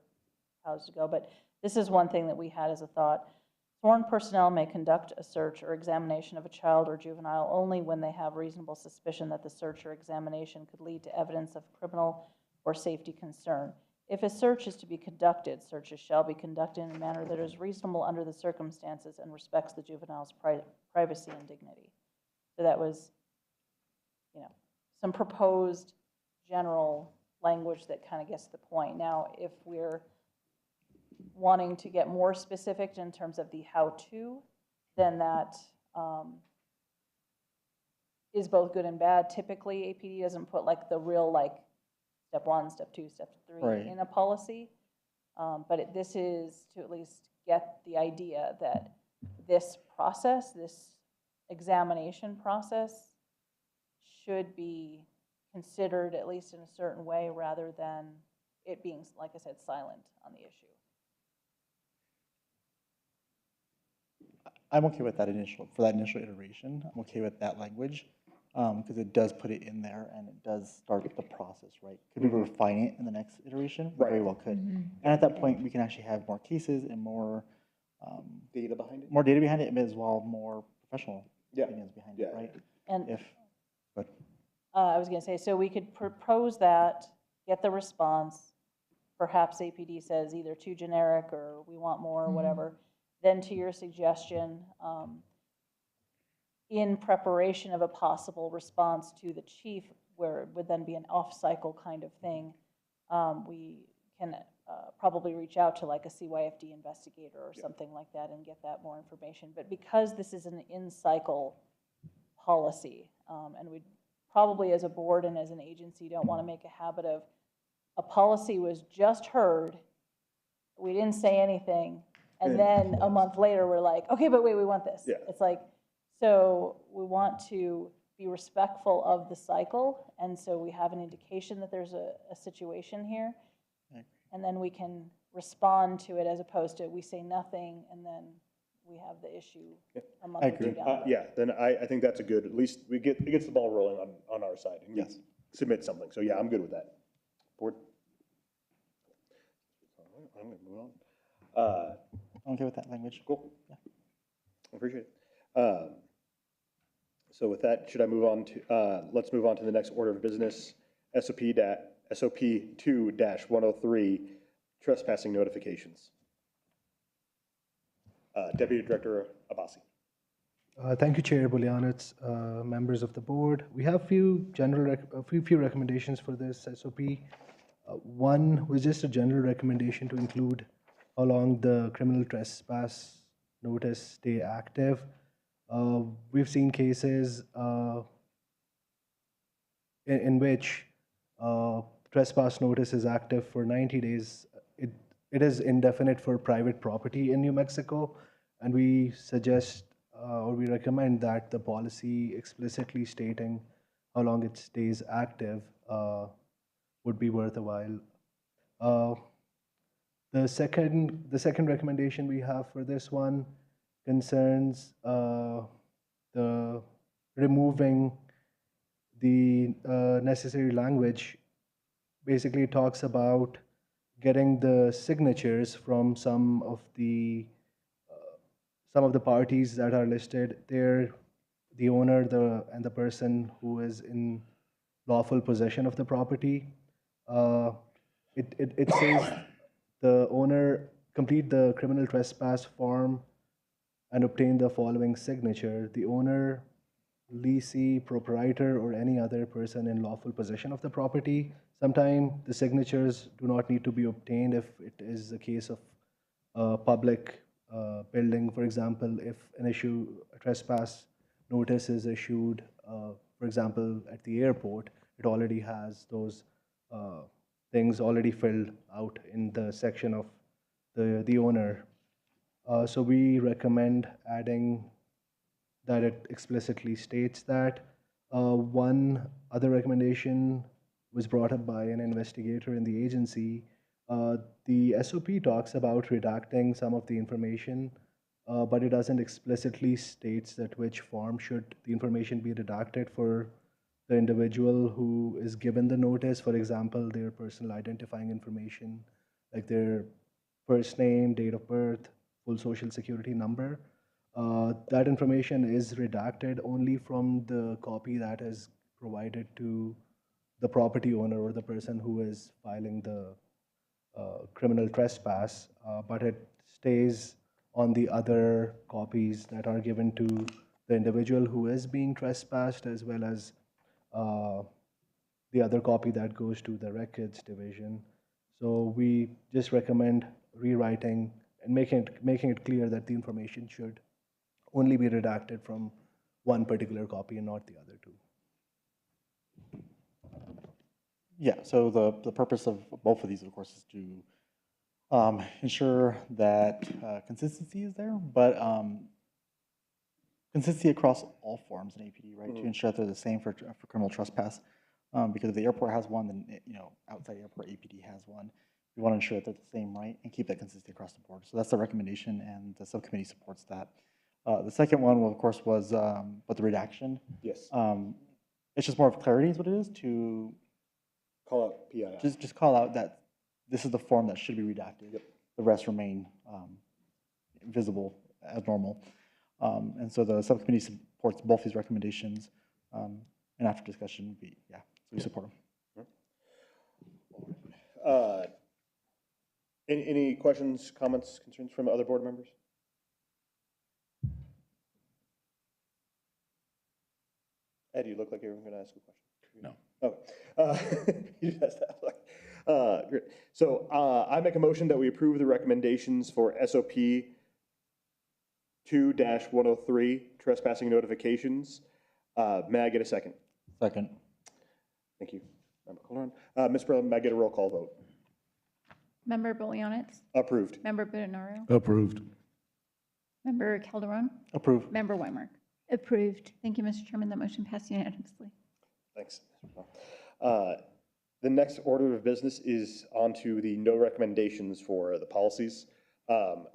S9: how to go, but this is one thing that we had as a thought. Sworn personnel may conduct a search or examination of a child or juvenile only when they have reasonable suspicion that the search or examination could lead to evidence of criminal or safety concern. If a search is to be conducted, searches shall be conducted in a manner that is reasonable under the circumstances and respects the juvenile's privacy and dignity. So that was, you know, some proposed general language that kind of gets the point. Now, if we're wanting to get more specific in terms of the how-to, then that is both good and bad. Typically, APD doesn't put like the real like step 1, step 2, step 3
S6: Right.
S9: in a policy. But this is to at least get the idea that this process, this examination process, should be considered at least in a certain way rather than it being, like I said, silent on the issue.
S6: I'm okay with that for that initial iteration. I'm okay with that language, because it does put it in there and it does start the process, right? Could we refine it in the next iteration? We very well could. And at that point, we can actually have more cases and more
S1: Data behind it?
S6: more data behind it, as well more professional opinions behind it, right?
S9: And
S6: But
S9: I was going to say, so we could propose that, get the response, perhaps APD says either too generic or we want more or whatever, then to your suggestion, in preparation of a possible response to the chief, where it would then be an off-cycle kind of thing, we can probably reach out to like a CYFD investigator or something like that and get that more information. But because this is an in-cycle policy, and we probably as a board and as an agency don't want to make a habit of a policy was just heard, we didn't say anything, and then a month later we're like, okay, but wait, we want this.
S1: Yeah.
S9: It's like, so we want to be respectful of the cycle, and so we have an indication that there's a situation here, and then we can respond to it as opposed to we say nothing and then we have the issue a month or two down the road.
S1: Yeah, then I think that's a good, at least it gets the ball rolling on our side. And yes. Submit something. So yeah, I'm good with that. Board? I'm gonna move on.
S6: I'm okay with that language.
S1: Cool. Yeah. Appreciate it. So with that, should I move on to, let's move on to the next order of business, SOP 2-103, trespassing notifications. Deputy Director Abbasi.
S16: Thank you, Chair Boulianitz, members of the board. We have a few recommendations for this SOP. One was just a general recommendation to include how long the criminal trespass notice stay active. We've seen cases in which trespass notice is active for 90 days. It is indefinite for private property in New Mexico, and we suggest or we recommend that the policy explicitly stating how long it stays active would be worth a while. The second recommendation we have for this one concerns the removing the necessary language. Basically, it talks about getting the signatures from some of the parties that are listed. They're the owner, and the person who is in lawful possession of the property. It says the owner complete the criminal trespass form and obtain the following signature: the owner, leasee, proprietor, or any other person in lawful possession of the property. Sometimes the signatures do not need to be obtained if it is a case of public building. For example, if a trespass notice is issued, for example, at the airport, it already has those things already filled out in the section of the owner. So we recommend adding that it explicitly states that. One other recommendation was brought up by an investigator in the agency. The SOP talks about redacting some of the information, but it doesn't explicitly states that which form should the information be redacted for the individual who is given the notice. For example, their personal identifying information, like their first name, date of birth, full social security number. That information is redacted only from the copy that is provided to the property owner or the person who is filing the criminal trespass, but it stays on the other copies that are given to the individual who is being trespassed, as well as the other copy that goes to the records division. So we just recommend rewriting and making it clear that the information should only be redacted from one particular copy and not the other two.
S6: Yeah, so the purpose of both of these, of course, is to ensure that consistency is there, but consistency across all forms in APD, right? To ensure that they're the same for criminal trespass. Because if the airport has one, then outside airport APD has one. We want to ensure that they're the same, right, and keep that consistency across the board. So that's the recommendation, and the subcommittee supports that. The second one, well, of course, was but the redaction.
S1: Yes.
S6: It's just more of clarity is what it is, to
S1: call out PII.
S6: Just call out that this is the form that should be redacted. Yep. The rest remain visible as normal. And so the subcommittee supports both these recommendations. And after discussion, so we support them.
S1: Any questions, comments, concerns from other board members? Ed, you look like you're going to ask a question.
S3: No.
S1: Okay. You just asked that. Great. So I make a motion that we approve the recommendations for SOP 2-103, trespassing notifications. May I get a second?
S6: Second.
S1: Thank you, Member Calderon. Ms. Berlin, may I get a roll call vote?
S2: Member Bolianitz?
S1: Approved.
S2: Member Budenaro?
S3: Approved.
S2: Member Calderon?
S6: Approved.
S2: Member Weimark?
S10: Approved.
S2: Thank you, Mr. Chairman. That motion passed unanimously.
S1: Thanks. The next order of business is on to the no recommendations for the policies. At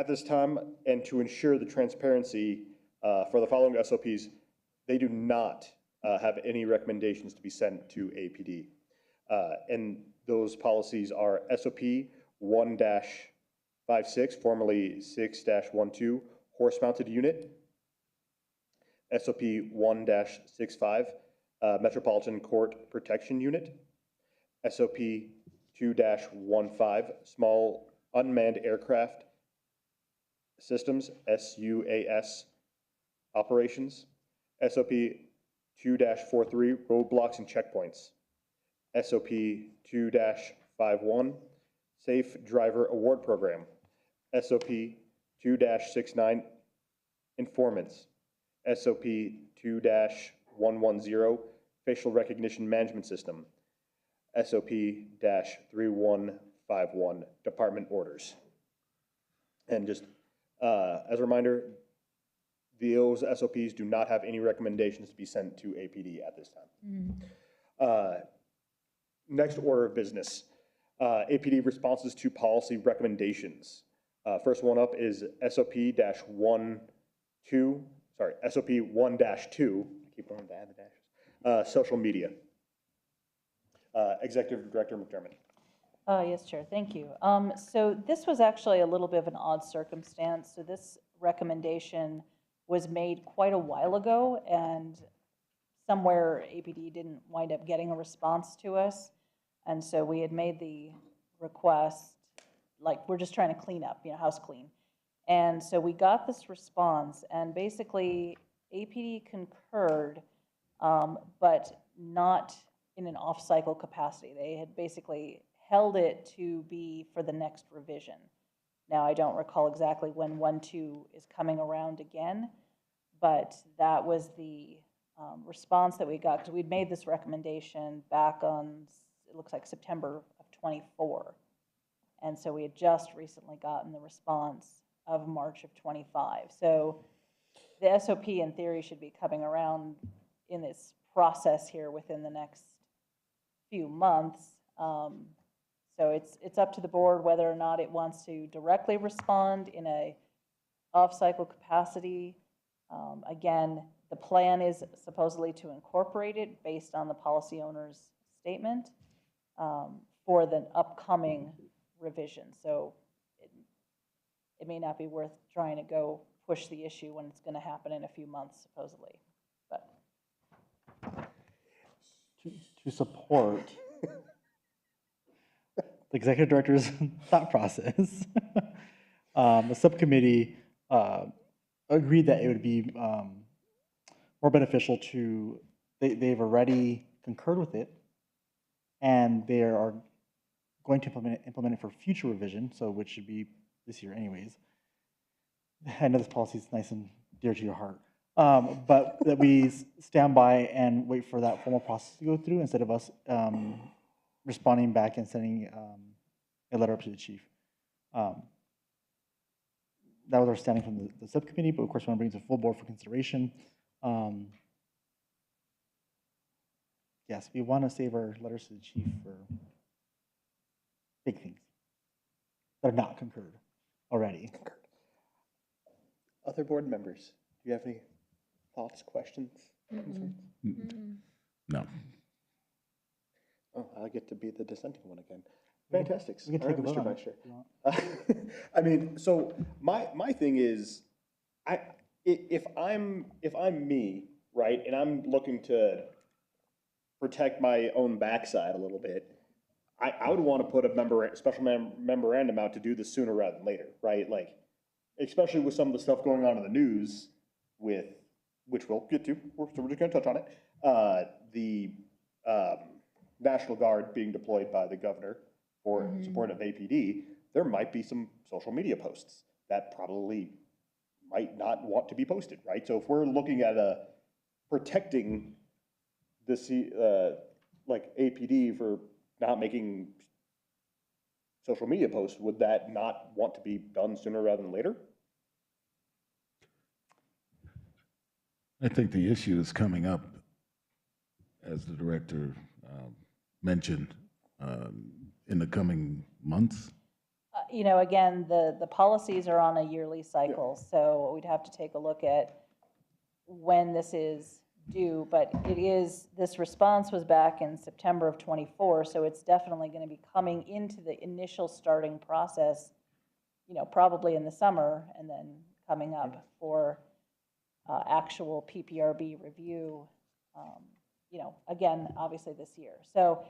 S1: this time, and to ensure the transparency for the following SOPs, they do not have any recommendations to be sent to APD. And those policies are SOP 1-56, formerly 6-12, horse-mounted unit. SOP 1-65, Metropolitan Court Protection Unit. SOP 2-15, Small Unmanned Aircraft Systems, SUAS Operations. SOP 2-43, Roadblocks and Checkpoints. SOP 2-51, Safe Driver Award Program. SOP 2-69, Informants. SOP 2-110, Facial Recognition Management System. SOP-3151, Department Orders. And just as a reminder, those SOPs do not have any recommendations to be sent to APD at this time. Next order of business, APD responses to policy recommendations. First one up is SOP 1-2, SOP 1-2, I keep wanting to add the dashes, social media. Executive Director McDermott.
S9: Yes, Chair, thank you. So this was actually a little bit of an odd circumstance. So this recommendation was made quite a while ago, and somewhere APD didn't wind up getting a response to us. And so we had made the request, like, we're just trying to clean up, house clean. And so we got this response, and basically APD concurred, but not in an off-cycle capacity. They had basically held it to be for the next revision. Now, I don't recall exactly when 1-2 is coming around again, but that was the response that we got, because we'd made this recommendation back on, it looks like September of 24. And so we had just recently gotten the response of March of 25. So the SOP in theory should be coming around in this process here within the next few months. So it's up to the board whether or not it wants to directly respond in a off-cycle capacity. Again, the plan is supposedly to incorporate it based on the policy owner's statement for the upcoming revision. So it may not be worth trying to go push the issue when it's going to happen in a few months, supposedly. But
S6: to support the executive director's thought process, the subcommittee agreed that it would be more beneficial to, they've already concurred with it, and they are going to implement it for future revision, so which should be this year anyways. I know this policy is nice and dear to your heart, but that we stand by and wait for that formal process to go through instead of us responding back and sending a letter up to the chief. That was our standing from the subcommittee, but of course we want to bring it to full board for consideration. Yes, we want to save our letters to the chief for big things that are not concurred already.
S1: Other board members, do you have any thoughts, questions, concerns?
S3: No.
S1: Oh, I get to be the dissenting one again. Fantastic.
S6: We can
S1: All
S6: take
S1: right,
S6: a vote
S1: Mr.
S6: on
S1: Vice
S6: it.
S1: Chair. I mean, so my thing is, if I'm me, right, and I'm looking to protect my own backside a little bit, I would want to put a special memorandum out to do this sooner rather than later, right? Like, especially with some of the stuff going on in the news with, which we'll get to, so we're just gonna touch on it. The National Guard being deployed by the governor for support of APD, there might be some social media posts that probably might not want to be posted, right? So if we're looking at protecting the like APD for not making social media posts, would that not want to be done sooner rather than later?
S3: I think the issue is coming up, as the director mentioned, in the coming months.
S9: You know, again, the policies are on a yearly cycle, so we'd have to take a look at when this is due, but this response was back in September of '24, so it's definitely going to be coming into the initial starting process, you know, probably in the summer, and then coming up for actual PPRB review, you know, again, obviously this year. So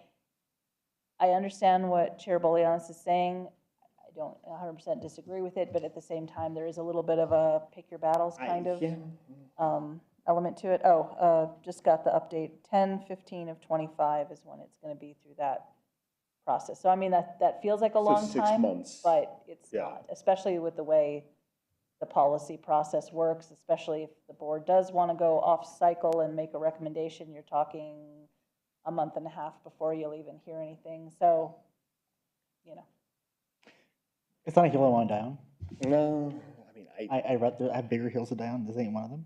S9: I understand what Chair Bolianis is saying. I don't 100% disagree with it, but at the same time, there is a little bit of a pick your battles kind of element to it. Just got the update. 10/15 of '25 is when it's going to be through that process. So I mean, that feels like a long
S1: So 6
S9: time,
S1: months.
S9: but it's not, especially with the way the policy process works, especially if the board does want to go off cycle and make a recommendation. You're talking a month and a half before you'll even hear anything. So, you know.
S6: It's not a hill I want to die on.
S1: No, I mean,
S6: I have bigger hills to die on. This ain't one of them.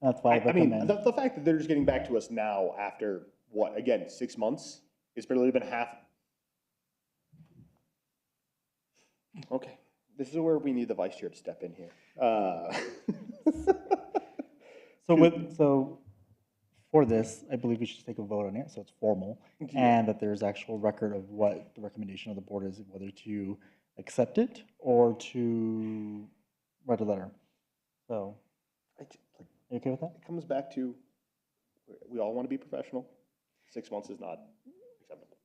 S6: That's why I
S1: I mean,
S6: recommend.
S1: the fact that they're just getting back to us now after, what, again, 6 months? It's barely been half. Okay, this is where we need the vice chair to step in here.
S6: So for this, I believe we should take a vote on it, so it's formal, and that there's actual record of what the recommendation of the board is, whether to accept it or to write a letter. So, are you okay with that?
S1: It comes back to, we all want to be professional. 6 months is not acceptable.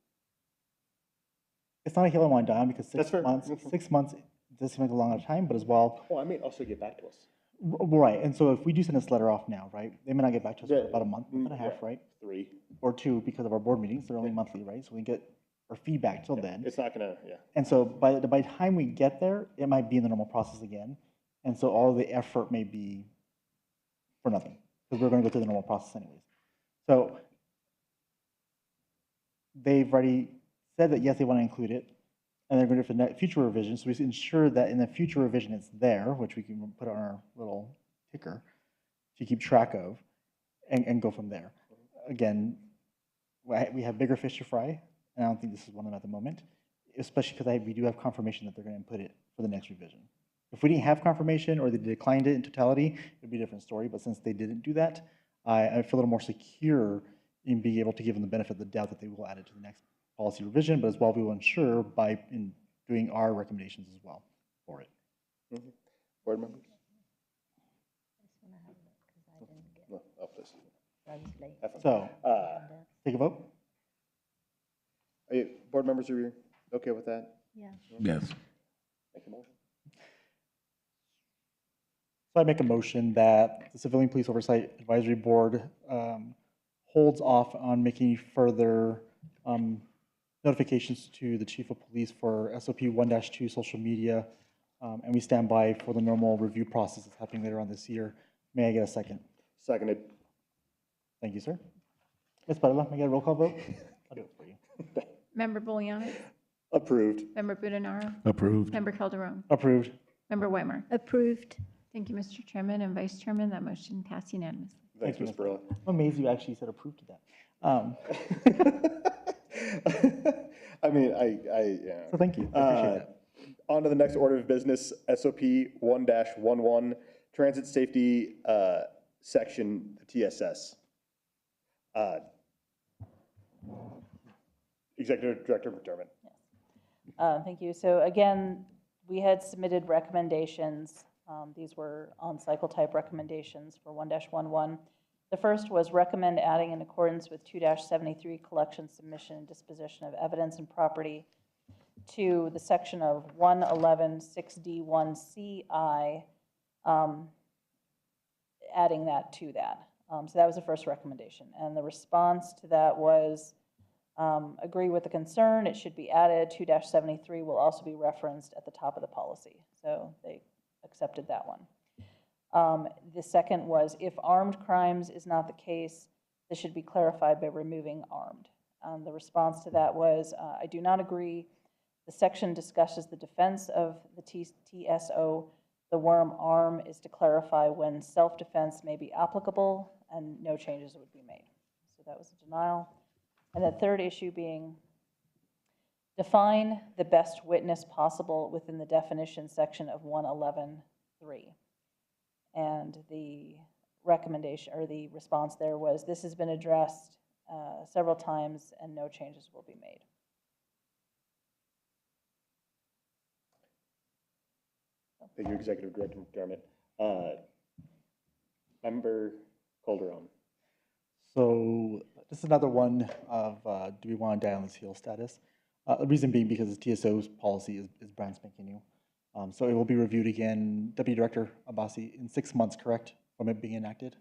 S6: It's not a hill I want to die on because
S1: That's fair.
S6: 6 months does seem like a long time, but as well.
S1: Well, I mean, also get back to us.
S6: Right, and so if we do send this letter off now, right, they may not get back to us for about a month and a half,
S1: Yeah,
S6: right?
S1: 3.
S6: Or 2 because of our board meetings, they're only monthly, right? So we get our feedback till then.
S1: It's not gonna,
S6: And so by the time we get there, it might be in the normal process again. And so all the effort may be for nothing, because we're going to go through the normal process anyways. So they've already said that, yes, they want to include it, and they're going to do it for future revisions. So we ensure that in the future revision it's there, which we can put on our little ticker to keep track of and go from there. Again, we have bigger fish to fry, and I don't think this is one of them at the moment, especially because we do have confirmation that they're going to input it for the next revision. If we didn't have confirmation or they declined it in totality, it would be a different story. But since they didn't do that, I feel a little more secure in being able to give them the benefit of the doubt that they will add it to the next policy revision, but as well, we will ensure in doing our recommendations as well for it.
S1: Board members? No, please.
S6: So, take a vote?
S1: Board members, are you okay with that?
S10: Yeah.
S3: Yes.
S1: Make a motion.
S6: So I make a motion that the Civilian Police Oversight Advisory Board holds off on making further notifications to the Chief of Police for SOP 1-2 social media, and we stand by for the normal review process that's happening later on this year. May I get a second?
S1: Seconded.
S6: Thank you, sir. Ms. Padilla, may I get a roll call vote? I'll do it for you.
S2: Member Bolianis?
S1: Approved.
S2: Member Budenaro?
S3: Approved.
S2: Member Calderon?
S6: Approved.
S2: Member Weimer?
S10: Approved.
S2: Thank you, Mr. Chairman and Vice Chairman. That motion passed unanimously.
S1: Thanks, Ms. Barilla.
S6: I'm amazed you actually said approved to that.
S1: I mean, yeah.
S6: So thank you. I appreciate that.
S1: On to the next order of business, SOP 1-11, Transit Safety Section, TSS. Executive Director McDermott.
S9: Yes. Thank you. So again, we had submitted recommendations. These were on-cycle type recommendations for 1-11. The first was recommend adding in accordance with 2-73 collection, submission, and disposition of evidence and property to the section of 111-6D1CI, adding that to that. So that was the first recommendation. And the response to that was agree with the concern. It should be added. 2-73 will also be referenced at the top of the policy. So they accepted that one. The second was if armed crimes is not the case, this should be clarified by removing armed. The response to that was I do not agree. The section discusses the defense of the TSO. The worm arm is to clarify when self-defense may be applicable, and no changes would be made. So that was a denial. And the third issue being define the best witness possible within the definition section of 111.3. And the recommendation or the response there was this has been addressed several times and no changes will be made.
S1: Thank you, Executive Director McDermott. Member Calderon.
S6: So this is another one of do we want to die on this heel status? The reason being because the TSO's policy is brand spanking new. So it will be reviewed again, Deputy Director Abbasi, in 6 months, correct, from it being enacted?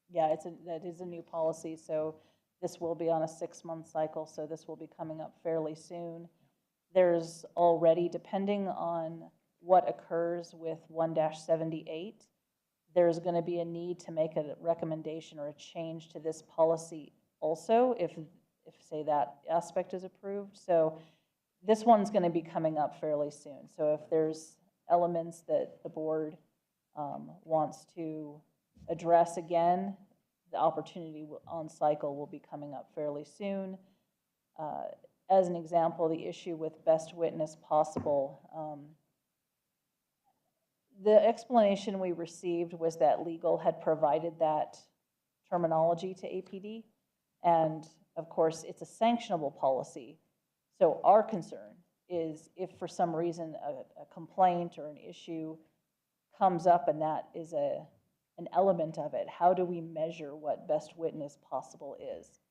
S9: Yeah, that is a new policy, so this will be on a 6-month cycle, so this will be coming up fairly soon. There's already, depending on what occurs with 1-78, there's going to be a need to make a recommendation or a change to this policy also if say that aspect is approved. So this one's going to be coming up fairly soon. So if there's elements that the board wants to address again, the opportunity on cycle will be coming up fairly soon. As an example, the issue with best witness possible, the explanation we received was that legal had provided that terminology to APD. And of course, it's a sanctionable policy. So our concern is if for some reason a complaint or an issue comes up and that is an element of it, how do we measure what best witness possible is?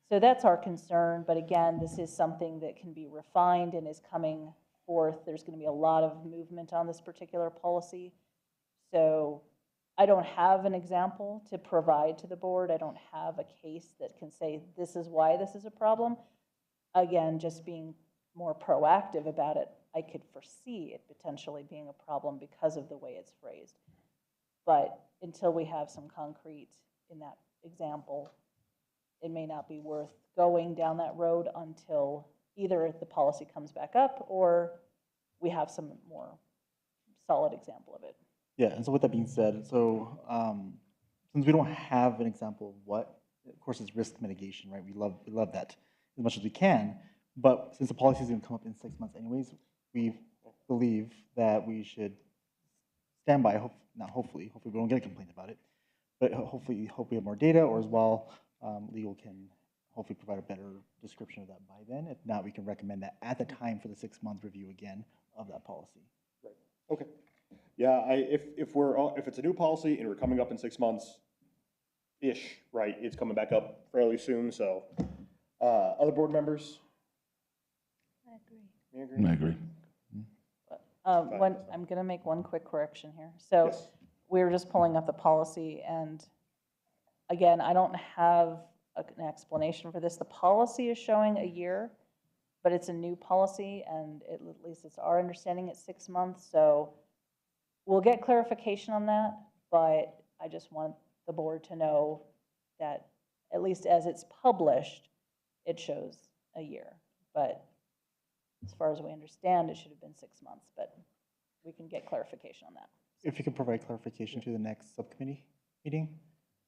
S9: So that's our concern. But again, this is something that can be refined and is coming forth. There's going to be a lot of movement on this particular policy. So I don't have an example to provide to the board. I don't have a case that can say this is why this is a problem. Again, just being more proactive about it, I could foresee it potentially being a problem because of the way it's phrased. But until we have some concrete in that example, it may not be worth going down that road until either the policy comes back up or we have some more solid example of it.
S6: Yeah, and so with that being said, so since we don't have an example of what, of course, it's risk mitigation, right? We love that as much as we can, but since the policy is going to come up in 6 months anyways, we believe that we should stand by, hopefully we don't get a complaint about it, but hopefully we have more data, or as well, legal can hopefully provide a better description of that by then. If not, we can recommend that at the time for the 6-month review again of that policy.
S1: Right. Okay. Yeah, if it's a new policy and we're coming up in 6 months-ish, right, it's coming back up fairly soon, so. Other board members?
S10: I agree.
S1: You agree?
S3: I agree.
S9: I'm going to make one quick correction here. So
S1: Yes.
S9: we were just pulling up the policy, and again, I don't have an explanation for this. The policy is showing a year, but it's a new policy, and at least it's our understanding it's 6 months. So we'll get clarification on that, but I just want the board to know that at least as it's published, it shows a year. But as far as we understand, it should have been 6 months, but we can get clarification on that.
S6: If you could provide clarification to the next subcommittee meeting,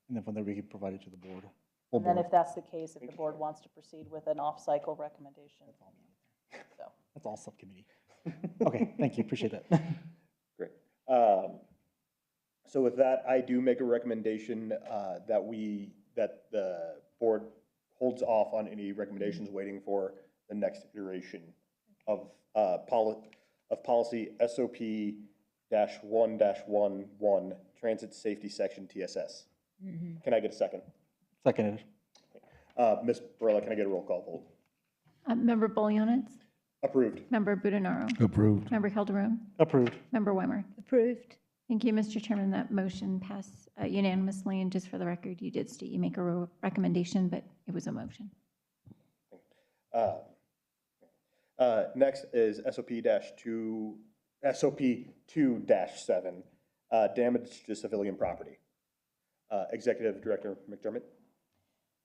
S6: and then from there we could provide it to the board. full
S9: And then
S6: board.
S9: if that's the case, if the board wants to proceed with an off-cycle recommendation. So.
S6: That's all subcommittee. Okay, thank you, appreciate that.
S1: Great. So with that, I do make a recommendation that the board holds off on any recommendations waiting for the next iteration of policy SOP-1-11 Transit Safety Section TSS. Can I get a second?
S6: Seconded.
S1: Ms. Barella, can I get a roll call vote?
S2: Member Bolyanitz,
S1: Approved.
S2: Member Budenaro,
S3: Approved.
S2: Member Calderon,
S6: Approved.
S2: Member Weimer.
S10: Approved.
S2: Thank you, Mr. Chairman. That motion passed unanimously, and just for the record, you did state you make a recommendation, but it was a motion.
S1: Next is SOP 2-7, damage to civilian property. Executive Director McDermott.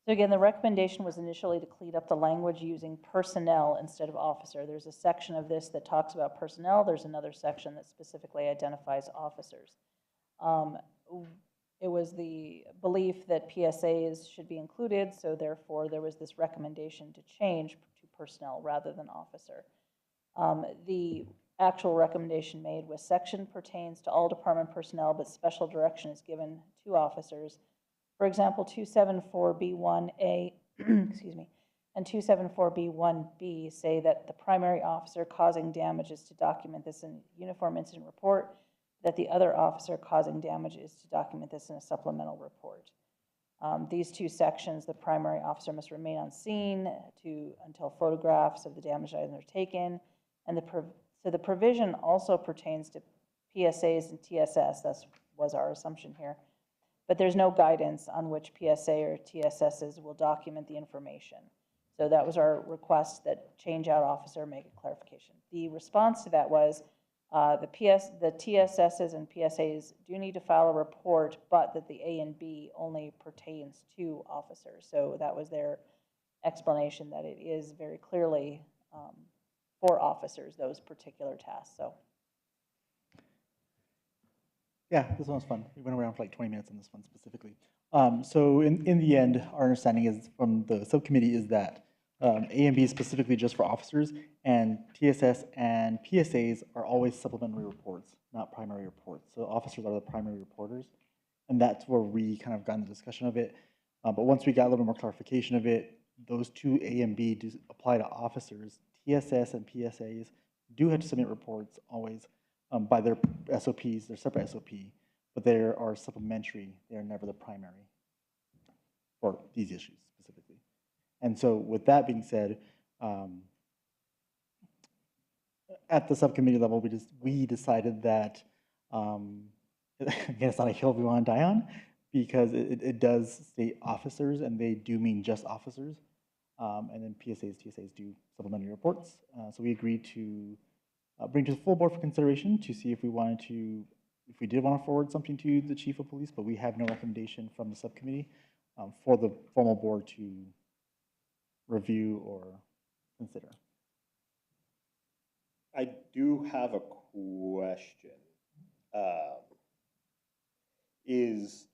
S9: So again, the recommendation was initially to clean up the language using personnel instead of officer. There's a section of this that talks about personnel. There's another section that specifically identifies officers. It was the belief that PSAs should be included, so therefore there was this recommendation to change to personnel rather than officer. The actual recommendation made was section pertains to all department personnel, but special direction is given to officers. For example, 274B1A, excuse me, and 274B1B say that the primary officer causing damage is to document this in uniform incident report, that the other officer causing damage is to document this in a supplemental report. These two sections, the primary officer must remain on scene until photographs of the damaged items are taken, and so the provision also pertains to PSAs and TSS. That was our assumption here. But there's no guidance on which PSA or TSSs will document the information. So that was our request, that change out officer, make a clarification. The response to that was the TSSs and PSAs do need to file a report, but that the A and B only pertains to officers. So that was their explanation, that it is very clearly for officers, those particular tasks. So.
S6: Yeah, this one was fun. We went around for like 20 minutes on this one specifically. So in the end, our understanding is from the subcommittee is that A and B is specifically just for officers, and TSS and PSAs are always supplementary reports, not primary reports. So officers are the primary reporters, and that's where we kind of got in the discussion of it. But once we got a little more clarification of it, those two A and B do apply to officers. TSS and PSAs do have to submit reports always. By their SOPs, their separate SOP, but they are supplementary. They are never the primary for these issues specifically. And so with that being said, at the subcommittee level, we decided that, again, it's not a hill we want to die on, because it does state officers, and they do mean just officers. And then PSAs, TSAs do supplementary reports. So we agreed to bring to the full board for consideration to see if we did want to forward something to the chief of police, but we have no recommendation from the subcommittee for the formal board to review or consider.
S1: I do have a question.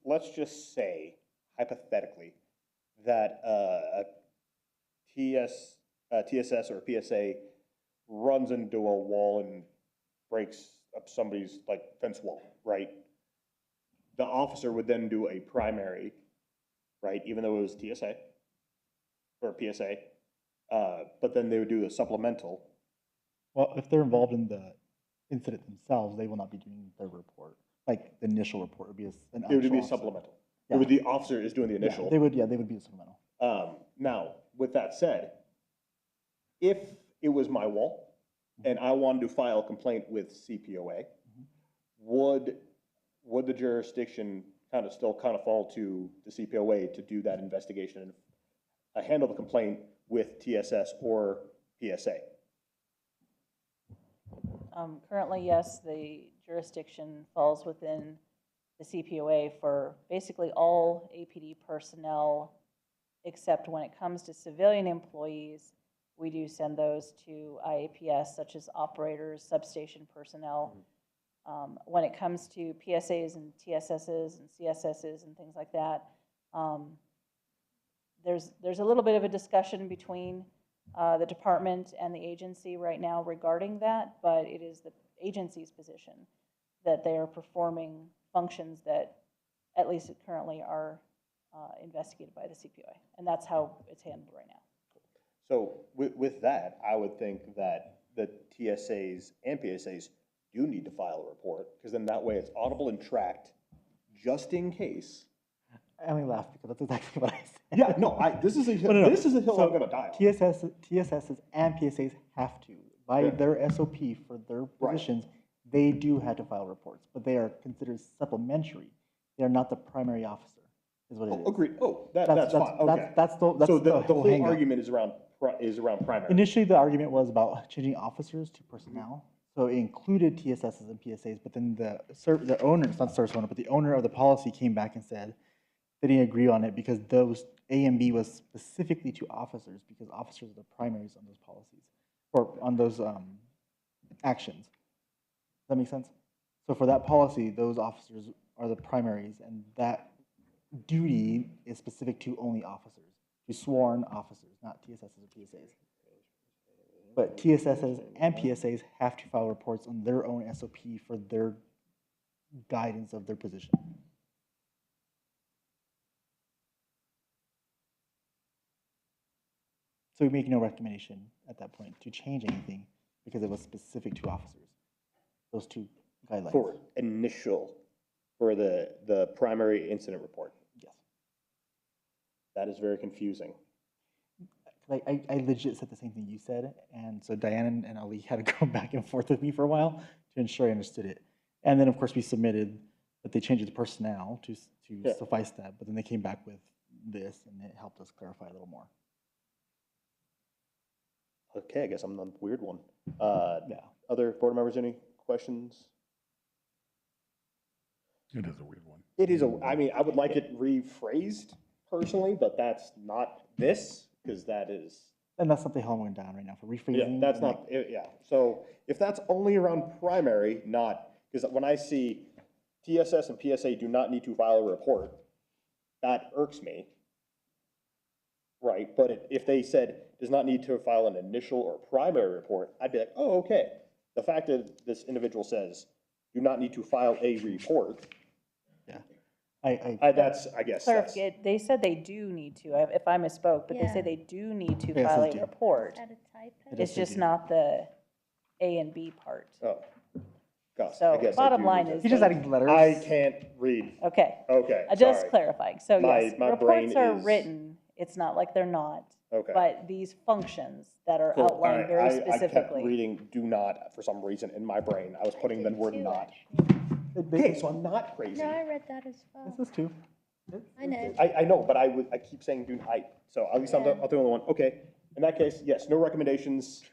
S1: Let's just say, hypothetically, that a TSS or PSA runs into a wall and breaks up somebody's fence wall, right? The officer would then do a primary, right, even though it was TSA or PSA, but then they would do a supplemental.
S6: Well, if they're involved in the incident themselves, they will not be doing their report. Like the initial report would be an
S1: It would be a supplemental. Yeah. It would, the officer is doing the initial.
S6: Yeah, they would be a supplemental.
S1: Now, with that said, if it was my wall and I wanted to file a complaint with CPOA, would the jurisdiction still fall to the CPOA to do that investigation and handle the complaint with TSS or PSA?
S9: Currently, yes, the jurisdiction falls within the CPOA for basically all APD personnel, except when it comes to civilian employees, we do send those to IAPS, such as operators, substation personnel. When it comes to PSAs and TSSs and CSSs and things like that, there's a little bit of a discussion between the department and the agency right now regarding that, but it is the agency's position that they are performing functions that at least currently are investigated by the CPOA, and that's how it's handled right now.
S1: So with that, I would think that the TSAs and PSAs do need to file a report, because then that way it's audible and tracked just in case
S6: I only laughed because that's exactly what I said.
S1: Yeah, no, this is a hill,
S6: No.
S1: this is a hill I'm
S6: So
S1: gonna die on.
S6: TSSs and PSAs have to, by
S1: Yeah.
S6: their SOP for their positions, they do have to file reports, but they are considered supplementary. They are not the primary officer, is what it is.
S1: Agreed. Oh, that's fine, okay.
S6: That's
S1: So
S6: the
S1: the
S6: whole
S1: whole
S6: hang-up.
S1: argument is around primary.
S6: Initially, the argument was about changing officers to personnel. So it included TSSs and PSAs, but then the owner, it's not service owner, but the owner of the policy came back and said they didn't agree on it because those A and B was specifically to officers because officers are the primaries on those policies or on those actions. Does that make sense? So for that policy, those officers are the primaries, and that duty is specific to only officers, to sworn officers, not TSSs or PSAs. But TSSs and PSAs have to file reports on their own SOP for their guidance of their position. So we make no recommendation at that point to change anything because it was specific to officers, those two guidelines.
S1: For the primary incident report.
S6: Yes.
S1: That is very confusing.
S6: I legit said the same thing you said, and so Diane and Ali had to go back and forth with me for a while to ensure I understood it. And then, of course, we submitted that they changed the personnel to suffice that, but then they came back with this, and it helped us clarify a little more.
S1: Okay, I guess I'm the weird one.
S6: Yeah.
S1: Other board members, any questions?
S3: It is a weird one.
S1: It is I mean, I would like it rephrased personally, but that's not this, because that is.
S6: And that's not the hell I'm going down right now for rephrasing.
S1: Yeah, that's not, yeah. So if that's only around primary, not, because when I see TSS and PSA do not need to file a report, that irks me. Right, but if they said does not need to file an initial or primary report, I'd be like, oh, okay. The fact that this individual says do not need to file a report.
S6: Yeah.
S1: That's, I guess. That's,
S9: They said they do need to, if I misspoke, but they say they do need to
S6: Yes,
S9: file
S6: they
S9: a
S6: do.
S9: report. It's
S6: they
S9: just
S6: do.
S9: not the A and B part.
S1: oh, gosh, I
S9: So
S1: guess I
S9: bottom
S1: do
S9: line
S1: need to-
S9: is.
S6: He's just adding letters.
S1: I can't read.
S9: Okay.
S1: Okay,
S9: Just
S1: sorry.
S9: clarifying. So yes,
S1: My brain
S9: reports are
S1: is-
S9: written. It's not like they're not.
S1: Okay.
S9: But these functions that are
S1: Cool. All
S9: outlined
S1: right.
S9: very
S1: I kept
S9: specifically.
S1: reading do not for some reason in my brain. I was putting the word not. Okay, so I'm not crazy.
S10: No, I read that as well.
S6: This is two.
S10: I know.
S1: I know, but I keep saying do not, so at least I'm the only one. Okay, in that case, yes, no recommendations.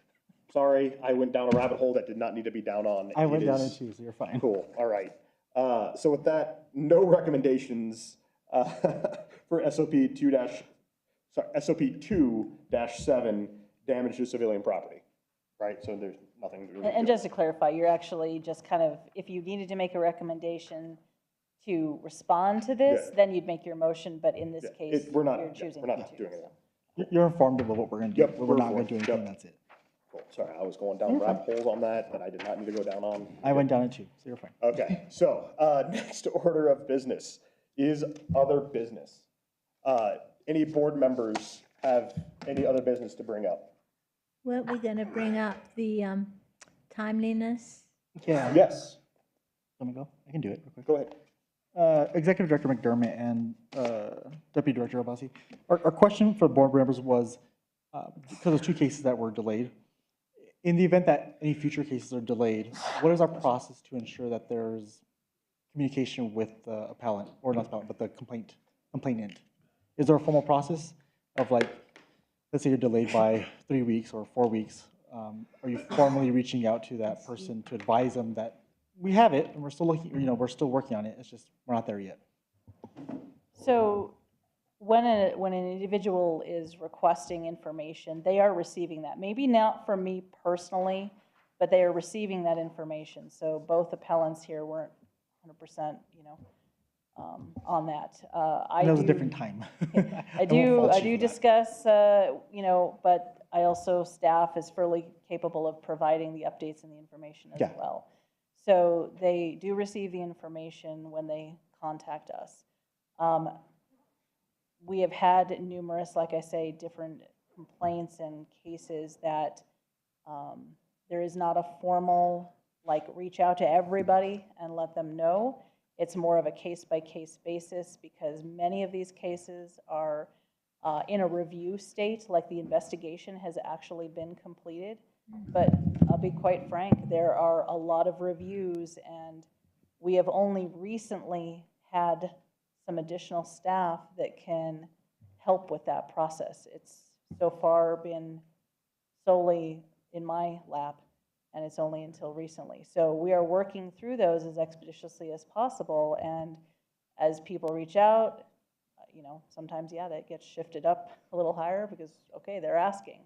S1: Sorry, I went down a rabbit hole that did not need to be down on.
S6: I went
S1: It
S6: down
S1: is-
S6: it too, so you're fine.
S1: Cool, all right. So with that, no recommendations for SOP 2-7, damage to civilian property, right? So there's nothing. to
S9: And just to clarify, you're actually just kind of, if you needed to make a recommendation to respond to this,
S1: Yeah.
S9: then you'd make your motion, but in this case,
S1: We're not,
S9: you're
S1: yeah,
S9: choosing
S1: we're
S9: not
S1: not
S9: to.
S1: doing anything.
S6: You're informed of what we're going to do.
S1: Yep,
S6: We're
S1: we're
S6: not going to do
S1: informed.
S6: anything,
S1: Yep.
S6: that's it.
S1: Cool, sorry, I was going down rabbit holes on that I did not need to go down on.
S6: I went down it too, so you're fine.
S1: Okay, so, next order of business is other business. Any board members have any other business to bring up?
S10: Weren't we going to bring up the timeliness?
S6: Yeah.
S1: Yes,
S6: Let me go. I can do it real quick.
S1: go ahead.
S6: Executive Director McDermott and Deputy Director Abbasi. Our question for board members was, because of two cases that were delayed, in the event that any future cases are delayed, what is our process to ensure that there's communication with the appellant, or not appellant, but the complainant? Is there a formal process of like, let's say you're delayed by 3 weeks or 4 weeks, are you formally reaching out to that person to advise them that we have it and we're still looking, we're still working on it, it's just, we're not there yet?
S9: So when an individual is requesting information, they are receiving that. Maybe not from me personally, but they are receiving that information. So both appellants here weren't 100%, on that.
S6: And that was a different time.
S9: I do discuss, but I also, staff is fairly capable of providing the updates and the information as well. So they do receive the information when they contact us. We have had numerous, like I say, different complaints and cases that there is not a formal, like, reach out to everybody and let them know. It's more of a case-by-case basis because many of these cases are in a review state, like the investigation has actually been completed. But I'll be quite frank, there are a lot of reviews, and we have only recently had some additional staff that can help with that process. It's so far been solely in my lap, and it's only until recently. So we are working through those as expeditiously as possible, and as people reach out, you know, sometimes, yeah, that gets shifted up a little higher because, okay, they're asking.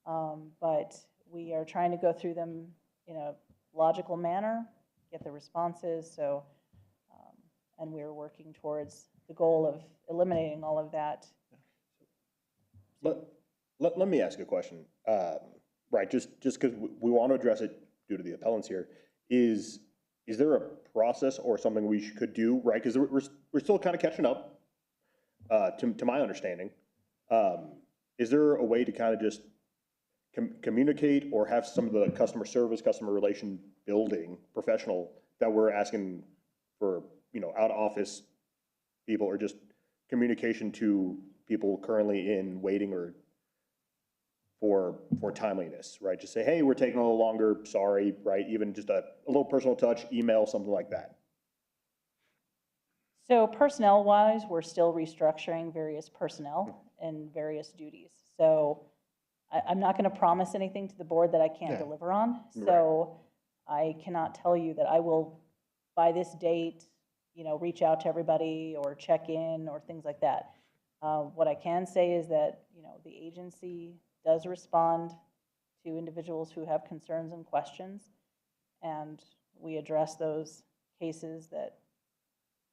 S9: But we are trying to go through them in a logical manner, get the responses, so, and we're working towards the goal of eliminating all of that.
S1: Let me ask a question. Right, just because we want to address it due to the appellants here, is there a process or something we could do, right? Because we're still kind of catching up, to my understanding. Is there a way to kind of just communicate or have some of the customer service, customer relation building professional that we're asking for, you know, out of office people, or just communication to people currently in waiting or for timeliness, right? Just say, hey, we're taking a little longer, sorry, right? Even just a little personal touch, email, something like that.
S9: So personnel-wise, we're still restructuring various personnel and various duties. So I'm not going to promise anything to the board that I can't deliver on. So I cannot tell you that I will, by this date, you know, reach out to everybody or check in or things like that. What I can say is that, you know, the agency does respond to individuals who have concerns and questions, and we address those cases that,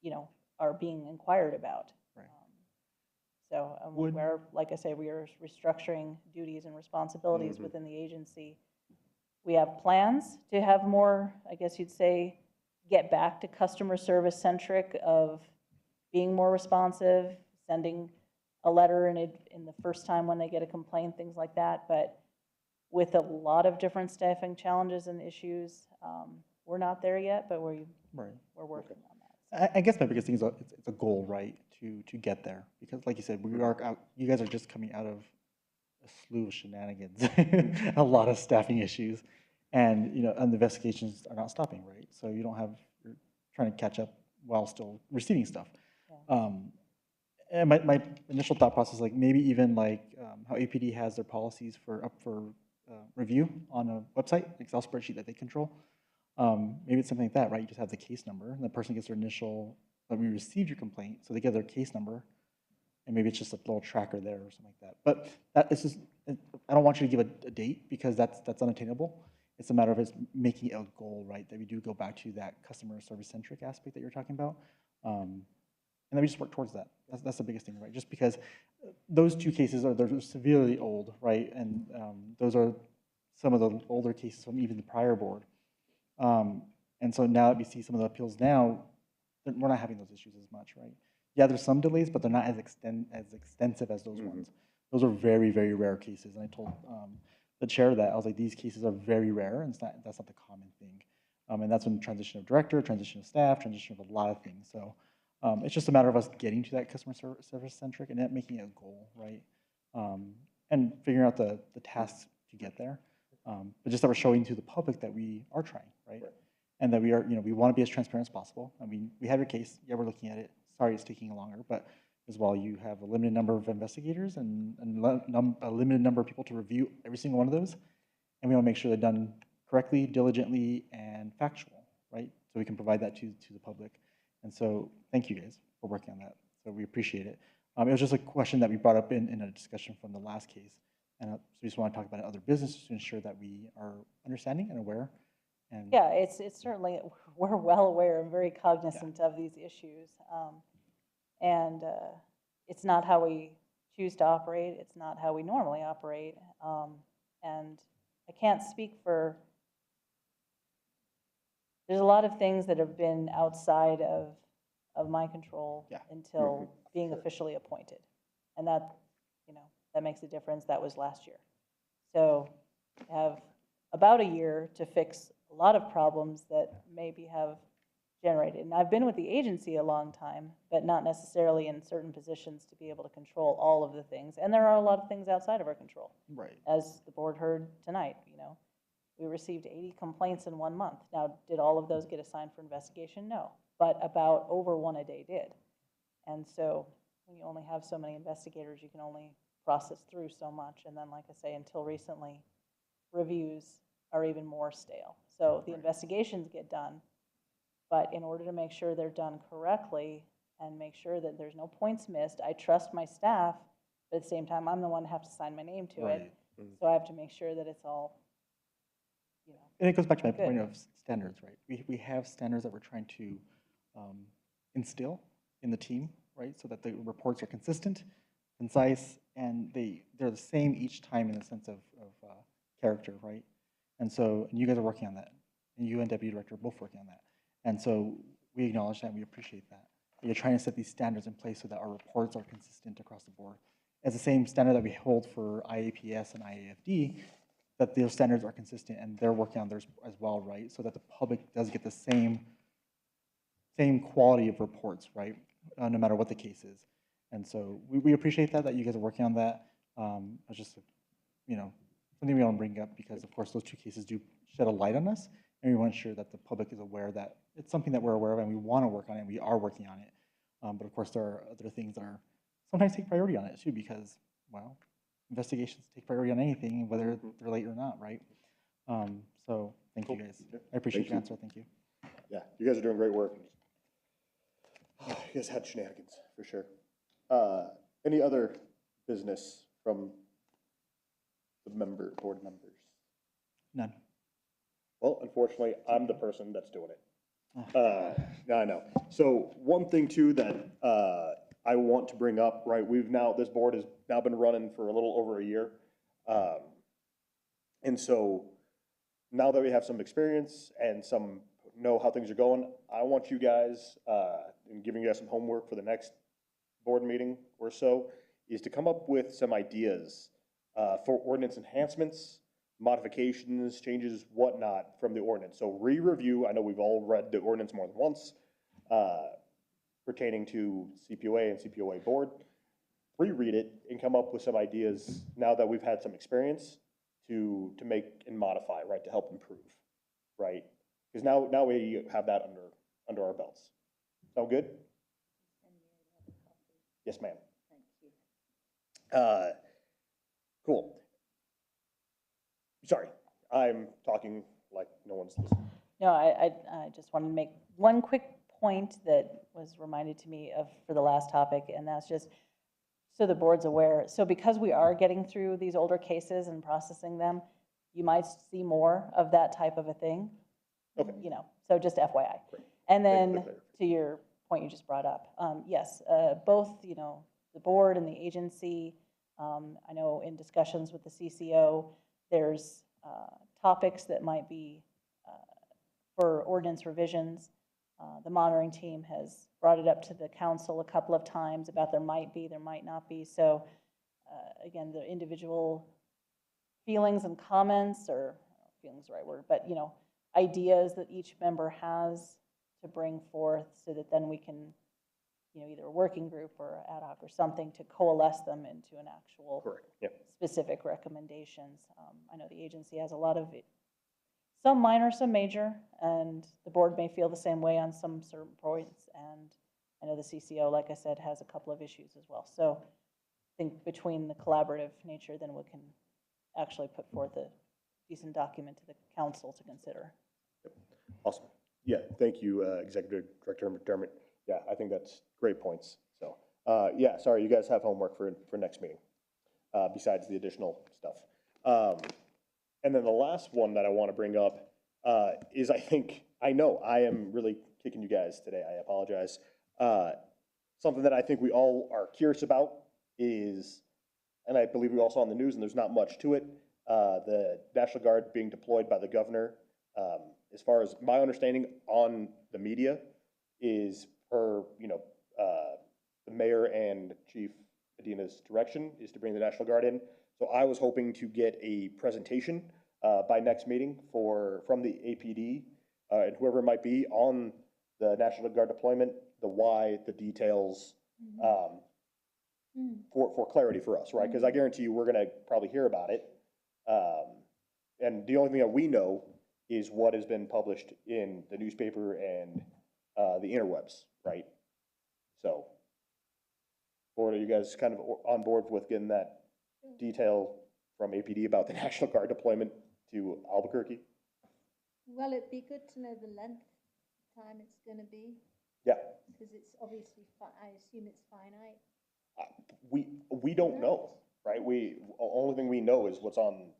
S9: you know, are being inquired about.
S6: Right.
S9: So we're, like I say, we are restructuring duties and responsibilities within the agency. We have plans to have more, I guess you'd say, get back to customer service centric of being more responsive, sending a letter in the first time when they get a complaint, things like that. But with a lot of different staffing challenges and issues, we're not there yet, but we're working on that.
S6: I guess my biggest thing is it's a goal, right, to get there. Because like you said, you guys are just coming out of a slew of shenanigans, a lot of staffing issues, and you know, and the investigations are not stopping, right? So you're trying to catch up while still receiving stuff. Yeah. And my initial thought process, like maybe even like how APD has their policies up for review on a website, Excel spreadsheet that they control. Maybe it's something like that, right? You just have the case number, and the person gets their initial, that we received your complaint, so they get their case number, and maybe it's just a little tracker there or something like that. But that is just, I don't want you to give a date because that's unattainable. It's a matter of making it a goal, right? That we do go back to that customer service centric aspect that you're talking about. And then we just work towards that. That's the biggest thing, right? Just because those two cases they're severely old, right? And those are some of the older cases from even the prior board. And so now that we see some of the appeals now, we're not having those issues as much, right? Yeah, there's some delays, but they're not as extensive as those ones. Those are very, very rare cases. And I told the chair that, I was like, these cases are very rare, and that's not the common thing. And that's when transition of director, transition of staff, transition of a lot of things. So it's just a matter of us getting to that customer service centric and making it a goal, right? And figuring out the tasks to get there. But just that we're showing to the public that we are trying, right? And that we are, you know, we want to be as transparent as possible. I mean, we have your case. Yeah, we're looking at it. Sorry, it's taking longer, but as well, you have a limited number of investigators and a limited number of people to review every single one of those. And we want to make sure they're done correctly, diligently, and factual, right? So we can provide that to the public. And so thank you guys for working on that. So we appreciate it. It was just a question that we brought up in a discussion from the last case. And so we just want to talk about other businesses to ensure that we are understanding and aware. And
S9: yeah, it's certainly, we're well aware and very cognizant of these issues. And it's not how we choose to operate. It's not how we normally operate. And I can't speak for, there's a lot of things that have been outside of my control until being officially appointed. And that, you know, that makes a difference. That was last year. So I have about a year to fix a lot of problems that maybe have generated. And I've been with the agency a long time, but not necessarily in certain positions to be able to control all of the things. And there are a lot of things outside of our control.
S6: Right.
S9: As the board heard tonight, we received 80 complaints in 1 month. Now, did all of those get assigned for investigation? No, but about over one a day did. And so when you only have so many investigators, you can only process through so much. And then, like I say, until recently, reviews are even more stale. So the investigations get done, but in order to make sure they're done correctly and make sure that there's no points missed, I trust my staff, but at the same time, I'm the one that have to sign my name to it. So I have to make sure that it's all,
S6: And it goes back to my
S9: good.
S6: point of standards, right? We have standards that we're trying to instill in the team, right? So that the reports are consistent, concise, and they're the same each time in the sense of character, right? And so, and you guys are working on that, and you and Deputy Director are both working on that. And so we acknowledge that, and we appreciate that. You're trying to set these standards in place so that our reports are consistent across the board. As the same standard that we hold for IAPS and IAFD, that those standards are consistent, and they're working on theirs as well, right? So that the public does get the same quality of reports, right? No matter what the case is. And so we appreciate that you guys are working on that. It's just, something we want to bring up because, of course, those two cases do shed a light on us, and we want to ensure that the public is aware that it's something that we're aware of and we want to work on it, and we are working on it. But of course, there are other things that are sometimes take priority on it too because, well, investigations take priority on anything, whether they're late or not, right? So thank you guys. I appreciate your answer. Thank you.
S1: Yeah, you guys are doing great work. You guys had shenanigans, for sure. Any other business from the board members?
S6: None.
S1: Well, unfortunately, I'm the person that's doing it. I know. So one thing too that I want to bring up, right, this board has now been running for a little over a year. And so now that we have some experience and know how things are going, I want you guys, and giving you guys some homework for the next board meeting or so, is to come up with some ideas for ordinance enhancements, modifications, changes, whatnot from the ordinance. So re-review, I know we've all read the ordinance more than once, pertaining to CPOA and CPOA board, reread it and come up with some ideas now that we've had some experience to make and modify, right, to help improve, right? Because now we have that under our belts. Sound good? Yes, ma'am. Cool. Sorry, I'm talking like no one's listening.
S9: No, I just wanted to make one quick point that was reminded to me for the last topic, and that's just so the board's aware. So because we are getting through these older cases and processing them, you might see more of that type of a thing.
S1: Okay.
S9: So just FYI.
S1: Great.
S9: And then to your point you just brought up, yes, both, the board and the agency, I know in discussions with the CCO, there's topics that might be for ordinance revisions. The monitoring team has brought it up to the council a couple of times about there might be, there might not be. So again, the individual feelings and comments, or feelings is the right word, but ideas that each member has to bring forth so that then we can, either a working group or ad hoc or something to coalesce them into an actual specific recommendations. I know the agency has a lot of it, some minor, some major, and the board may feel the same way on some certain points. And I know the CCO, like I said, has a couple of issues as well. So I think between the collaborative nature, then we can actually put forth a decent document to the council to consider.
S1: Yep. Awesome. Yeah, thank you, Executive Director McDermott. Yeah, I think that's great points. So, yeah, sorry, you guys have homework for next meeting, besides the additional stuff. And then the last one that I want to bring up is I know I am really kicking you guys today. I apologize. Something that I think we all are curious about is, and I believe we all saw on the news, and there's not much to it, the National Guard being deployed by the governor. As far as my understanding on the media is per, the mayor and Chief Adina's direction is to bring the National Guard in. So I was hoping to get a presentation by next meeting from the APD and whoever it might be on the National Guard deployment, the why, the details, for clarity for us, right? Because I guarantee you, we're gonna probably hear about it. And the only thing that we know is what has been published in the newspaper and the interwebs, right? So, board, are you guys kind of on board with getting that detail from APD about the National Guard deployment to Albuquerque?
S17: Well, it'd be good to know the length of time it's going to be.
S1: Yeah.
S17: Because it's obviously, I assume it's finite.
S1: We don't know, right? Only thing we know is what's on.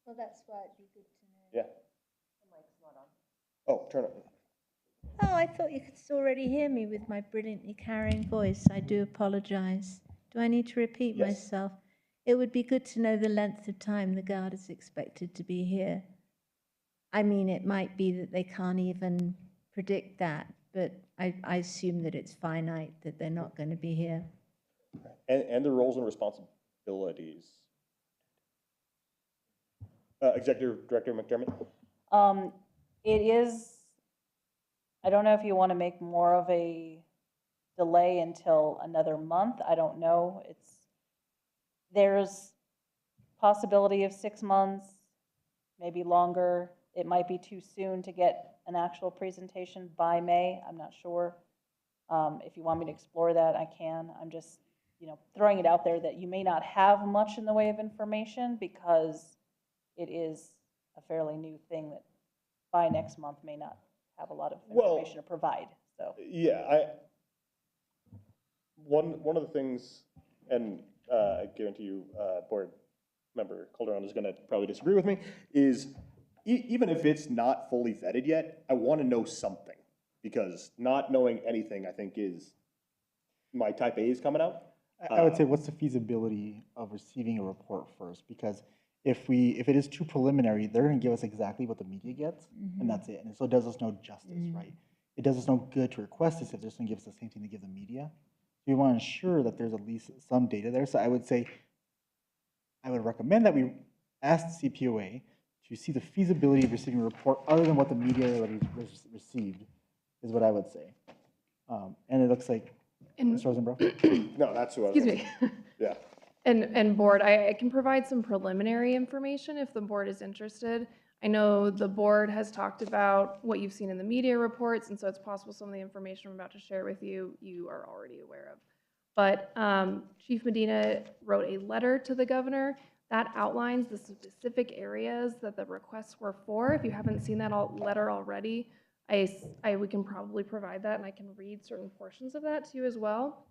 S17: Well, that's why it'd be good to know.
S1: Yeah.
S9: The mic's not on.
S1: Oh, turn it.
S10: Oh, I thought you could already hear me with my brilliantly carrying voice. I do apologize. Do I need to repeat
S1: Yes.
S10: myself? It would be good to know the length of time the Guard is expected to be here. I mean, it might be that they can't even predict that, but I assume that it's finite, that they're not going to be here.
S1: And the roles and responsibilities. Executive Director McDermott?
S9: It is, I don't know if you want to make more of a delay until another month. I don't know. There's possibility of 6 months, maybe longer. It might be too soon to get an actual presentation by May. I'm not sure. If you want me to explore that, I can. I'm just, throwing it out there that you may not have much in the way of information because it is a fairly new thing that by next month may not have a lot of information to provide. So
S1: Yeah, one of the things, and I guarantee you, board member Calderon is going to probably disagree with me, is even if it's not fully vetted yet, I want to know something, because not knowing anything, I think, is my type A is coming out.
S6: I would say, what's the feasibility of receiving a report first? Because if it is too preliminary, they're going to give us exactly what the media gets, and that's it. And so it does us no justice, right? It does us no good to request this if they're just going to give us the same thing they give the media. We want to ensure that there's at least some data there. So I would say, I would recommend that we ask the CPOA to see the feasibility of receiving a report other than what the media already received, is what I would say. And it looks like, Ms. Rosenbrough?
S1: No, that's who I was.
S18: Excuse me.
S1: Yeah.
S18: And board, I can provide some preliminary information if the board is interested. I know the board has talked about what you've seen in the media reports, and so it's possible some of the information I'm about to share with you, you are already aware of. But Chief Medina wrote a letter to the governor that outlines the specific areas that the requests were for. If you haven't seen that letter already, we can probably provide that, and I can read certain portions of that to you as well.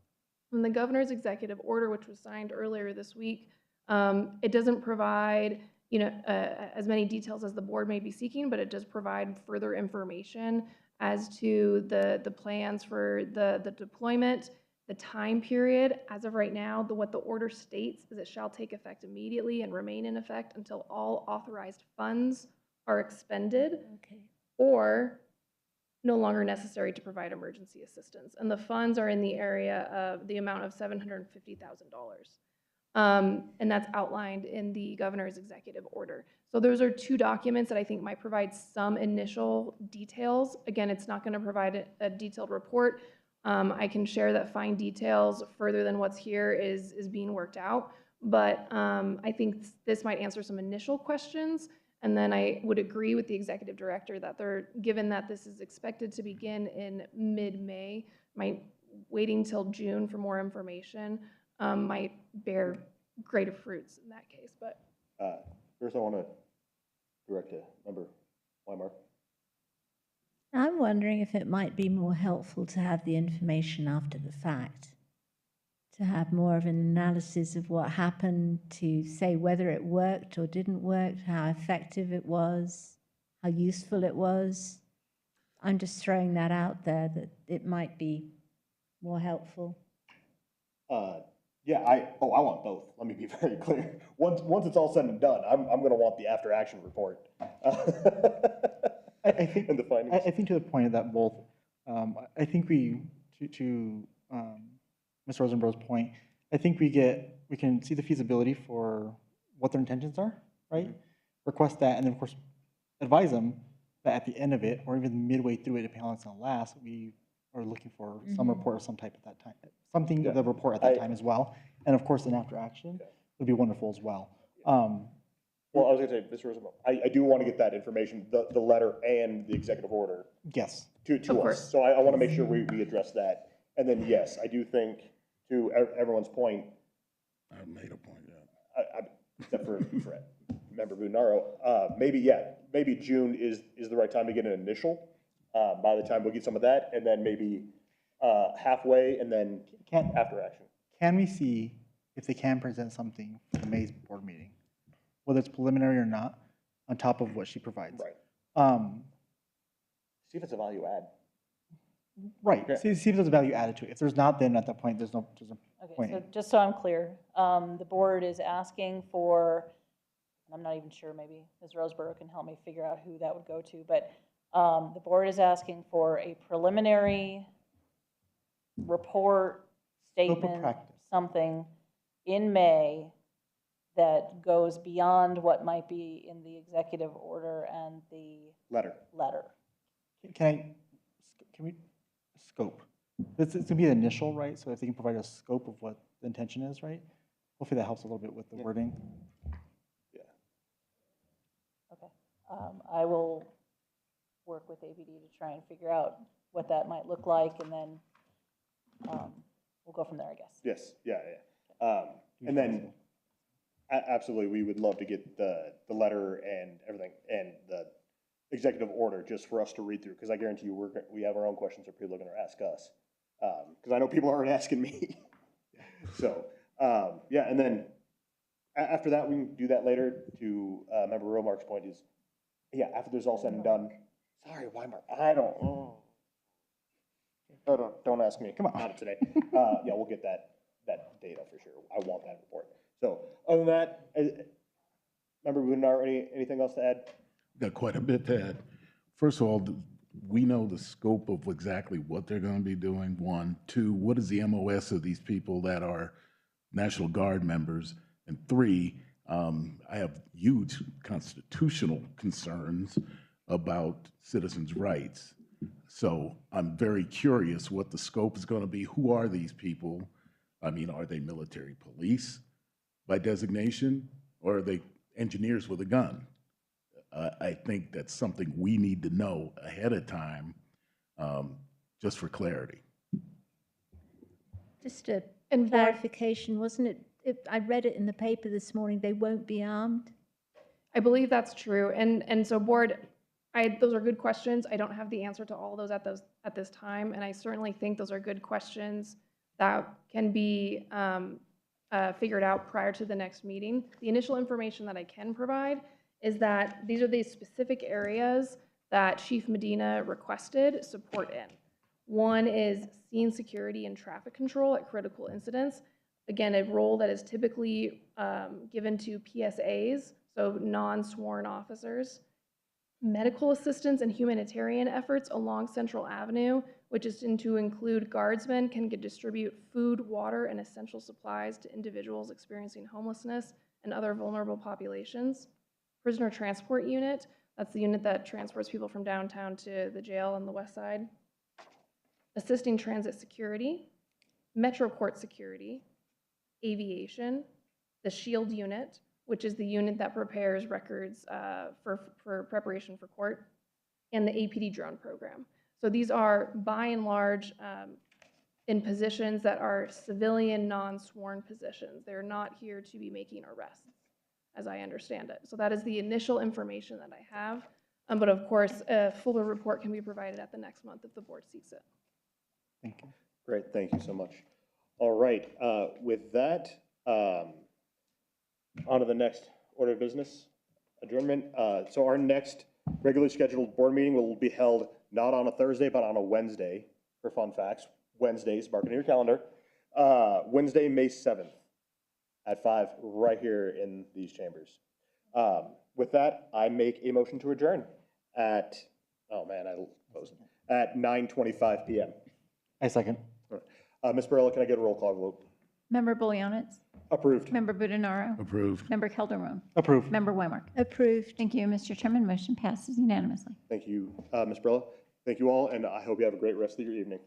S18: In the governor's executive order, which was signed earlier this week, it doesn't provide as many details as the board may be seeking, but it does provide further information as to the plans for the deployment, the time period. As of right now, what the order states is it shall take effect immediately and remain in effect until all authorized funds are expended or no longer necessary to provide emergency assistance. And the funds are in the area of the amount of $750,000. And that's outlined in the governor's executive order. So those are two documents that I think might provide some initial details. Again, it's not going to provide a detailed report. I can share that fine details further than what's here is being worked out. But I think this might answer some initial questions. And then I would agree with the executive director that given that this is expected to begin in mid-May, waiting till June for more information might bear greater fruits in that case. But
S1: First, I want to direct to member Weimark.
S10: I'm wondering if it might be more helpful to have the information after the fact, to have more of an analysis of what happened, to say whether it worked or didn't work, how effective it was, how useful it was. I'm just throwing that out there, that it might be more helpful.
S1: Yeah, I want both. Let me be very clear. Once it's all said and done, I'm going to want the after action report.
S6: I think
S1: and the findings.
S6: I think to the point of that both, I think to Ms. Rosenbrough's point, I think we can see the feasibility for what their intentions are, right? Request that, and then of course advise them that at the end of it, or even midway through it, depending on how it's gonna last, we are looking for some report of some type at that time, something of the report at that time as well. And of course, an after action would be wonderful as well.
S1: Well, I was gonna say, Mr. Rosenbaum, I do want to get that information, the letter and the executive order
S6: Yes.
S1: to us. So I want to make sure we address that. And then, yes, I do think, to everyone's point,
S3: I made a point, yeah.
S1: Except for Member Budinaro, maybe June is the right time to get an initial. By the time we'll get some of that, and then maybe halfway, and then after action.
S6: Can we see if they can present something for May's board meeting, whether it's preliminary or not, on top of what she provides?
S1: Right. See if it's a value add.
S6: Right. See if there's a value added to it. If there's not, then at that point, there's no
S9: Okay,
S6: point.
S9: so just so I'm clear, the board is asking for, and I'm not even sure, maybe Ms. Roseborough can help me figure out who that would go to, but the board is asking for a preliminary report, statement, something in May that goes beyond what might be in the executive order and the
S1: letter.
S6: Can we scope? It's gonna be the initial, right? So if they can provide a scope of what the intention is, right? Hopefully that helps a little bit with the wording.
S1: Yeah.
S9: Okay. I will work with ABD to try and figure out what that might look like, and then we'll go from there, I guess.
S1: Yes, yeah. And then, absolutely, we would love to get the letter and everything, and the executive order, just for us to read through, because I guarantee you, we have our own questions that people are gonna ask us. Because I know people aren't asking me. So, yeah, and then, after that, we can do that later. To Member Romark's point is, yeah, after this is all said and done, sorry, Weimar, I don't, don't ask me. Come on. Not today. Yeah, we'll get that data for sure. I want that report. So, other than that, Member Budinaro, anything else to add?
S3: Got quite a bit to add. First of all, we know the scope of exactly what they're going to be doing, one. Two, what is the MOS of these people that are National Guard members? And three, I have huge constitutional concerns about citizens' rights. So I'm very curious what the scope is going to be. Who are these people? I mean, are they military police by designation, or are they engineers with a gun? I think that's something we need to know ahead of time, just for clarity.
S10: Just a clarification, wasn't it? I read it in the paper this morning, they won't be armed?
S18: I believe that's true. And so board, those are good questions. I don't have the answer to all of those at this time. And I certainly think those are good questions that can be figured out prior to the next meeting. The initial information that I can provide is that these are the specific areas that Chief Medina requested support in. One is scene security and traffic control at critical incidents. Again, a role that is typically given to PSAs, so non-sworn officers. Medical assistance and humanitarian efforts along Central Avenue, which is to include guardsmen can distribute food, water, and essential supplies to individuals experiencing homelessness and other vulnerable populations. Prisoner Transport Unit, that's the unit that transports people from downtown to the jail on the west side. Assisting transit security, Metro Court security, aviation, the SHIELD unit, which is the unit that prepares records for preparation for court, and the APD drone program. So these are, by and large, in positions that are civilian, non-sworn positions. They're not here to be making arrests, as I understand it. So that is the initial information that I have. But of course, a fuller report can be provided at the next month if the board seeks it.
S6: Thank you.
S1: Great, thank you so much. All right, with that, on to the next order of business, adjournment. So our next regularly scheduled board meeting will be held not on a Thursday, but on a Wednesday, for fun facts. Wednesdays, mark it in your calendar. Wednesday, May 7th at 5, right here in these chambers. With that, I make a motion to adjourn at, oh man, I closed, at 9:25 p.m.
S6: I second.
S1: Ms. Barella, can I get a roll call vote?
S2: Member Bolianitz.
S1: Approved.
S2: Member Budenaro.
S3: Approved.
S2: Member Calderon.
S6: Approved.
S2: Member Weimar.
S10: Approved.
S2: Thank you, Mr. Chairman. Motion passes unanimously.
S1: Thank you, Ms. Brilla. Thank you all, and I hope you have a great rest of your evening.